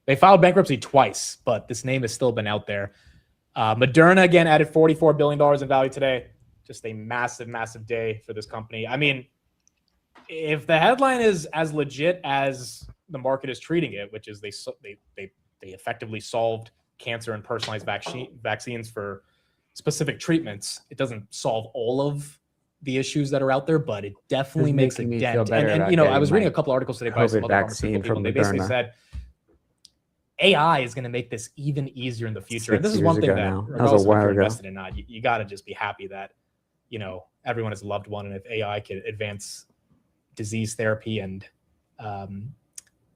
They filed bankruptcy twice, but this name has still been out there. Moderna, again, added $44 billion in value today. Just a massive, massive day for this company. I mean, if the headline is as legit as the market is treating it, which is they effectively solved cancer and personalized vaccines for specific treatments, it doesn't solve all of the issues that are out there, but it definitely makes a dent. And you know, I was reading a couple articles today by some other pharmaceutical people, and they basically said AI is going to make this even easier in the future. And this is one thing that, regardless of if you're invested or not, you got to just be happy that, you know, everyone has a loved one, and if AI can advance disease therapy and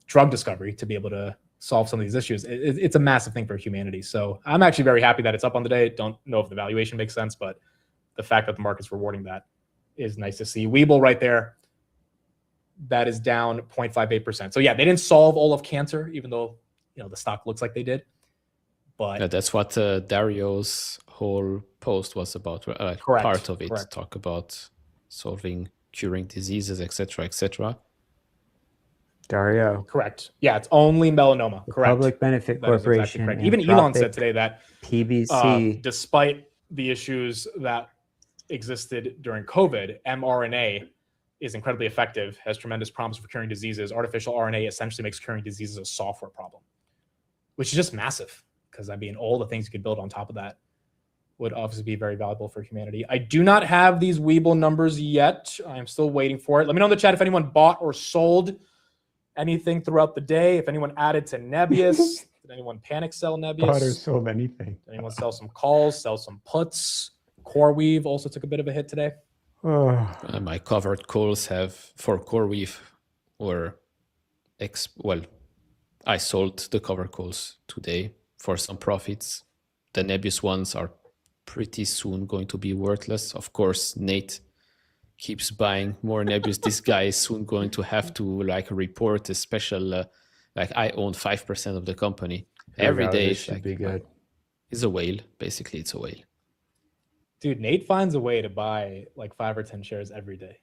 drug discovery to be able to solve some of these issues, it's a massive thing for humanity. So I'm actually very happy that it's up on the day. Don't know if the valuation makes sense, but the fact that the market's rewarding that is nice to see. Webull right there, that is down 0.58%. So yeah, they didn't solve all of cancer, even though, you know, the stock looks like they did. But yeah, that's what Dario's whole post was about. Correct, Part of it, correct. talk about curing diseases, etc., etc. Dario. Correct. Yeah, it's only melanoma. The Correct. Public Benefit That is exactly Corporation. correct. Even Elon said Anthropic, today that PBC. despite the issues that existed during COVID, mRNA is incredibly effective, has tremendous promise for curing diseases. Artificial RNA essentially makes curing diseases a software problem, which is just massive. Because I mean, all the things you could build on top of that would obviously be very valuable for humanity. I do not have these Webull numbers yet. I'm still waiting for it. Let me know in the chat if anyone bought or sold anything throughout the day. If anyone added to Nebius, did anyone panic sell Nebius? Bought or sold anything. Did anyone sell some calls, sell some puts? CoreWeave also took a bit of a hit today. My covered calls for CoreWeave were I sold the covered calls today for some profits. The Nebius ones are pretty soon going to be worthless. Of course, Nate keeps buying more Nebius. This guy is soon going to have to report a special, I own 5% of the company. Every day. This should be good. It's a whale. Basically, it's a whale. Dude, Nate finds a way to buy 5 or 10 shares every day.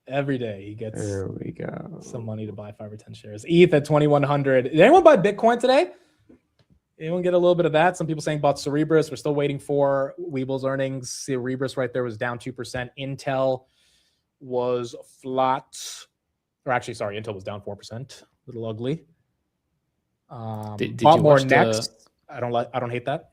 Every day he gets There we go. some money to buy 5 or 10 shares. ETH at 2,100. Did anyone buy Bitcoin today? Anyone get a little bit of that? Some people saying bought Cerebras. We're still waiting for Webull's earnings. Cerebras right there was down 2%. Intel was flat. Or actually, sorry, Intel was down 4%. A little ugly. Did bought you more watch next. I don't hate that.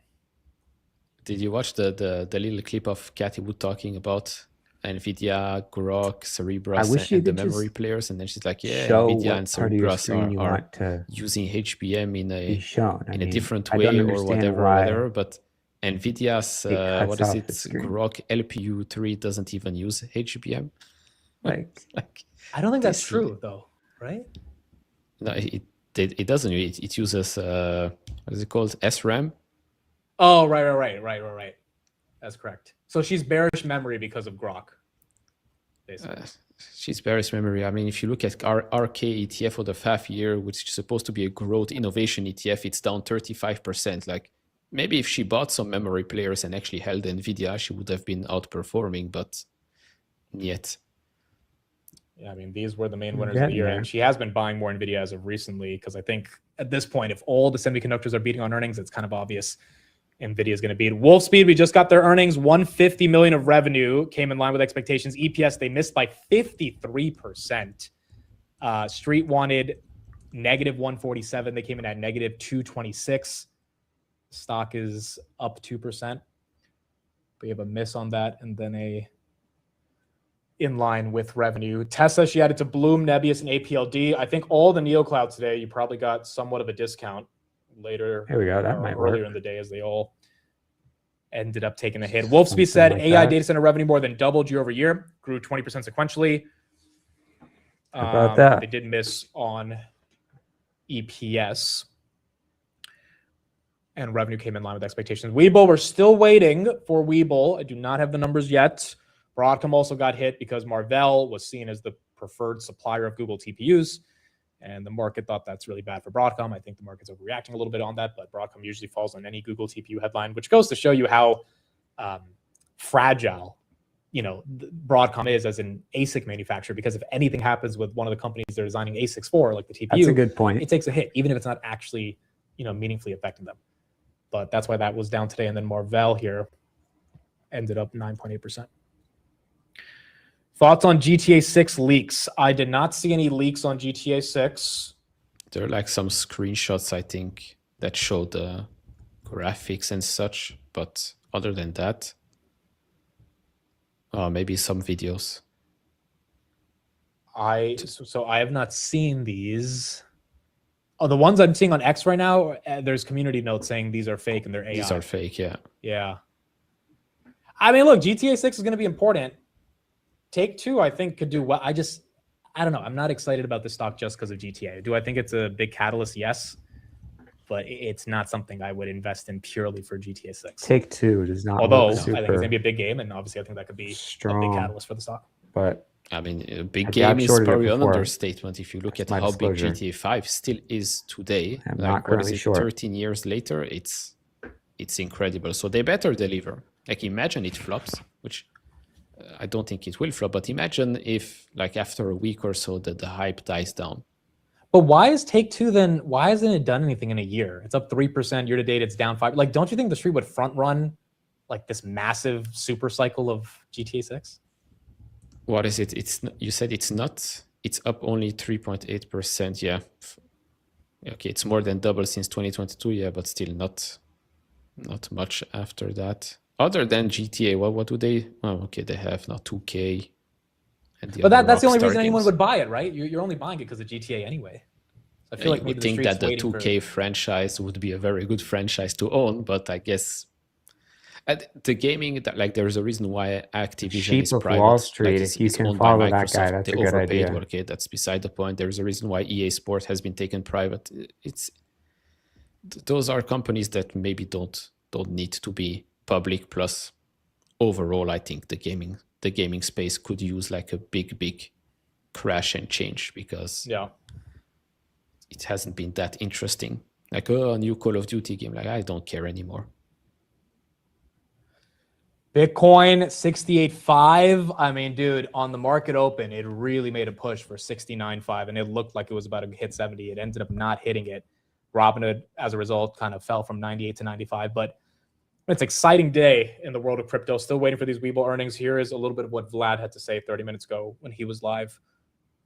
Did you watch the little clip of Cathy Wood talking about NVIDIA, Grok, Cerebras, and the memory players? And then she's like, yeah, NVIDIA and Cerebras are using HBM in a different way or whatever. But NVIDIA's, Grok LPU3 doesn't even use HBM. I don't think that's true, though, right? No, it doesn't. It uses, what is it called? SRAM. Oh, right. That's correct. So she's bearish memory because of Grok. She's bearish memory. I mean, if you look at our RK ETF for the half year, which is supposed to be a growth innovation ETF, it's down 35%. Maybe if she bought some memory players and actually held NVIDIA, she would have been outperforming, but yet. Yeah, I mean, these were the main winners of the year. And she has been buying more NVIDIA as of recently, because I think at this point, if all the semiconductors are beating on earnings, it's kind of obvious NVIDIA is going to beat. Wolfspeed, we just got their earnings. $150 million of revenue came in line with expectations. EPS, they missed by 53%. Street wanted negative 147. They came in at negative 226. Stock is up 2%. We have a miss on that, and then a in line with revenue. Tesla, she added to Bloom, Nebius, and APLD. I think all the NeoClouds today, you probably got somewhat of a discount later. Here we go. That might work. Earlier in the day, as they all ended up taking a hit. Wolfspeed said AI data center revenue more than doubled year over year, grew 20% sequentially. How about that? They did miss on EPS. And revenue came in line with expectations. Webull, we're still waiting for Webull. I do not have the numbers yet. Broadcom also got hit because Marvell was seen as the preferred supplier of Google TPUs. And the market thought that's really bad for Broadcom. I think the market's overreacting a little bit on that, but Broadcom usually falls on any Google TPU headline, which goes to show you how fragile, Broadcom is as an ASIC manufacturer, because if anything happens with one of the companies they're designing ASICs for, like the TPU, that's a good point. It takes a hit, even if it's not actually, meaningfully affecting them. But that's why that was down today. And then Marvell here ended up 9.8%. Thoughts on GTA 6 leaks? I did not see any leaks on GTA 6. There are some screenshots, I think, that show the graphics and such. But other than that, maybe some videos. So I have not seen these. Oh, the ones I'm seeing on X right now, there's community notes saying these are fake and they're AI. These are fake, yeah. Yeah. I mean, look, GTA 6 is going to be important. Take-Two, I think, could do well. I don't know. I'm not excited about this stock just because of GTA. Do I think it's a big catalyst? Yes. But it's not something I would invest in purely for GTA 6. Take-Two does not. Although I think it's going to be a big game, and obviously I think that could be a big catalyst for the stock. But I mean, a big I've game is shorted it probably an before. understatement if you look That's at my how big disclosure. GTA 5 still is today. I'm Like, not what is currently it, short. 13 years later? It's incredible. So they better deliver. Like, imagine it flops, which I don't think it will flop, but imagine if, like, after a week or so, that the hype dies down. But why is Take-Two then? Why hasn't it done anything in a year? It's up 3% year to date. It's down 5%. Like, don't you think the street would front run like this massive super cycle of GTA 6? What is it? You said it's not. It's up only 3.8%. Yeah. Okay, it's more than double since 2022. Yeah, but still not much after that. Other than GTA, what do they? Oh, okay, they have now 2K. But that's the only reason anyone would buy it, right? You're only buying it because of GTA anyway. I feel like you maybe would the think street's that the waiting 2K franchise would be a very good franchise to own, but I guess the gaming, like, there's a reason why Activision Sheep is of private. Wall Street, Like, if you it's can owned by follow that Microsoft. guy, that's They a good overpaid. idea. Well, okay, that's beside the point. There's a reason why EA Sport has been taken private. Those are companies that maybe don't need to be public. Plus, overall, I think the gaming space could use like a big crash and change, because it hasn't been that interesting. Like, a new Call of Duty game, like, I don't care anymore. Bitcoin 68.5. I mean, dude, on the market open, it really made a push for 69.5, and it looked like it was about to hit 70. It ended up not hitting it. Robinhood, as a result, kind of fell from 98 to 95. But it's an exciting day in the world of crypto. Still waiting for these Webull earnings. Here is a little bit of what Vlad had to say 30 minutes ago when he was live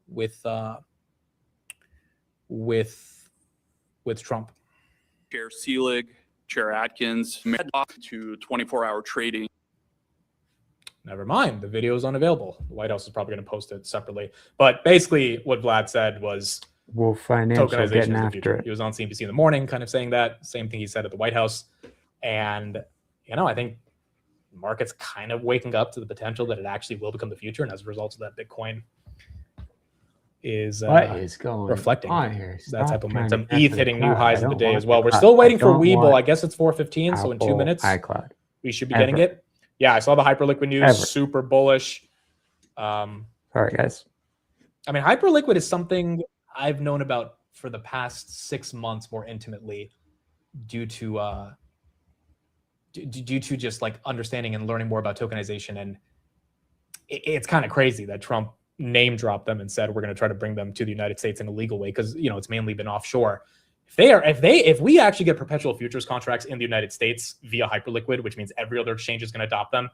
with Trump. Chair Seelig, Chair Atkins, to 24-hour trading. Never mind. The video is unavailable. The White House is probably going to post it separately. But basically, what Vlad said was Wolf Financial tokenization getting is the after future. it. He was on CNBC in the morning kind of saying that. Same thing he said at the White House. And, I think the market's kind of waking up to the potential that it actually will become the future. And as a result of that, Bitcoin is What is going reflecting on here? that type Stop of trying to momentum. get ETH to the hitting new cloud. highs I of the don't day want as well. the We're cloud. still waiting I for don't Webull. want I guess it's 4:15, so in 2 Apple minutes iCloud. we should be Ever. getting it. Yeah, I saw the Hyperliquid news. Ever. Super bullish. Sorry, guys. I mean, Hyperliquid is something I've known about for the past 6 months more intimately due to just like understanding and learning more about tokenization. And it's kind of crazy that Trump name dropped them and said we're going to try to bring them to the United States in a legal way, because it's mainly been offshore. If we actually get perpetual futures contracts in the United States via Hyperliquid, which means every other exchange is going to adopt them,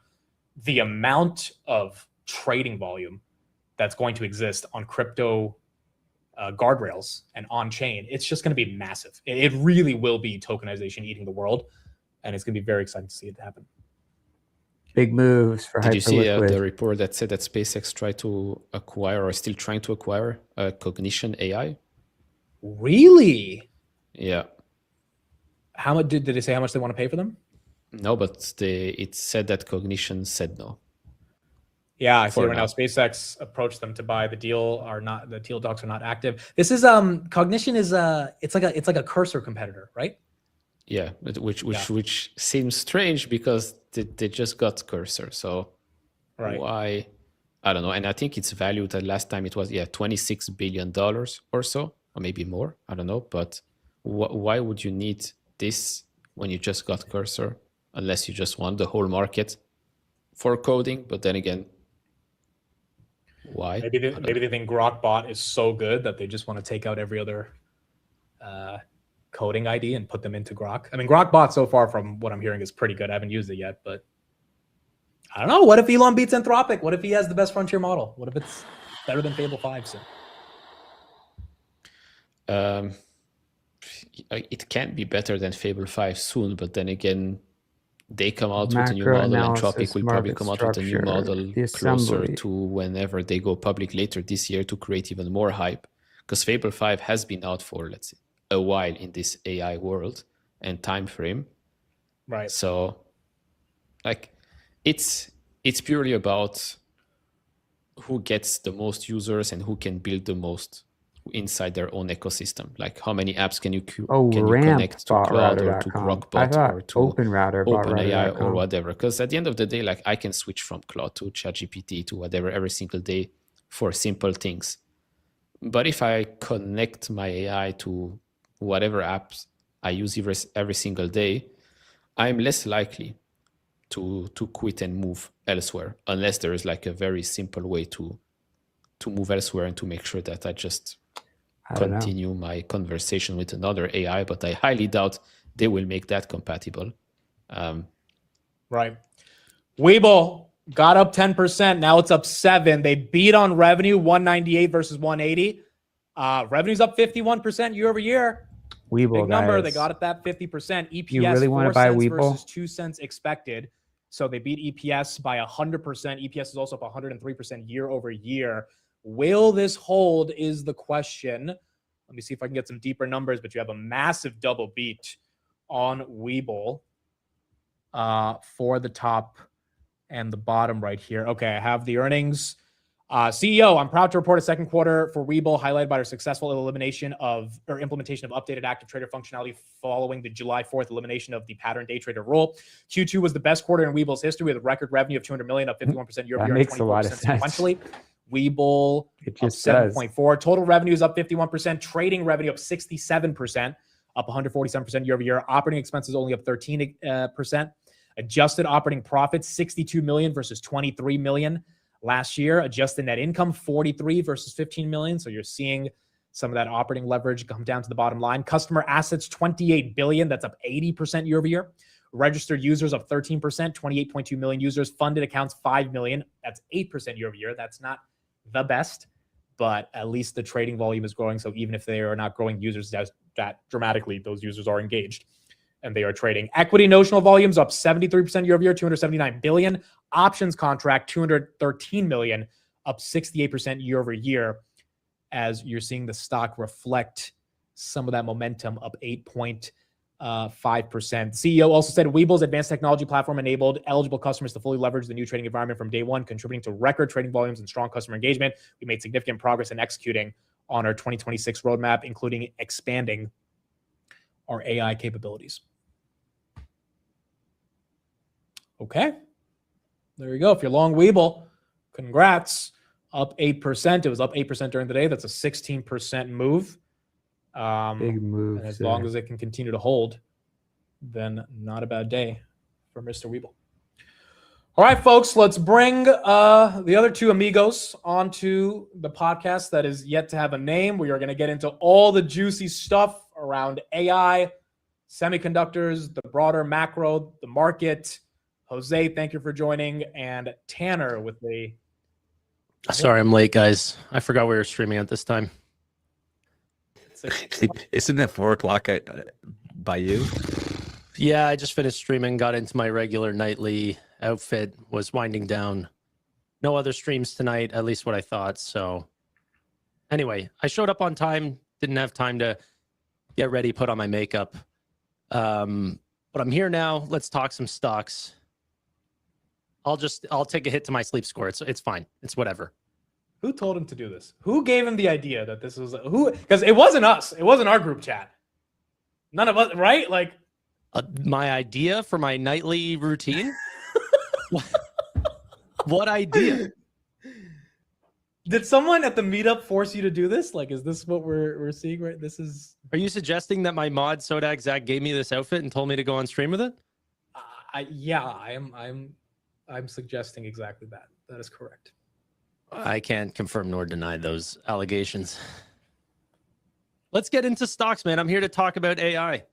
the amount of trading volume that's going to exist on crypto guardrails and on chain, it's just going to be massive. It really will be tokenization eating the world, and it's going to be very exciting to see it happen. Big moves for Did you see Hyperliquid. the report that said that SpaceX tried to acquire, or is still trying to acquire, Cognition AI? Really? Yeah. How much did they say how much they want to pay for them? No, but it said that Cognition said no. Yeah, I see For right now. now. SpaceX approached them to buy. The deal docs are not active. This is Cognition is it's like a Cursor competitor, right? Yeah, which seems strange because they just got Cursor. So Right. why? I don't know. And I think it's valued at last time it was $26 billion or so, or maybe more. I don't know. But why would you need this when you just got Cursor, unless you just want the whole market for coding? But then again, why? Maybe they think Grokbot is so good that they just want to take out every other coding ID and put them into Grok. I mean, Grokbot so far, from what I'm hearing, is pretty good. I haven't used it yet, but I don't know. What if Elon beats Anthropic? What if he has the best frontier model? What if it's better than Fable 5 soon? It can be better than Fable 5 soon, but then again, they come out with a new Macro model, analysis, Anthropic will probably market come out with a new structure, model the closer assembly. to whenever they go public later this year to create even more hype. Because Fable 5 has been out for, let's say, a while in this AI world and time frame. Right. So, like, it's purely about who gets the most users and who can build the most inside their own ecosystem. Like, how many apps can you connect to Cloud or to RampBotRouter.com. I Grokbot thought or to OpenRouter bought OpenAI or Router.com. whatever. Because at the end of the day, like, I can switch from Cloud to ChatGPT to whatever every single day for simple things. But if I connect my AI to whatever apps I use every single day, I'm less likely to quit and move elsewhere, unless there is like a very simple way to move elsewhere and to make sure that I just continue my conversation with another AI. But I highly doubt they will make that compatible. Right. Webull got up 10%. Now it's up 7%. They beat on revenue, 198 versus 180. Revenue's up 51% year over year. Webull, big number. guys. They got it that 50%. EPS, You really want to 4 buy cents Webull? versus 2 cents expected. So they beat EPS by 100%. EPS is also up 103% year over year. Will this hold is the question. Let me see if I can get some deeper numbers, but you have a massive double beat on Webull for the top and the bottom right here. Okay, I have the earnings. CEO, I'm proud to report a second quarter for Webull highlighted by our successful implementation of updated active trader functionality following the July 4th elimination of the pattern day trader rule. Q2 was the best quarter in Webull's history with a record revenue of $200 million, up 51% year over year, makes and a lot 24% of sense. sequentially. Webull It up just does. 7.4. Total revenue is up 51%. Trading revenue up 67%, up 147% year over year. Operating expenses only up 13%. Adjusted operating profits, $62 million versus $23 million last year. Adjusted net income, 43 versus 15 million. So you're seeing some of that operating leverage come down to the bottom line. Customer assets, 28 billion. That's up 80% year over year. Registered users up 13%, 28.2 million users. Funded accounts, 5 million. That's 8% year over year. That's not the best, but at least the trading volume is growing. So even if they are not growing users that dramatically, those users are engaged and they are trading. Equity notional volumes up 73% year over year, 279 billion. Options contract, 213 million, up 68% year over year, as you're seeing the stock reflect some of that momentum, up 8.5%. CEO also said Webull's advanced technology platform enabled eligible customers to fully leverage the new trading environment from day one, contributing to record trading volumes and strong customer engagement. We made significant progress in executing on our 2026 roadmap, including expanding our AI capabilities. Okay, there you go. If you're long Webull, congrats. Up 8%. It was up 8% during the day. That's a 16% move. Big move. And as long as it can continue to hold, then not a bad day for Mr. Webull. All right, folks, let's bring the other two amigos onto the podcast that is yet to have a name. We are going to get into all the juicy stuff around AI, semiconductors, the broader macro, the market. Jose, thank you for joining. And Tanner with the... Sorry, I'm late, guys. I forgot we were streaming at this time. Isn't it 4 o'clock by you? Yeah, I just finished streaming, got into my regular nightly outfit, was winding down. No other streams tonight, at least what I thought. So anyway, I showed up on time, didn't have time to get ready, put on my makeup. But I'm here now. Let's talk some stocks. I'll take a hit to my sleep score. It's fine. It's whatever. Who told him to do this? Who gave him the idea that this was who? Because it wasn't us. It wasn't our group chat. None of us, right? Like my idea for my nightly routine. What idea? Did someone at the meetup force you to do this? Like, is this what we're seeing? Right? This is. Are you suggesting that my mod Sodak Zach gave me this outfit and told me to go on stream with it? I'm suggesting exactly that. That is correct. I can't confirm nor deny those allegations. Let's get into stocks, man. I'm here to talk about AI.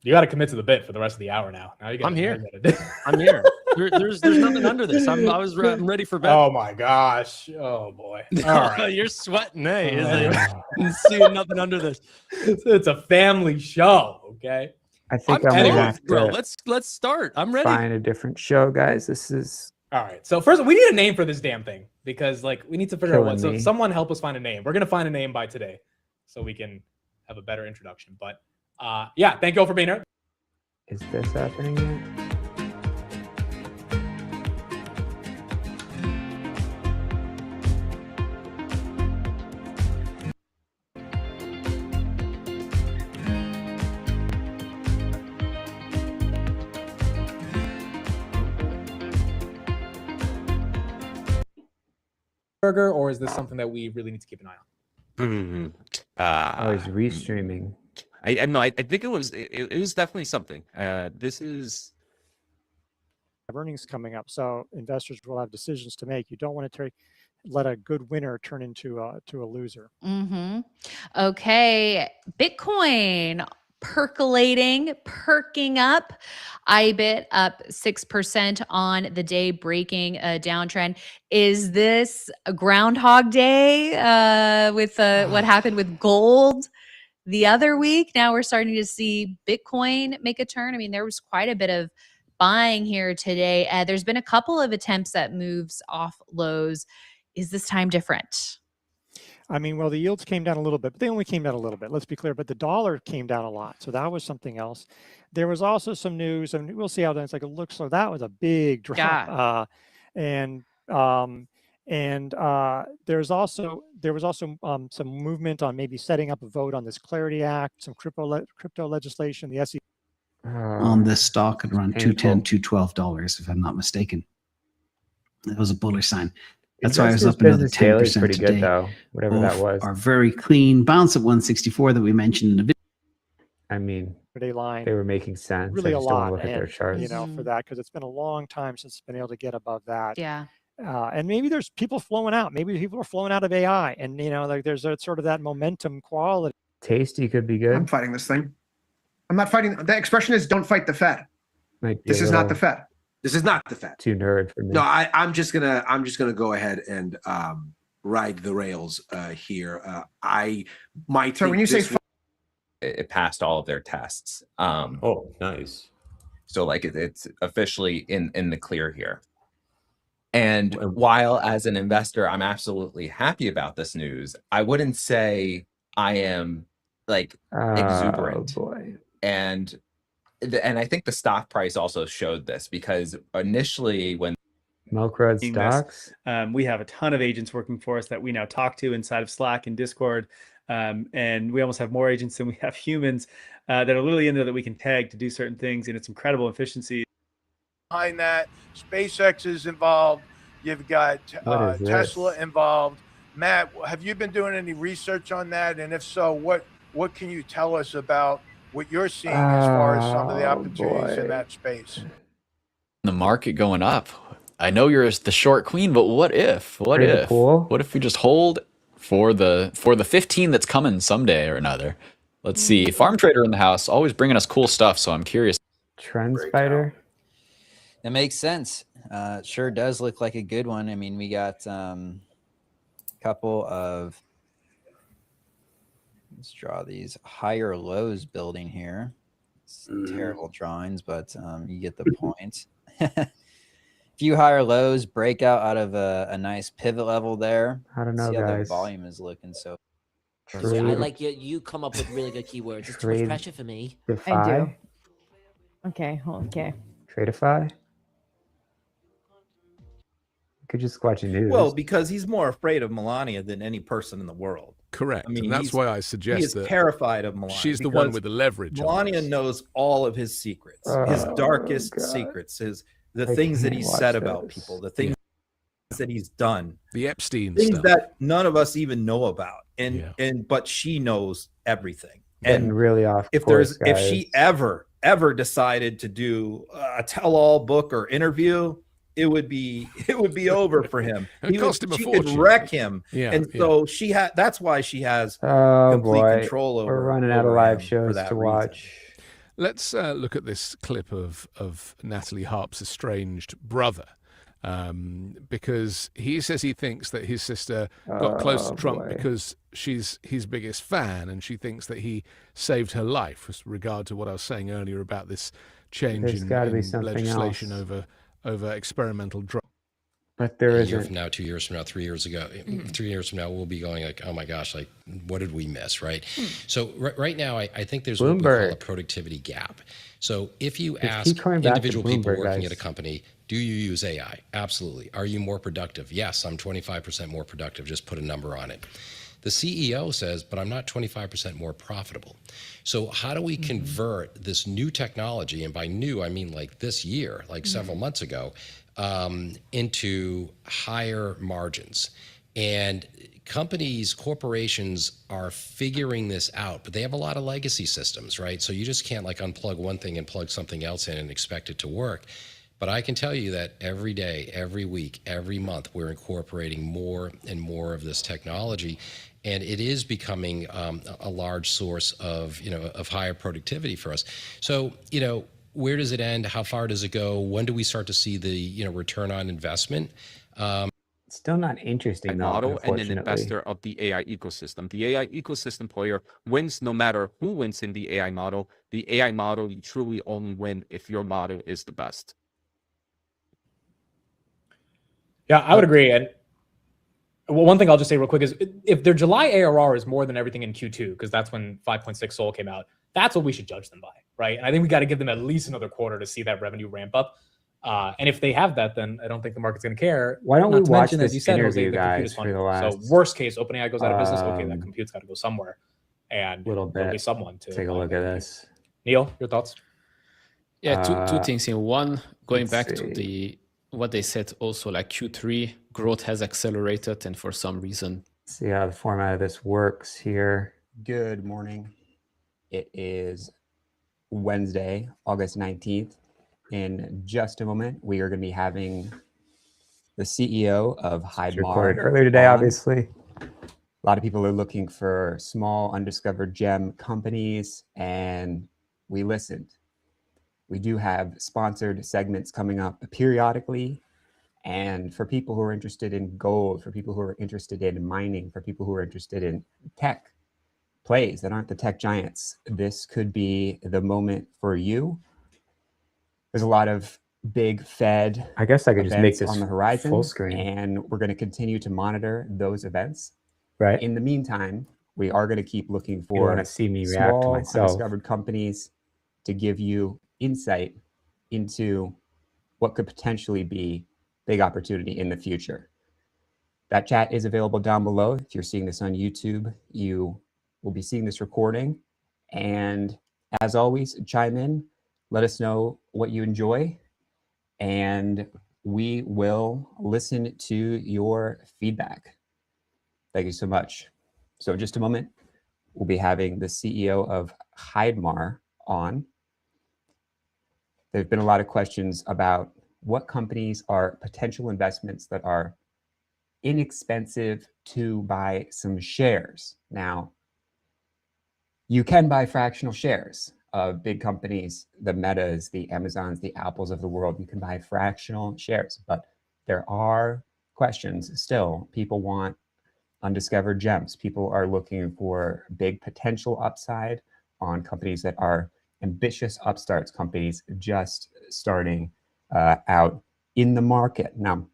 You got to commit to the bit for the rest of the hour now. I'm here. I'm here. There's nothing under this. I'm ready for bed. Oh my gosh. Oh boy. All right. You're sweating, hey? Seeing nothing under this. It's a family show, okay? I think I'm gonna have bro. to Let's start. I'm ready. find a different show, guys. This is all right. So first, we need a name for this damn thing because, like, we need to figure out what. So me. someone help us find a name. We're gonna find a name by today, so we can have a better introduction. But yeah, thank you all for being here. Is this happening yet? burger, or is this something that we really need to keep an eye on? Oh, he's restreaming. I know. I think it was definitely something. This is earnings coming up, so investors will have decisions to make. You don't want to let a good winner turn into a loser. Okay, Bitcoin perking up. IBIT up 6% on the day, breaking a downtrend. Is this a Groundhog Day with what happened with gold the other week? Now we're starting to see Bitcoin make a turn. I mean, there was quite a bit of buying here today. There's been a couple of attempts at moves off lows. Is this time different? I mean, well, the yields came down a little bit, but they only came down a little bit. Let's be clear. But the dollar came down a lot, so that was something else. There was also some news, and we'll see how that's like. It looks so that was a big drop. Yeah. There was also some movement on maybe setting up a vote on this Clarity Act, some crypto legislation. The SEC on this stock at around $210, $212, if I'm not mistaken. That was a bullish sign. That's why I was up another 10% pretty today. good though, whatever that was. Our very clean bounce at 164 that we mentioned in the video. I mean, day line, they were making sense. really I a just don't lot, look at their charts. for that, because it's been a long time since it's been able to get above that. Yeah. And maybe there's people flowing out. Maybe people are flowing out of AI, and like there's a sort of that momentum quality. Tasty could be good. I'm fighting this thing. I'm not fighting. The expression is "Don't fight the Fed." This is not the Fed. This is not the Fed. Too nerd for me. No, I'm just gonna go ahead and ride the rails here. I might. So when you say it passed all of their tests. Oh, nice. So like it's officially in the clear here. And while as an investor, I'm absolutely happy about this news, I wouldn't say I am like exuberant. Oh boy. And I think the stock price also showed this, because initially when Milk Road stocks, we have a ton of agents working for us that we now talk to inside of Slack and Discord. And we almost have more agents than we have humans that are literally in there that we can tag to do certain things. And it's incredible efficiency. Behind that, SpaceX is involved. You've got Tesla involved. Matt, have you been doing any research on that? And if so, what can you tell us about what you're seeing as far as some of the opportunities in that space? The market going up. I know you're the short queen, but what if? What if we just hold for the 15 that's coming someday or another? Let's see. Farm Trader in the house, always bringing us cool stuff. So I'm curious. Trend Spider. That makes sense. It sure does look like a good one. I mean, we got a couple of. Let's draw these higher lows building here. It's terrible drawings, but you get the point. Few higher lows, breakout out of a nice pivot level there. I don't know, see how the guys. volume is looking. So I like you come up with really good keywords. It's too much pressure for me. I do. Okay. Tradeify. Could just watch the news. Well, because he's more afraid of Melania than any person in the world. Correct. I mean, and that's why I suggest he is that terrified of Melania. She's the one with the leverage. Melania knows all of his secrets, his darkest secrets, the things that he's said about people, the things that he's done, the Epstein things stuff that none of us even know about, but she knows everything. And really off. If she ever decided to do a tell-all book or interview, it would be over for him. It cost him a fortune. Could wreck him. So that's why she has complete control over. We're running out of live shows to watch. Let's look at this clip of Natalie Harp's estranged brother, because he says he thinks that his sister got close to Trump because she's his biggest fan, and she thinks that he saved her life. With regard to what I was saying earlier about this change in legislation over experimental drugs. But there a isn't. year from now, 2 years from now, 3 years ago, 3 years from now, we'll be going like, oh my gosh, like what did we miss, right? So right now, I think there's what we call a productivity gap. So if you ask individual people working at a company, do you use AI? Absolutely. Are you more productive? Yes, I'm 25% more productive. Just put a number on it. The CEO says, but I'm not 25% more profitable. So how do we convert this new technology, and by new, I mean like this year, like several months ago, into higher margins? And companies, corporations are figuring this out, but they have a lot of legacy systems, right? So you just can't like unplug one thing and plug something else in and expect it to work. But I can tell you that every day, every week, every month, we're incorporating more and more of this technology. And it is becoming a large source of, of higher productivity for us. So, where does it end? How far does it go? When do we start to see the, return on investment? Still not interesting though, model and an unfortunately. investor of the AI ecosystem. The AI ecosystem player wins no matter who wins in the AI model. The AI model, you truly only win if your model is the best. Yeah, I would agree. And well, one thing I'll just say real quick is if their July ARR is more than everything in Q2, because that's when 5.6 Sol came out, that's what we should judge them by, right? And I think we got to give them at least another quarter to see that revenue ramp up. And if they have that, then I don't think the market's going to care. Why don't we watch mention, this as you said, interview, Jose, the compute guys, is for funny. the last So worst case, OpenAI goes out of business. Okay, that compute's got to go somewhere, and little bit. there'll be someone to take a look at this. Neil, your thoughts? Yeah, two things in one. Going back to what they said also, like Q3 growth has accelerated, and for some reason. See how the format of this works here. Good morning. It is Wednesday, August 19th. In just a moment, we are going to be having the CEO of Hydmar. Recorded earlier today, obviously. A lot of people are looking for small, undiscovered gem companies, and we listened. We do have sponsored segments coming up periodically. And for people who are interested in gold, for people who are interested in mining, for people who are interested in tech plays that aren't the tech giants, this could be the moment for you. There's a lot of big Fed I guess I could just make this on the horizon, full screen, and we're going to continue to monitor those events. Right. In the meantime, we are going to keep looking for want to see me react to myself, undiscovered companies to give you insight into what could potentially be big opportunity in the future. That chat is available down below. If you're seeing this on YouTube, you will be seeing this recording. And as always, chime in, let us know what you enjoy, and we will listen to your feedback. Thank you so much. So in just a moment, we'll be having the CEO of Hydmar on. There's been a lot of questions about what companies are potential investments that are inexpensive to buy some shares. Now, you can buy fractional shares of big companies, the Metas, the Amazons, the Apples of the world. You can buy fractional shares, but there are questions still. People want undiscovered gems. People are looking for big potential upside on companies that are ambitious upstarts, companies just starting out in the market. Now,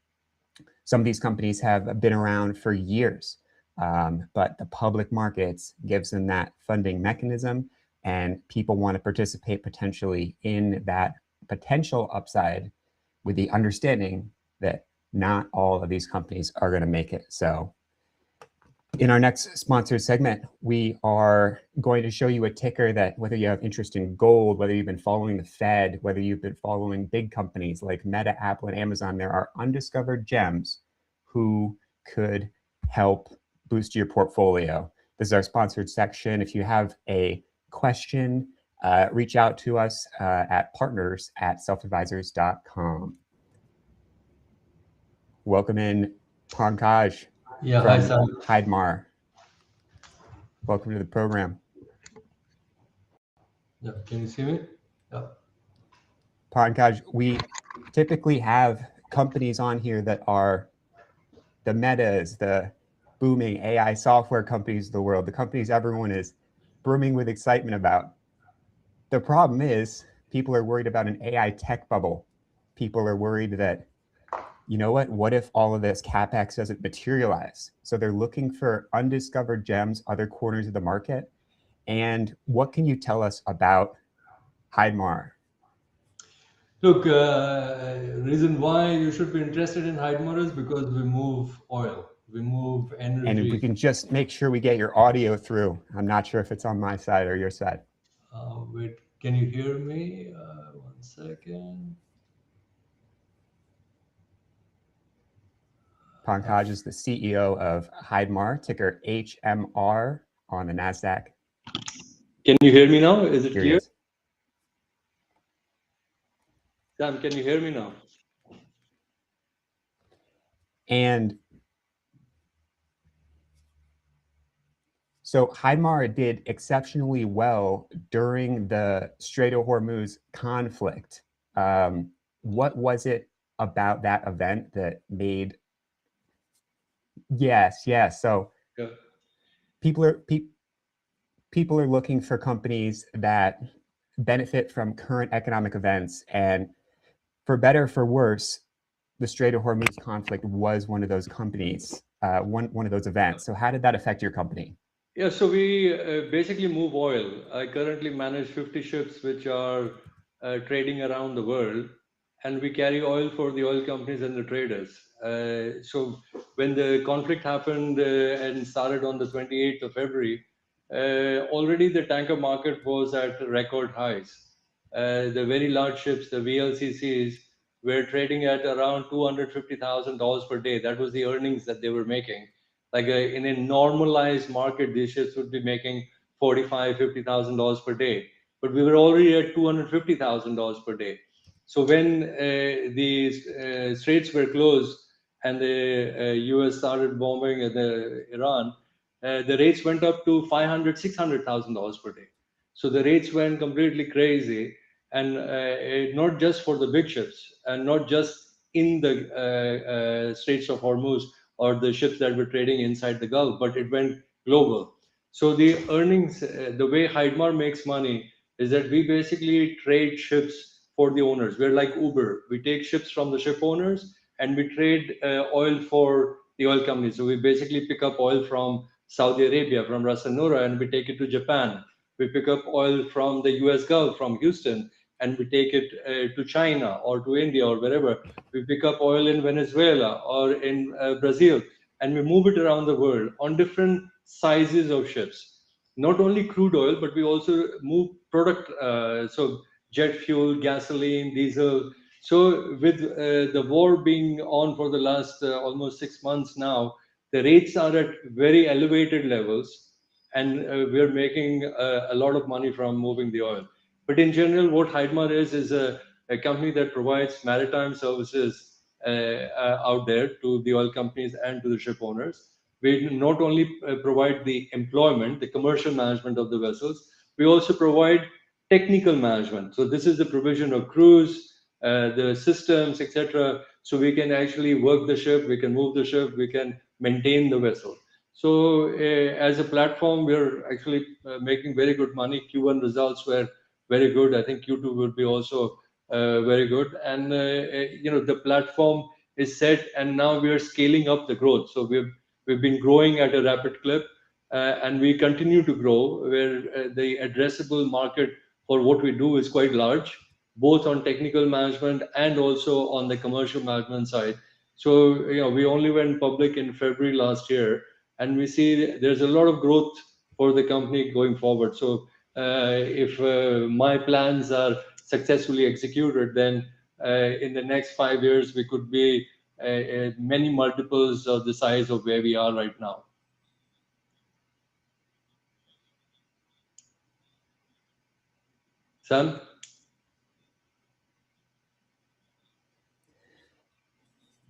some of these companies have been around for years, but the public markets gives them that funding mechanism, and people want to participate potentially in that potential upside with the understanding that not all of these companies are going to make it. So in our next sponsored segment, we are going to show you a ticker that whether you have interest in gold, whether you've been following the Fed, whether you've been following big companies like Meta, Apple, and Amazon, there are undiscovered gems who could help boost your portfolio. This is our sponsored section. If you have a question, reach out to us at partners@selfadvisors.com. Welcome in Pankaj. Yeah, from hi, Sam. Hydmar. Welcome to the program. Yeah, can you see me? Yeah. Pankaj, we typically have companies on here that are the Metas, the booming AI software companies of the world, the companies everyone is brimming with excitement about. The problem is people are worried about an AI tech bubble. People are worried that, you know what if all of this CapEx doesn't materialize? So they're looking for undiscovered gems, other corners of the market. And what can you tell us about Hydmar? Look, reason why you should be interested in Hydmar is because we move oil, we move energy. And if we can just make sure we get your audio through. I'm not sure if it's on my side or your side. Wait, can you hear me? 1 second. Pankaj is the CEO of Heidmar, ticker HMR on the NASDAQ. Can you hear me now? Is it Here clear? is. Sam, can you hear me now? And so Heidmar did exceptionally well during the Strait of Hormuz conflict. What was it about that event that made? Yes. So yeah. people are looking for companies that benefit from current economic events, and for better or for worse, the Strait of Hormuz conflict was one of those companies, one of those events. So how did that affect your company? Yeah, so we basically move oil. I currently manage 50 ships which are trading around the world, and we carry oil for the oil companies and the traders. So when the conflict happened and started on the 28th of February, already the tanker market was at record highs. The very large ships, the VLCCs, were trading at around $250,000 per day. That was the earnings that they were making. Like in a normalized market, these ships would be making $45,000-$50,000 per day, but we were already at $250,000 per day. So when the straits were closed and the US started bombing Iran, the rates went up to $500,000-$600,000 per day. So the rates went completely crazy, and not just for the big ships, and not just in the Straits of Hormuz, or the ships that were trading inside the Gulf, but it went global. So the earnings, the way Heidmar makes money is that we basically trade ships for the owners. We're like Uber. We take ships from the ship owners and we trade oil for the oil companies. So we basically pick up oil from Saudi Arabia, from Ras Al Noura, and we take it to Japan. We pick up oil from the US Gulf, from Houston, and we take it to China or to India or wherever. We pick up oil in Venezuela or in Brazil, and we move it around the world on different sizes of ships. Not only crude oil, but we also move product, so jet fuel, gasoline, diesel. So with the war being on for the last almost 6 months now, the rates are at very elevated levels, and we're making a lot of money from moving the oil. But in general, what Heidmar is a company that provides maritime services out there to the oil companies and to the ship owners. We not only provide the employment, the commercial management of the vessels, we also provide technical management. So this is the provision of crews, the systems, etc. So we can actually work the ship, we can move the ship, we can maintain the vessel. So as a platform, we're actually making very good money. Q1 results were very good. I think Q2 will be also very good. And the platform is set, and now we are scaling up the growth. So we've been growing at a rapid clip, and we continue to grow, where the addressable market for what we do is quite large, both on technical management and also on the commercial management side. So we only went public in February last year, and we see there's a lot of growth for the company going forward. So if my plans are successfully executed, then in the next 5 years we could be many multiples of the size of where we are right now. Sam?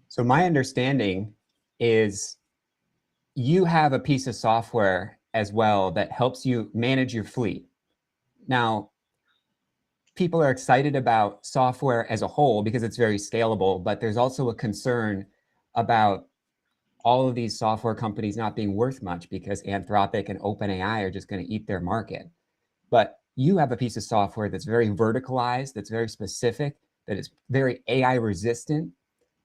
So my understanding is you have a piece of software as well that helps you manage your fleet. Now, people are excited about software as a whole because it's very scalable, but there's also a concern about all of these software companies not being worth much because Anthropic and OpenAI are just going to eat their market. But you have a piece of software that's very verticalized, that's very specific, that is very AI resistant.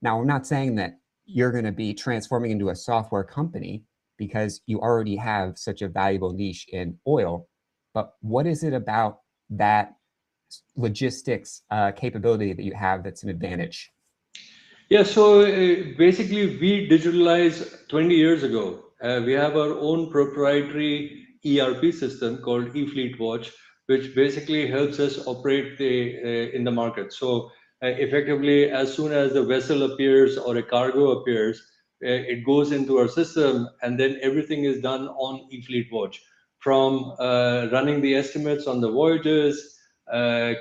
Now, I'm not saying that you're going to be transforming into a software company because you already have such a valuable niche in oil, but what is it about that logistics capability that you have that's an advantage? Yeah, so basically we digitalized 20 years ago. We have our own proprietary ERP system called eFleet Watch, which basically helps us operate in the market. So effectively, as soon as the vessel appears or a cargo appears, it goes into our system, and then everything is done on eFleet Watch, from running the estimates on the voyages,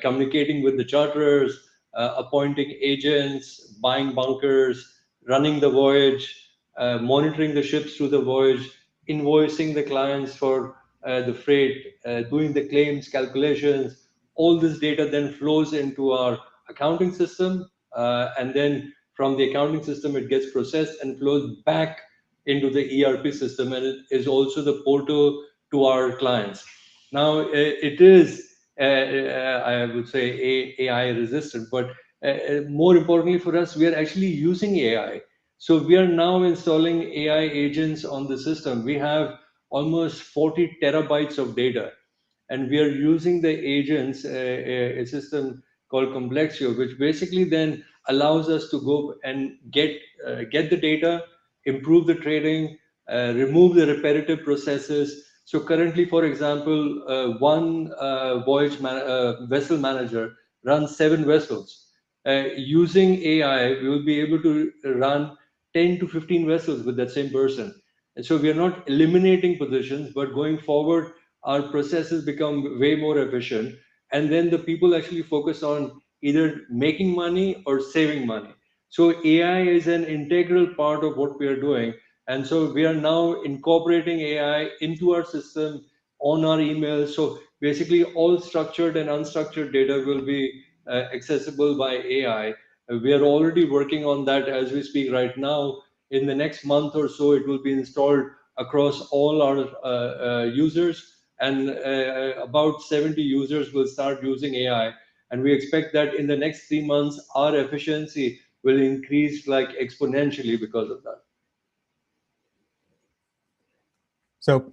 communicating with the charterers, appointing agents, buying bunkers, running the voyage, monitoring the ships through the voyage, invoicing the clients for the freight, doing the claims calculations. All this data then flows into our accounting system, and then from the accounting system, it gets processed and flows back into the ERP system, and it is also the portal to our clients. Now, it is, I would say, AI resistant, but more importantly for us, we are actually using AI. So we are now installing AI agents on the system. We have almost 40 terabytes of data, and we are using the agents, a system called Complexio, which basically then allows us to go and get the data, improve the trading, remove the repetitive processes. So currently, for example, one vessel manager runs 7 vessels. Using AI, we will be able to run 10 to 15 vessels with that same person. And so we are not eliminating positions, but going forward, our processes become way more efficient. And then the people actually focus on either making money or saving money. So AI is an integral part of what we are doing. And so we are now incorporating AI into our system, on our emails. So basically all structured and unstructured data will be accessible by AI. We are already working on that as we speak right now. In the next month or so, it will be installed across all our users, and about 70 users will start using AI. And we expect that in the next 3 months, our efficiency will increase like exponentially because of that. So,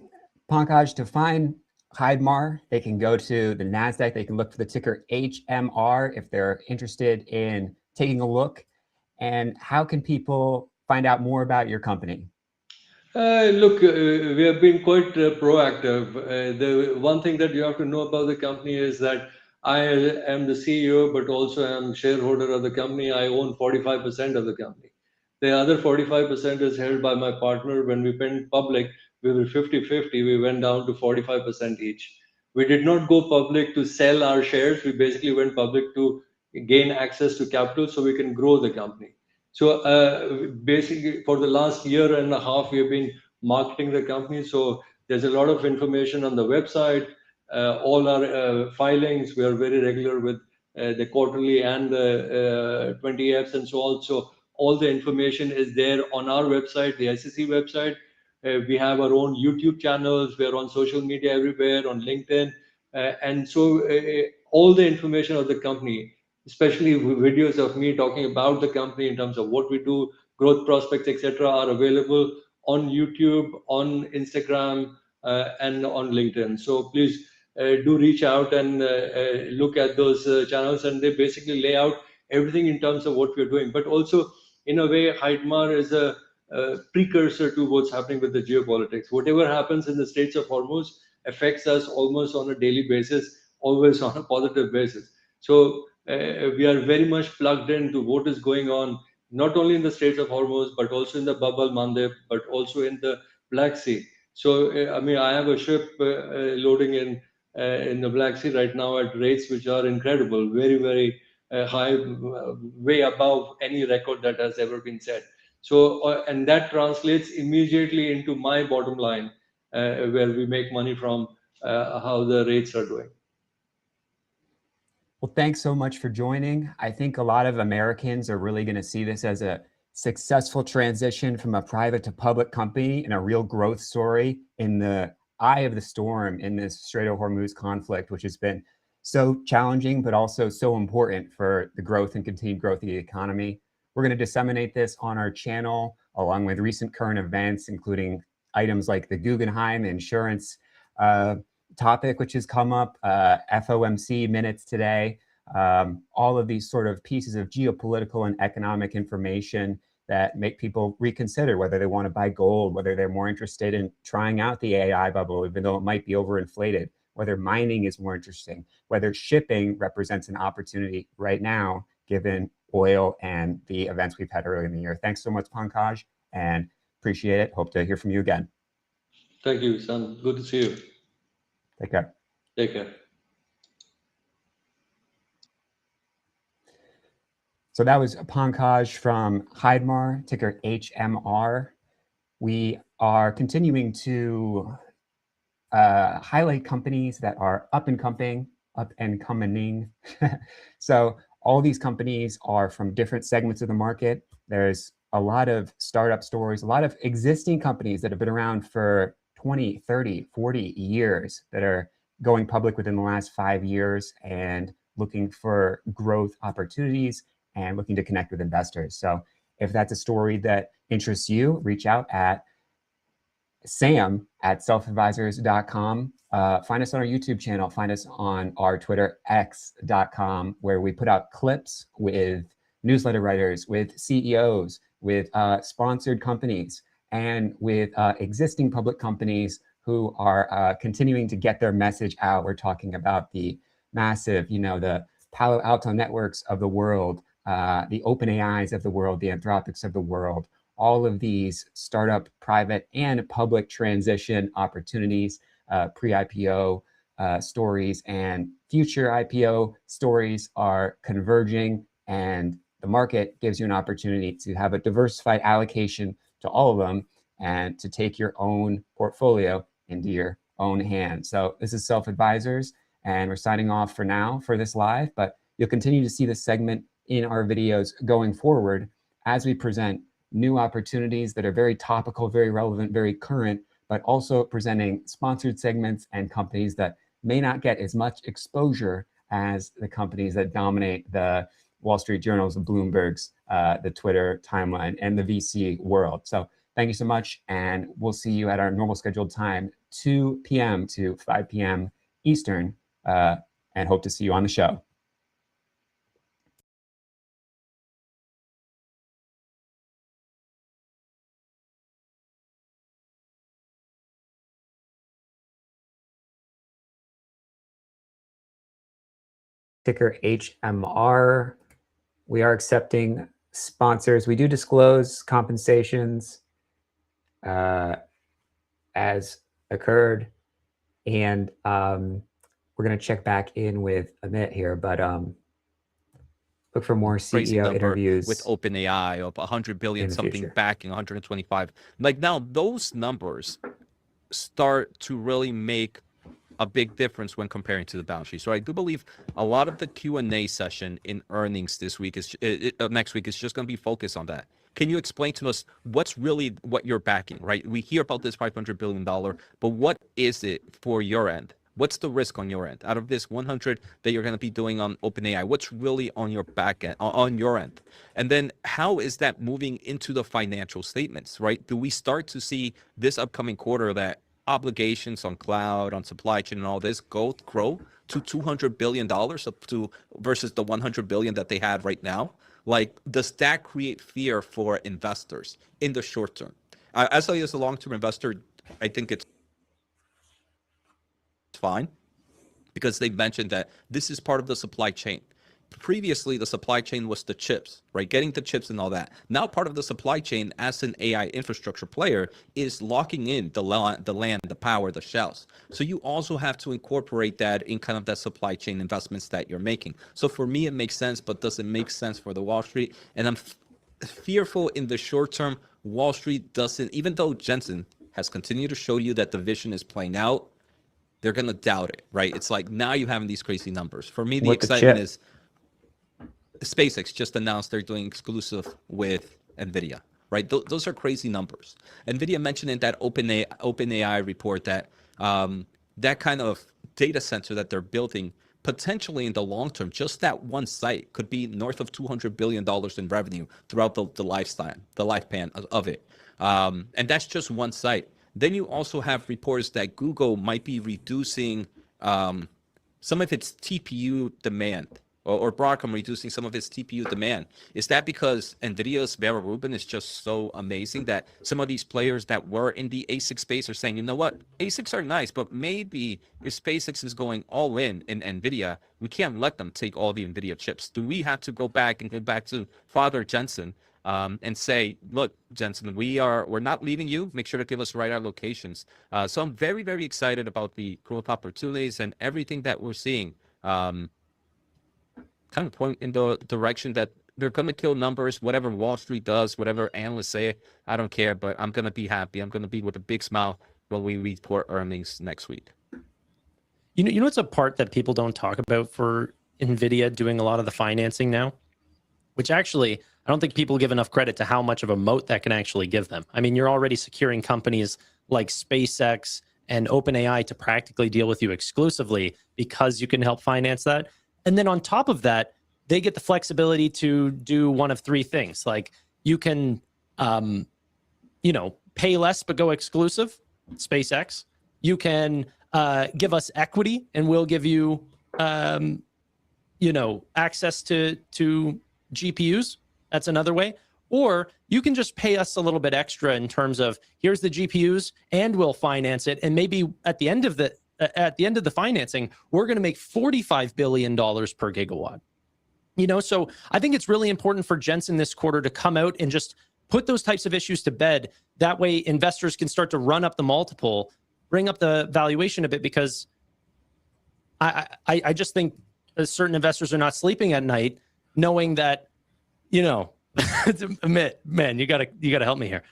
Pankaj, to find Heidmar, they can go to the NASDAQ. They can look for the ticker HMR if they're interested in taking a look. And how can people find out more about your company? Look, we have been quite proactive. The one thing that you have to know about the company is that I am the CEO, but also am shareholder of the company. I own 45% of the company. The other 45% is held by my partner. When we went public, we were 50-50. We went down to 45% each. We did not go public to sell our shares. We basically went public to gain access to capital so we can grow the company. So basically, for the last year and a half, we have been marketing the company. So there's a lot of information on the website, all our filings. We are very regular with the quarterly and the 20Fs and so on. So all the information is there on our website, the SEC website. We have our own YouTube channels. We are on social media everywhere, on LinkedIn. And so all the information of the company, especially videos of me talking about the company in terms of what we do, growth prospects, etc., are available on YouTube, on Instagram, and on LinkedIn. So please do reach out and look at those channels, and they basically lay out everything in terms of what we're doing. But also, in a way, Heidmar is a precursor to what's happening with the geopolitics. Whatever happens in the Straits of Hormuz affects us almost on a daily basis, always on a positive basis. So we are very much plugged into what is going on, not only in the Straits of Hormuz, but also in the Bab al-Mandeb, but also in the Black Sea. So, I mean, I have a ship loading in the Black Sea right now at rates which are incredible, very, very high, way above any record that has ever been set. So, and that translates immediately into my bottom line, where we make money from how the rates are doing. Well, thanks so much for joining. I think a lot of Americans are really going to see this as a successful transition from a private to public company and a real growth story in the eye of the storm in this Strait of Hormuz conflict, which has been so challenging, but also so important for the growth and continued growth of the economy. We're going to disseminate this on our channel, along with recent current events, including items like the Guggenheim insurance topic, which has come up, FOMC minutes today, all of these sort of pieces of geopolitical and economic information that make people reconsider whether they want to buy gold, whether they're more interested in trying out the AI bubble, even though it might be overinflated, whether mining is more interesting, whether shipping represents an opportunity right now, given oil and the events we've had earlier in the year. Thanks so much, Pankaj. and appreciate it. Hope to hear from you again. Thank you, son. Good to see you. Take care. Take care. So that was Pankaj from Hydemar, ticker HMR. We are continuing to highlight companies that are up and coming. So all these companies are from different segments of the market. There's a lot of startup stories, a lot of existing companies that have been around for 20, 30, 40 years that are going public within the last 5 years and looking for growth opportunities and looking to connect with investors. So if that's a story that interests you, reach out at sam@selfadvisors.com. Find us on our YouTube channel. Find us on our Twitter, x.com, where we put out clips with newsletter writers, with CEOs, with sponsored companies, and with existing public companies who are continuing to get their message out. We're talking about the massive, the Palo Alto networks of the world, the OpenAIs of the world, the Anthropics of the world, all of these startup, private, and public transition opportunities, pre-IPO stories and future IPO stories are converging, and the market gives you an opportunity to have a diversified allocation to all of them and to take your own portfolio into your own hands. So this is Self Advisors, and we're signing off for now for this live, but you'll continue to see this segment in our videos going forward as we present new opportunities that are very topical, very relevant, very current, but also presenting sponsored segments and companies that may not get as much exposure as the companies that dominate the Wall Street Journals, the Bloombergs, the Twitter timeline, and the VC world. So thank you so much, and we'll see you at our normal scheduled time, 2 p.m. to 5 p.m. Eastern, and hope to see you on the show. Ticker HMR. We are accepting sponsors. We do disclose compensations as occurred, and we're going to check back in with Amit here, but look for more CEO interviews with OpenAI of 100 billion something backing 125. Like now, those numbers start to really make a big difference when comparing to the balance sheet. So I do believe a lot of the Q&A session in earnings this week is next week is just going to be focused on that. Can you explain to us what's really what you're backing, right? We hear about this $500 billion, but what is it for your end? What's the risk on your end? Out of this 100 that you're going to be doing on OpenAI, what's really on your back end, on your end? And then how is that moving into the financial statements, right? Do we start to see this upcoming quarter that obligations on cloud, on supply chain, and all this grow to $200 billion versus the $100 billion that they had right now? Like, does that create fear for investors in the short term? As a long-term investor, I think it's fine because they mentioned that this is part of the supply chain. Previously, the supply chain was the chips, right? Getting the chips and all that. Now, part of the supply chain as an AI infrastructure player is locking in the land, the power, the shells. So you also have to incorporate that in kind of that supply chain investments that you're making. So for me, it makes sense, but does it make sense for the Wall Street? And I'm fearful in the short term, Wall Street doesn't, even though Jensen has continued to show you that the vision is playing out, they're going to doubt it, right? It's like now you having these crazy numbers. For me, the excitement is SpaceX just announced they're doing exclusive with NVIDIA, right? Those are crazy numbers. NVIDIA mentioned in that OpenAI report that that kind of data center that they're building potentially in the long term, just that one site could be north of $200 billion in revenue throughout the lifespan of it. And that's just one site. Then you also have reports that Google might be reducing some of its TPU demand, or Broadcom reducing some of its TPU demand. Is that because NVIDIA's Vera Rubin is just so amazing that some of these players that were in the ASIC space are saying, you know what, ASICs are nice, but maybe if SpaceX is going all in NVIDIA, we can't let them take all the NVIDIA chips. Do we have to go back and get back to Father Jensen and say, look, Jensen, we're not leaving you. Make sure to give us right our locations. So I'm very, very excited about the growth opportunities and everything that we're seeing. Kind of point in the direction that they're going to kill numbers, whatever Wall Street does, whatever analysts say. I don't care, but I'm going to be happy. I'm going to be with a big smile when we report earnings next week. You know what's a part that people don't talk about for NVIDIA doing a lot of the financing now? Which actually, I don't think people give enough credit to how much of a moat that can actually give them. I mean, you're already securing companies like SpaceX and OpenAI to practically deal with you exclusively because you can help finance that. And then on top of that, they get the flexibility to do one of three things. Like you can, pay less but go exclusive, SpaceX. You can give us equity and we'll give you, access to GPUs. That's another way. Or you can just pay us a little bit extra in terms of here's the GPUs and we'll finance it. And maybe at the end of the financing, we're going to make $45 billion per gigawatt. So I think it's really important for Jensen this quarter to come out and just put those types of issues to bed. That way investors can start to run up the multiple, bring up the valuation a bit, because I just think certain investors are not sleeping at night knowing that, man, you gotta help me here.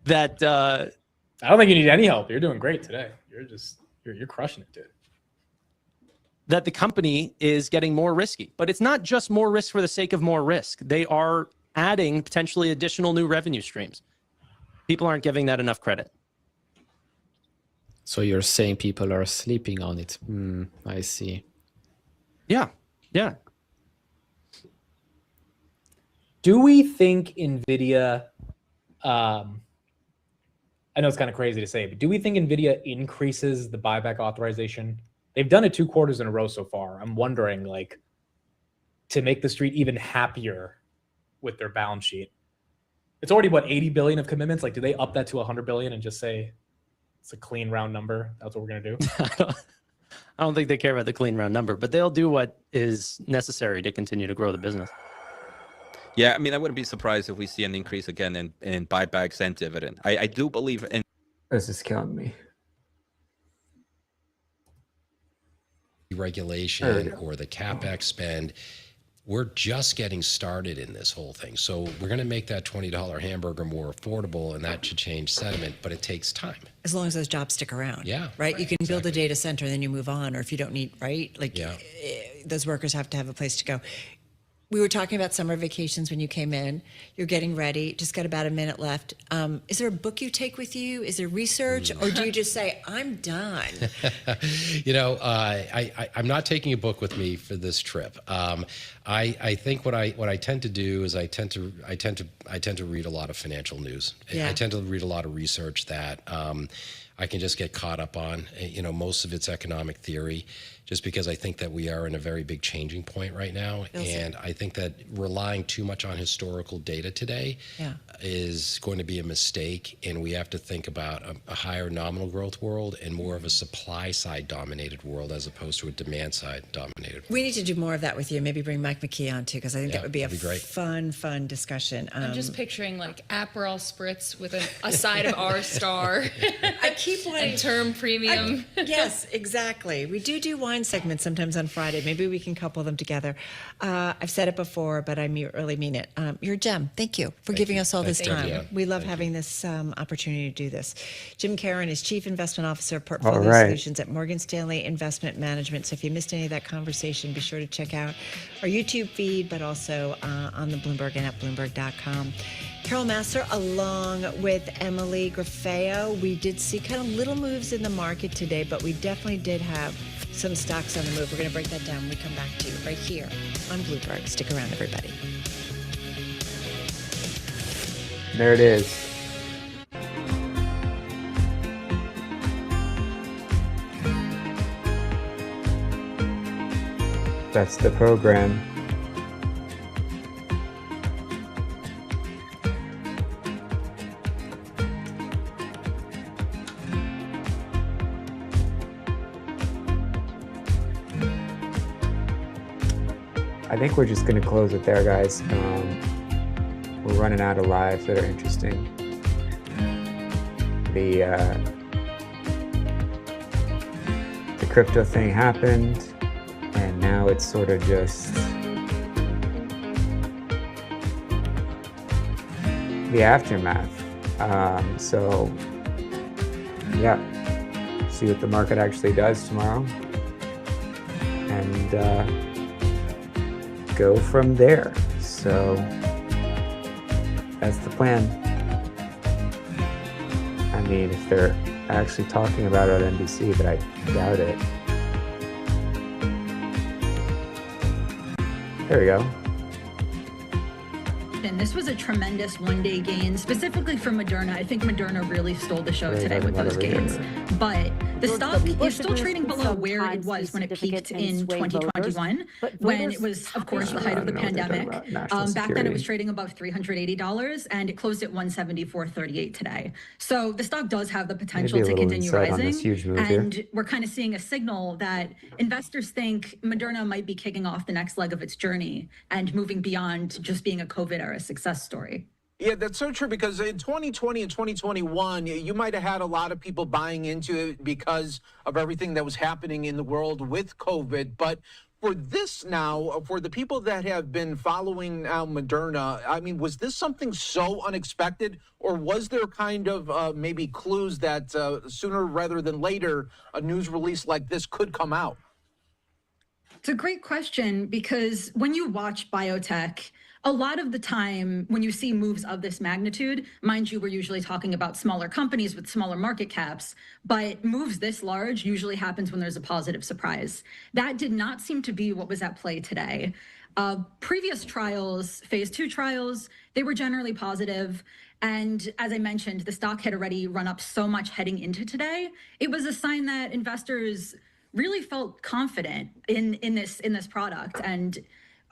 That I don't think you need any help. You're doing great today. You're crushing it, dude. That the company is getting more risky, but it's not just more risk for the sake of more risk. They are adding potentially additional new revenue streams. People aren't giving that enough credit. So you're saying people are sleeping on it. I see. Yeah. Do we think NVIDIA, I know it's kind of crazy to say, but do we think NVIDIA increases the buyback authorization? They've done it 2 quarters in a row so far. I'm wondering, to make the street even happier with their balance sheet. It's already, 80 billion of commitments? Do they up that to 100 billion and just say it's a clean round number? That's what we're going to do? I don't think they care about the clean round number, but they'll do what is necessary to continue to grow the business. Yeah, I mean, I wouldn't be surprised if we see an increase again in buybacks and dividend. I do believe in... This is killing me. Regulation or the CapEx spend, we're just getting started in this whole thing. So we're going to make that $20 hamburger more affordable, and that should change sentiment, but it takes time. As long as those jobs stick around. Yeah. Right? You can build a data center and then you move on, or if you don't need, right? Those workers have to have a place to go. We were talking about summer vacations when you came in. You're getting ready. Just got about a minute left. Is there a book you take with you? Is there research? Or do you just say, I'm done? I'm not taking a book with me for this trip. I think what I tend to do is I tend to read a lot of financial news. Yeah. I tend to read a lot of research that I can just get caught up on. Most of it's economic theory, just because I think that we are in a very big changing point right now. And I think that relying too much on historical data today is going to be a mistake. And we have to think about a higher nominal growth world and more of a supply side dominated world as opposed to a demand side dominated world. We need to do more of that with you. Maybe bring Mike McKee on too, because I think that would be a fun discussion. I'm just picturing Aperol Spritz with a side of R-Star. I keep wanting and term premium. Yes, exactly. We do wine segments sometimes on Friday. Maybe we can couple them together. I've said it before, but I really mean it. You're a gem. Thank you for giving us all this time. We love having this opportunity to do this. Jim Caron is Chief Investment Officer of Portfolio Solutions at Morgan Stanley Investment Management. So if you missed any of that conversation, be sure to check out our YouTube feed, but also on the Bloomberg and at Bloomberg.com. Carol Massar along with Emily Graffeo. We did see kind of little moves in the market today, but we definitely did have some stocks on the move. We're going to break that down when we come back to you right here on Bloomberg. Stick around, everybody. There it is. That's the program. I think we're just going to close it there, guys. we're running out of lives that are interesting. The crypto thing happened, and now it's sort of just the aftermath. So yeah, see what the market actually does tomorrow, and go from there. So that's the plan. I mean, if they're actually talking about it on NBC, but I doubt it. There we go. And this was a tremendous one-day gain, specifically for Moderna. I think Moderna really stole the show today with those gains. But the stock is still trading below where it was when it peaked in 2021, when it was, of course, the height of the pandemic. Back then, it was trading above $380, and it closed at $174.38 today. So the stock does have the potential to continue rising, and we're kind of seeing a signal that investors think Moderna might be kicking off the next leg of its journey and moving beyond just being a COVID-era success story. Yeah, that's so true, because in 2020 and 2021, you might have had a lot of people buying into it because of everything that was happening in the world with COVID. But for this now, for the people that have been following now Moderna, I mean, was this something so unexpected, or was there kind of maybe clues that sooner rather than later, a news release like this could come out? It's a great question, because when you watch biotech, a lot of the time when you see moves of this magnitude, mind you, we're usually talking about smaller companies with smaller market caps, but moves this large usually happens when there's a positive surprise. That did not seem to be what was at play today. Previous trials, phase 2 trials, they were generally positive. And as I mentioned, the stock had already run up so much heading into today. It was a sign that investors really felt confident in this product. And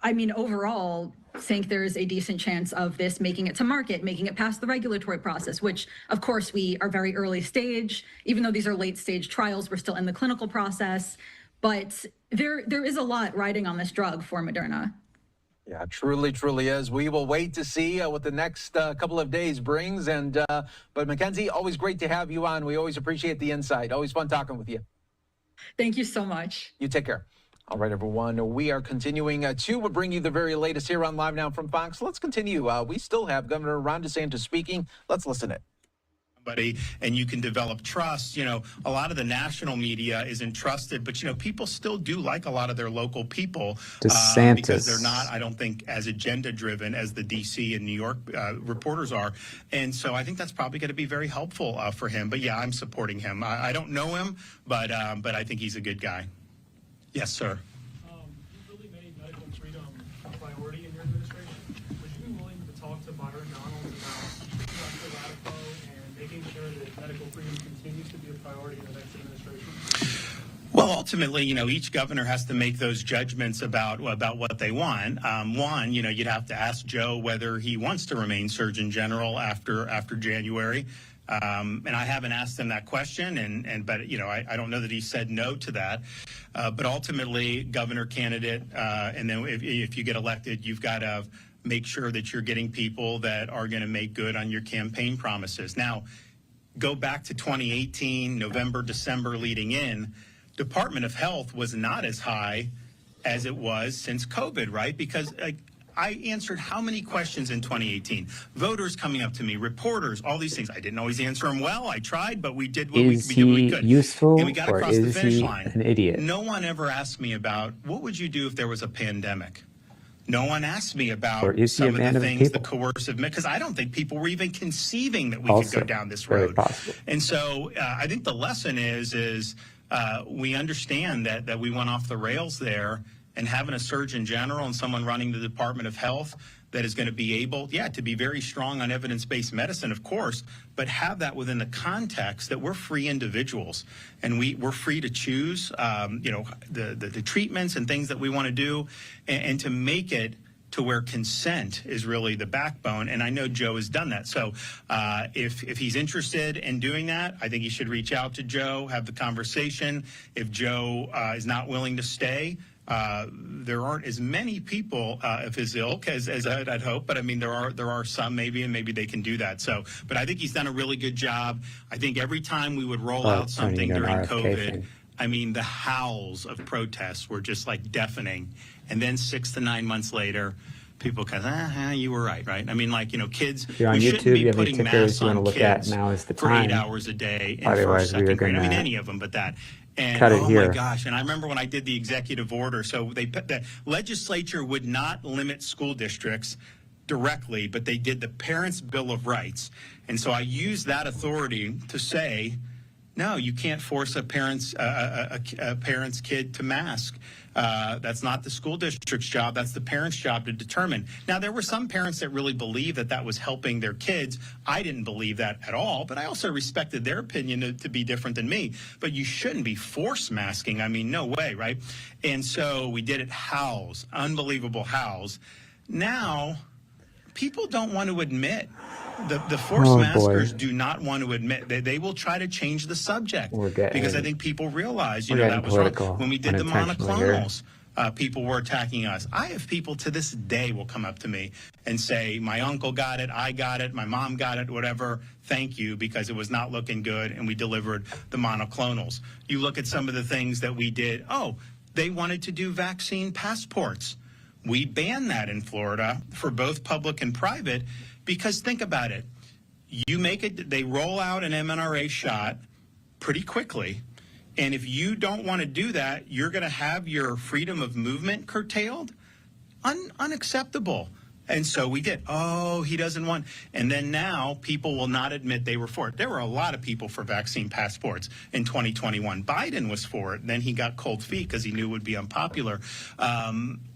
I mean, overall, think there's a decent chance of this making it to market, making it past the regulatory process, which of course we are very early stage. Even though these are late stage trials, we're still in the clinical process. But there is a lot riding on this drug for Moderna. Yeah, truly, truly is. We will wait to see what the next couple of days brings. And but Mackenzie, always great to have you on. We always appreciate the insight. Always fun talking with you. Thank you so much. You take care. All right, everyone, we are continuing to bring you the very latest here on Live Now from Fox. Let's continue. We still have Governor Ron DeSantis speaking. Let's listen in. And you can develop trust. You know, a lot of the national media isn't trusted, but, you know, people still do like a lot of their local people because they're not, I don't think, as agenda driven as the D.C. and New York reporters are. And so I think that's probably going to be very helpful for him. But, yeah, I'm supporting him. I don't know him, but I think he's a good guy. Yes, sir. You really made medical freedom a priority in your administration. Would you be willing to talk to Byron Donalds about Dr. Radico and making sure that medical freedom continues to be a priority in the next administration? Well, ultimately, you know, each governor has to make those judgments about what they want. One, you know, you'd have to ask Joe whether he wants to remain Surgeon General after January. And I haven't asked him that question, but you know, I don't know that he said no to that. But ultimately, governor candidate, and then if you get elected, you've got to make sure that you're getting people that are going to make good on your campaign promises. Now, go back to 2018, November, December leading in, Department of Health was not as high as it was since COVID, right? Because I answered how many questions in 2018? Voters coming up to me, reporters, all these things. I didn't always answer them well. I tried, but we did what we could. Useful, and we got or across the is finish he line. an idiot? No one ever asked me about what would you do if there was a pandemic. No one asked me about some of the things, the coercive, because I don't think people were even conceiving that we could go down this road. And so I think the lesson is we understand that we went off the rails there. And having a Surgeon General and someone running the Department of Health that is going to be able, to be very strong on evidence-based medicine, of course, but have that within the context that we're free individuals and we're free to choose, the treatments and things that we want to do, and to make it to where consent is really the backbone. And I know Joe has done that. So if he's interested in doing that, I think he should reach out to Joe, have the conversation. If Joe is not willing to stay, There aren't as many people of his ilk as I'd hope, but I mean, there are some maybe, and maybe they can do that. So, but I think he's done a really good job. I think every time we would roll out something during COVID, I mean, the howls of protests were just like deafening. And then 6 to 9 months later, people kind of, you were right? I mean, like, you know, kids, if you're on we YouTube, shouldn't you be have any putting tickers masks you want to on look at, kids now is the for time. 8 hours a day in Otherwise, first, second grade. I mean, gonna any of them, but that. And cut it oh here. my gosh! And I remember when I did the executive order. So the legislature would not limit school districts directly, but they did the Parents' Bill of Rights. And so I used that authority to say, no, you can't force a parent's kid to mask. That's not the school district's job. That's the parent's job to determine. Now, there were some parents that really believed that that was helping their kids. I didn't believe that at all, but I also respected their opinion to be different than me. But you shouldn't be force masking. I mean, no way, right? And so we did it howls, unbelievable howls. Now, people don't want to admit. The force maskers do not want to admit they will try to change the subject because I think people realize, you know, that was wrong. When we did the monoclonals, people were attacking us. I have people to this day will come up to me and say, my uncle got it, I got it, my mom got it, whatever. Thank you, because it was not looking good, and we delivered the monoclonals. You look at some of the things that we did. Oh, they wanted to do vaccine passports. We banned that in Florida for both public and private. Because think about it, they roll out an mRNA shot pretty quickly. And if you don't want to do that, you're going to have your freedom of movement curtailed. Unacceptable. And so we did. Oh, he doesn't want. And then now people will not admit they were for it. There were a lot of people for vaccine passports in 2021. Biden was for it. Then he got cold feet because he knew it would be unpopular.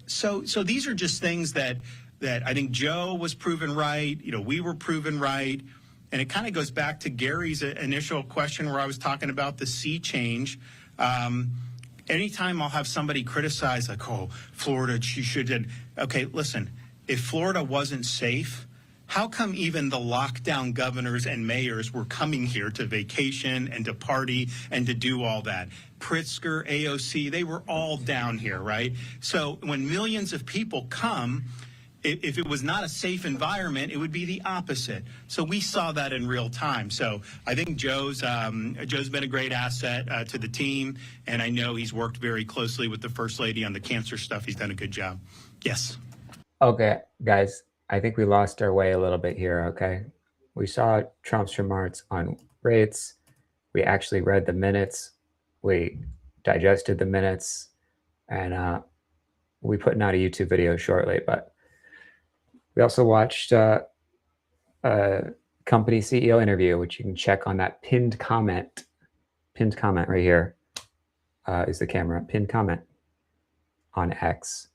So these are just things that I think Joe was proven right. You know, we were proven right. And it kind of goes back to Gary's initial question where I was talking about the sea change. Anytime I'll have somebody criticize, like, oh, Florida, she should. Okay, listen, if Florida wasn't safe, how come even the lockdown governors and mayors were coming here to vacation and to party and to do all that? Pritzker, AOC, they were all down here, right? So when millions of people come, if it was not a safe environment, it would be the opposite. So we saw that in real time. So I think Joe's been a great asset to the team, and I know he's worked very closely with the First Lady on the cancer stuff. He's done a good job. Yes. Okay, guys, I think we lost our way a little bit here, okay? We saw Trump's remarks on rates. We actually read the minutes. We digested the minutes, and we put out a YouTube video shortly, but we also watched a company CEO interview, which you can check on that pinned comment. Pinned comment right here is the camera. Pinned comment on X.